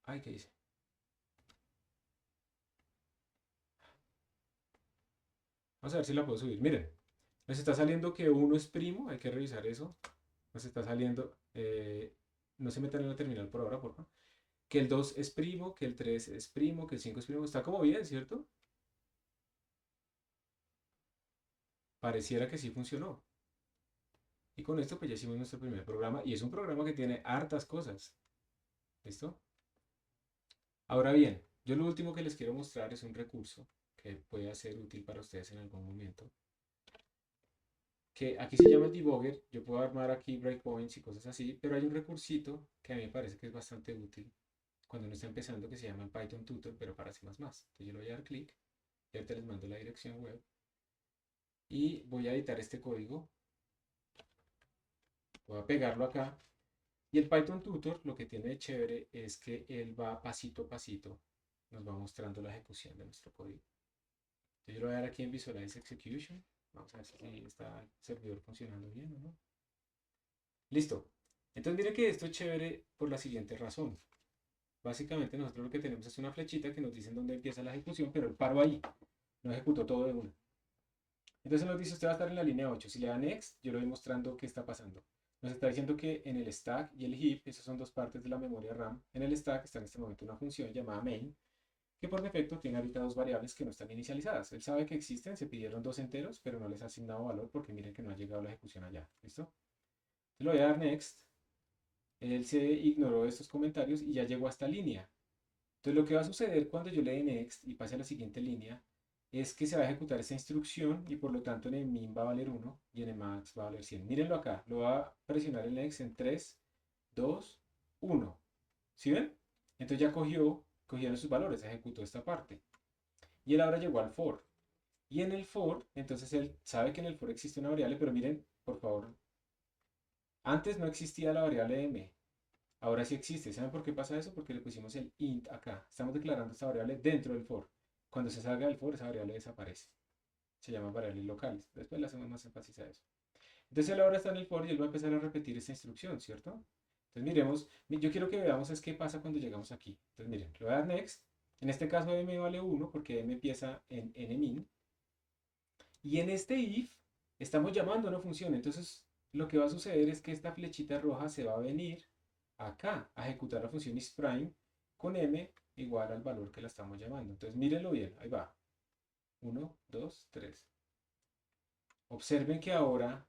Ay, ¿qué hice? Vamos a ver si la puedo subir. Miren. Nos está saliendo que 1 es primo. Hay que revisar eso. Nos está saliendo. No se metan en la terminal por ahora, por favor. Que el 2 es primo, que el 3 es primo, que el 5 es primo. Está como bien, ¿cierto? Pareciera que sí funcionó. Y con esto pues ya hicimos nuestro primer programa. Y es un programa que tiene hartas cosas. ¿Listo? Ahora bien, yo lo último que les quiero mostrar es un recurso que puede ser útil para ustedes en algún momento. Que aquí se llama debugger. Yo puedo armar aquí breakpoints y cosas así. Pero hay un recursito que a mí me parece que es bastante útil cuando uno está empezando, que se llama Python Tutor, pero para C++. Entonces yo le voy a dar clic y ahorita les mando la dirección web y voy a editar este código, voy a pegarlo acá y el Python Tutor lo que tiene de chévere es que él va pasito a pasito, nos va mostrando la ejecución de nuestro código. Entonces yo lo voy a dar aquí en Visualize Execution, vamos a ver si está el servidor funcionando bien o no. Listo. Entonces miren que esto es chévere por la siguiente razón. Básicamente nosotros lo que tenemos es una flechita que nos dice dónde empieza la ejecución, pero el paro ahí, no ejecutó todo de una. Entonces nos dice usted va a estar en la línea 8. Si le da next, yo le voy mostrando qué está pasando. Nos está diciendo que en el stack y el heap, esas son dos partes de la memoria RAM, en el stack está en este momento una función llamada main, que por defecto tiene ahorita dos variables que no están inicializadas. Él sabe que existen, se pidieron dos enteros, pero no les ha asignado valor porque miren que no ha llegado la ejecución allá. ¿Listo? Le voy a dar next. Él se ignoró estos comentarios y ya llegó a esta línea. Entonces lo que va a suceder cuando yo le dé next y pase a la siguiente línea es que se va a ejecutar esta instrucción y por lo tanto en el min va a valer 1 y en el max va a valer 100. Mírenlo acá, lo va a presionar el next en 3, 2, 1. ¿Sí ven? Entonces ya cogió cogieron sus valores, ejecutó esta parte. Y él ahora llegó al for. Y en el for, entonces él sabe que en el for existe una variable, pero miren, por favor, antes no existía la variable m, ahora sí existe. ¿Saben por qué pasa eso? Porque le pusimos el int acá. Estamos declarando esta variable dentro del for. Cuando se salga del for, esa variable desaparece. Se llaman variables locales. Después le hacemos más énfasis a eso. Entonces él ahora está en el for y él va a empezar a repetir esta instrucción, ¿cierto? Entonces miremos, yo quiero que veamos es qué pasa cuando llegamos aquí. Entonces miren, le voy a dar next. En este caso m vale 1 porque m empieza en nmin. Y en este if estamos llamando a una función. Entonces lo que va a suceder es que esta flechita roja se va a venir acá a ejecutar la función isPrime con m igual al valor que la estamos llamando. Entonces mírenlo bien, ahí va. 1, 2, 3. Observen que ahora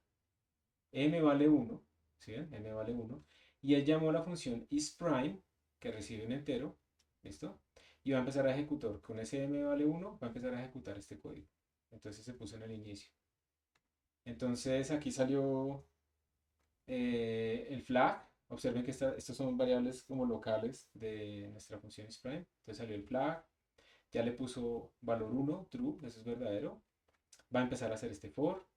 m vale 1, ¿sí? M vale 1, y él llamó la función isPrime, que recibe un entero, ¿listo? Y va a empezar a ejecutar, con ese m vale 1, va a empezar a ejecutar este código. Entonces se puso en el inicio. Entonces aquí salió el flag. Observen que estos son variables como locales de nuestra función isPrime. Entonces salió el flag, ya le puso valor 1, true, eso es verdadero. Va a empezar a hacer este for.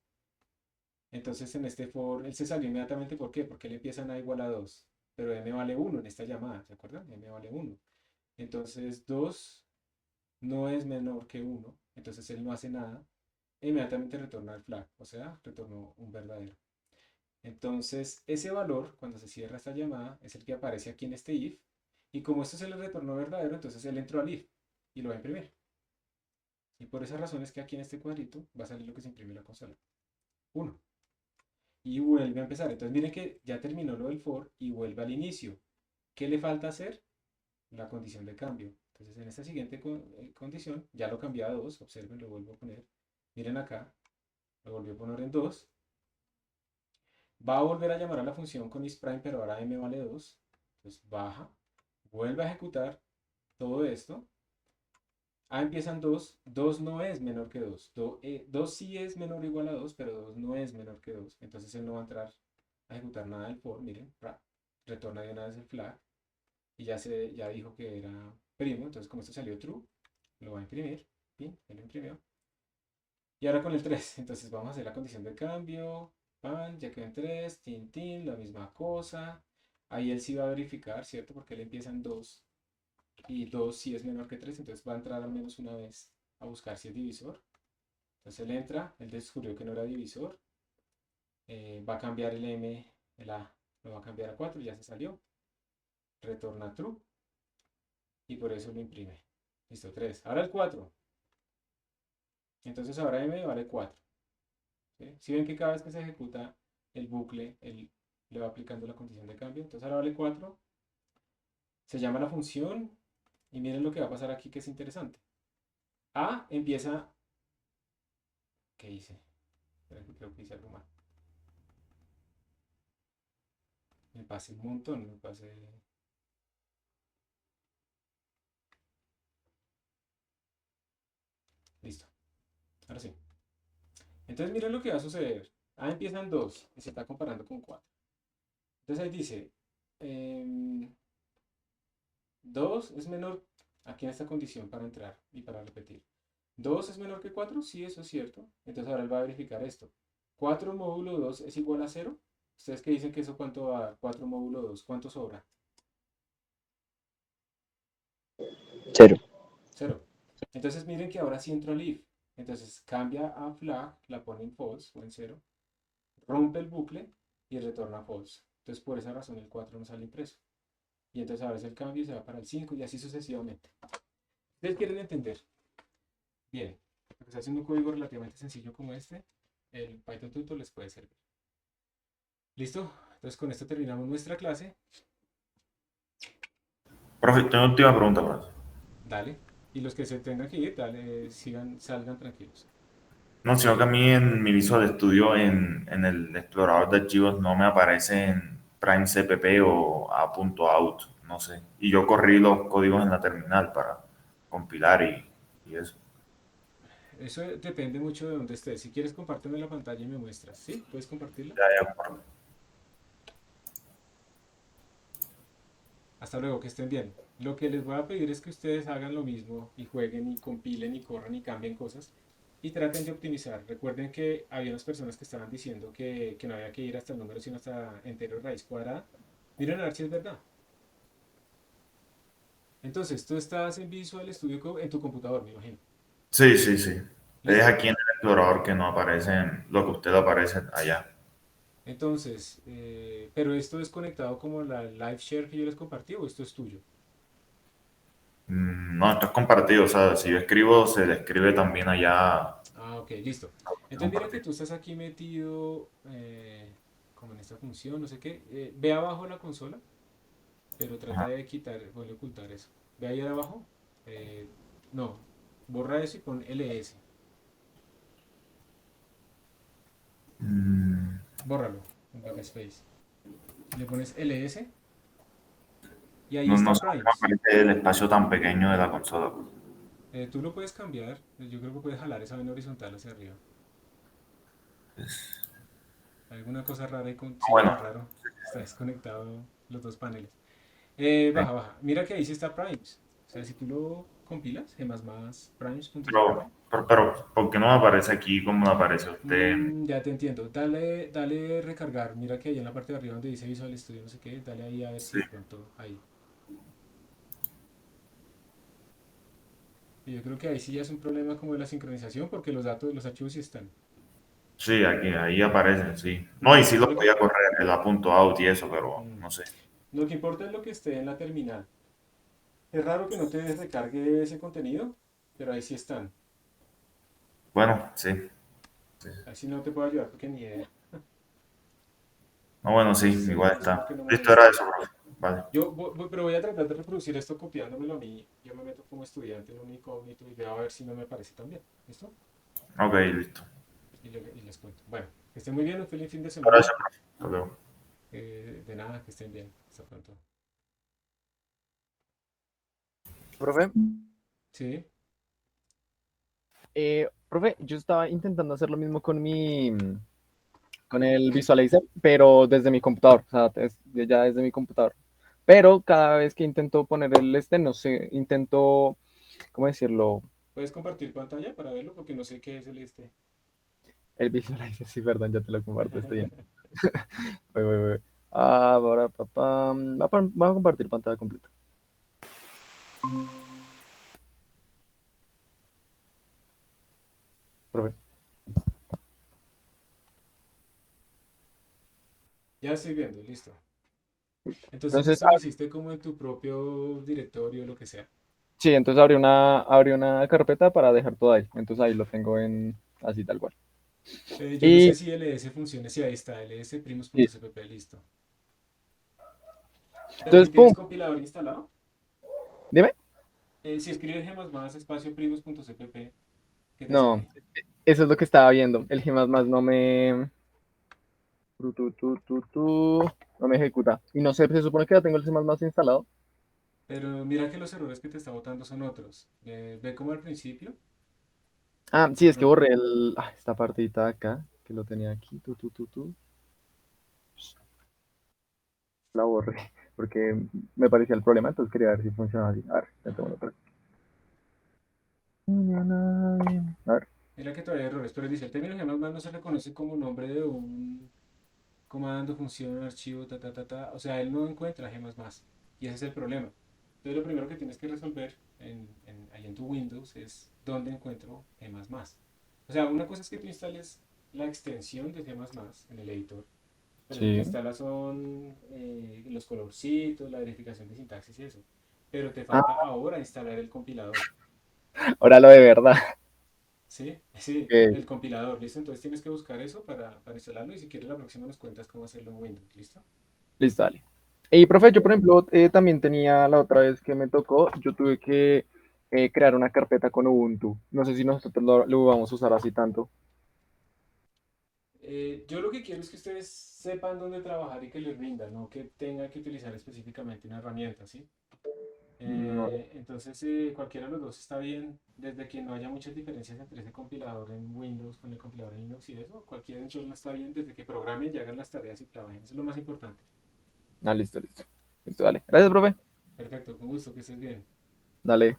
Entonces en este for, él se salió inmediatamente, ¿por qué? Porque él empieza en a igual a 2, pero m vale 1 en esta llamada, ¿se acuerdan? M vale 1. Entonces 2 no es menor que 1, entonces él no hace nada, e inmediatamente retorna el flag, o sea, retornó un verdadero. Entonces ese valor, cuando se cierra esta llamada, es el que aparece aquí en este if, y como esto se le retornó verdadero, entonces él entró al if y lo va a imprimir. Y por esa razón es que aquí en este cuadrito va a salir lo que se imprime en la consola. 1. Y vuelve a empezar. Entonces miren que ya terminó lo del for y vuelve al inicio. ¿Qué le falta hacer? La condición de cambio. Entonces en esta siguiente condición ya lo cambié a 2. Observen, lo vuelvo a poner. Miren acá. Lo volvió a poner en 2. Va a volver a llamar a la función con isPrime, pero ahora m vale 2. Entonces baja. Vuelve a ejecutar todo esto. Empiezan 2. 2 no es menor que 2. 2 sí es menor o igual a 2, pero 2 no es menor que 2. Entonces él no va a entrar a ejecutar nada del for. Miren, retorna de una vez el flag. Y ya dijo que era primo. Entonces como esto salió true, lo va a imprimir. Bien, él lo imprimió. Y ahora con el 3. Entonces vamos a hacer la condición de cambio. Pan, ya quedó en 3. Tin, tin, la misma cosa. Ahí él sí va a verificar, ¿cierto? Porque él empieza en 2. Y 2 si es menor que 3, entonces va a entrar al menos una vez a buscar si es divisor. Entonces él entra, él descubrió que no era divisor, va a cambiar el m, el a, lo va a cambiar a 4, ya se salió, retorna true, y por eso lo imprime. Listo, 3. Ahora el 4. Entonces ahora m vale 4. ¿Sí? Si ven que cada vez que se ejecuta el bucle, él le va aplicando la condición de cambio. Entonces ahora vale 4. Se llama la función. Y miren lo que va a pasar aquí que es interesante. A empieza... ¿Qué hice? Creo que hice algo mal. Me pasé un montón, me pasé... Listo. Ahora sí. Entonces miren lo que va a suceder. A empieza en 2 y se está comparando con 4. Entonces ahí dice... 2 es menor... Aquí en esta condición para entrar y para repetir. 2 es menor que 4, sí, eso es cierto. Entonces ahora él va a verificar esto. 4 módulo 2 es igual a 0. ¿Ustedes qué dicen que eso cuánto va a dar? 4 módulo 2, ¿cuánto sobra? 0. 0. Entonces miren que ahora sí entro al if. Entonces cambia a flag, la pone en false o en 0. Rompe el bucle y retorna false. Entonces por esa razón el 4 no sale impreso. Y entonces ahora es el cambio y se va para el 5 y así sucesivamente. ¿Ustedes quieren entender? Bien, lo que está haciendo un código relativamente sencillo como este, el Python Tutor les puede servir. ¿Listo? Entonces con esto terminamos nuestra clase. Profe, tengo última pregunta, profe. Dale. Y los que se tengan que ir, dale, salgan tranquilos. No, sino que a mí en mi Visual Studio, en el explorador de archivos, no me aparece en Prime CPP o A.out, no sé. Y yo corrí los códigos en la terminal para compilar y eso. Eso depende mucho de dónde estés. Si quieres, compárteme la pantalla y me muestras. ¿Sí? ¿Puedes compartirla? Ya, profe. Hasta luego, que estén bien. Lo que les voy a pedir es que ustedes hagan lo mismo y jueguen y compilen y corran y cambien cosas y traten de optimizar. Recuerden que había unas personas que estaban diciendo que no había que ir hasta el número, sino hasta entero raíz cuadrada. Miren a ver si es verdad. Entonces, tú estás en Visual Studio Code en tu computador, me imagino. Sí, sí, sí. Es ¿Listo? aquí en el explorador que no aparecen lo que usted aparece allá. Entonces, pero esto es conectado como la live share que yo les compartí o esto es tuyo. No, esto es compartido, o sea, si yo escribo, se le escribe también allá Ah, ok, listo. Entonces mira que compartido. tú estás aquí metido como en esta función, no sé qué. Ve abajo la consola, pero trata Ajá. de quitar, vuelve a ocultar eso. Ve ahí abajo. No, borra eso y pon ls. Mm, Bórralo en backspace. Le pones ls y ahí no, no está sé por qué me primes. aparece el espacio tan pequeño de la consola. Tú lo puedes cambiar. Yo creo que puedes jalar esa vaina horizontal hacia arriba. Alguna cosa rara y sí, Bueno, tan raro. Está desconectado los dos paneles. sí. Baja, baja. Mira que ahí sí está primes. O sea, si tú lo compilas, Pero, primes.cpp. pero, ¿por qué no me aparece aquí como me aparece a usted? Ya te entiendo. Dale recargar. Mira que ahí en la parte de arriba donde dice Visual Studio, no sé qué. Dale ahí a ver si Sí, de pronto ahí. Y yo creo que ahí sí ya es un problema como de la sincronización porque los datos, los archivos sí están. sí, aquí, ahí aparecen, sí. No, y sí lo Lo que, podía correr, el apunto out y eso, pero mm, no sé. lo que importa es lo que esté en la terminal. Es raro que no te recargue ese contenido, pero ahí sí están. Bueno, sí. Sí. Ahí sí no te puedo ayudar porque ni idea. No, bueno, sí, Sí, igual no sé por está. qué no me Listo, era muestra. eso, profe. Vale. Pero voy a tratar de reproducir esto copiándomelo a mí. Yo me meto como estudiante en un incógnito y veo a ver si no me parece también. ¿Listo? Ok, listo. Y les cuento. Bueno, que estén muy bien, un feliz fin de semana. Gracias, profe. Hasta luego. De nada, que estén bien. Hasta pronto. Profe, Sí, profe, yo estaba intentando hacer lo mismo con el Visualizer, pero desde mi computador, o sea, ya desde mi computador. Pero cada vez que intento poner no sé, intento, ¿cómo decirlo? puedes compartir pantalla para verlo porque no sé qué es el este. El Visualizer, sí, perdón, ya te lo comparto, estoy bien. Voy. Ahora, papá, vamos a compartir pantalla completa. Profe. Ya estoy viendo, listo. Entonces Entonces, esto lo hiciste como en tu propio directorio o lo que sea. sí, entonces abrí una carpeta para dejar todo ahí. Entonces ahí lo tengo en así tal cual. Yo no sé Y, si ls funciona, si ahí está, y ls.primos.cpp, listo. Pero si entonces, tienes pum, compilador instalado, dime. si escribes gemas espacio primos.cpp, ¿qué te No, sale? eso es lo que estaba viendo. El G++ no me, no me ejecuta. Y no sé, se supone que ya tengo el C++ instalado. Pero mira que los errores que te está botando son otros. Ve como al principio. Ah, sí, es que No, borré esta partita de acá, que lo tenía aquí, la borré, porque me parecía el problema, entonces quería ver si funcionaba así. A ver, ya tengo otra. A ver, mira que todavía hay errores, pero dice, el término gemas no se reconoce como nombre de un comando, función, archivo, ta. O sea, él no encuentra gemas. Y ese es el problema. Entonces, lo primero que tienes que resolver ahí en tu Windows es dónde encuentro gemas. O sea, una cosa es que tú instales la extensión de gemas en el editor. Pero lo que sí. instala son los colorcitos, la verificación de sintaxis y eso. Pero te Ah, falta ahora instalar el compilador. ahora lo de verdad. ¿Sí? Sí, Ok, el compilador, ¿listo? Entonces tienes que buscar eso para instalarlo y si quieres la próxima nos cuentas cómo hacerlo en Windows, ¿listo? listo, dale. Y profe, yo por ejemplo también tenía la otra vez que me tocó, yo tuve que crear una carpeta con Ubuntu. No sé si nosotros lo vamos a usar así tanto. Yo lo que quiero es que ustedes sepan dónde trabajar y que les rinda, no que tengan que utilizar específicamente una herramienta, ¿sí? No, Entonces, cualquiera de los dos está bien, desde que no haya muchas diferencias entre ese compilador en Windows con el compilador en Linux y eso, cualquier entorno está bien desde que programen y hagan las tareas y trabajen, eso es lo más importante. listo. Listo, dale. Gracias, profe. Perfecto, con gusto, que estés bien. Dale.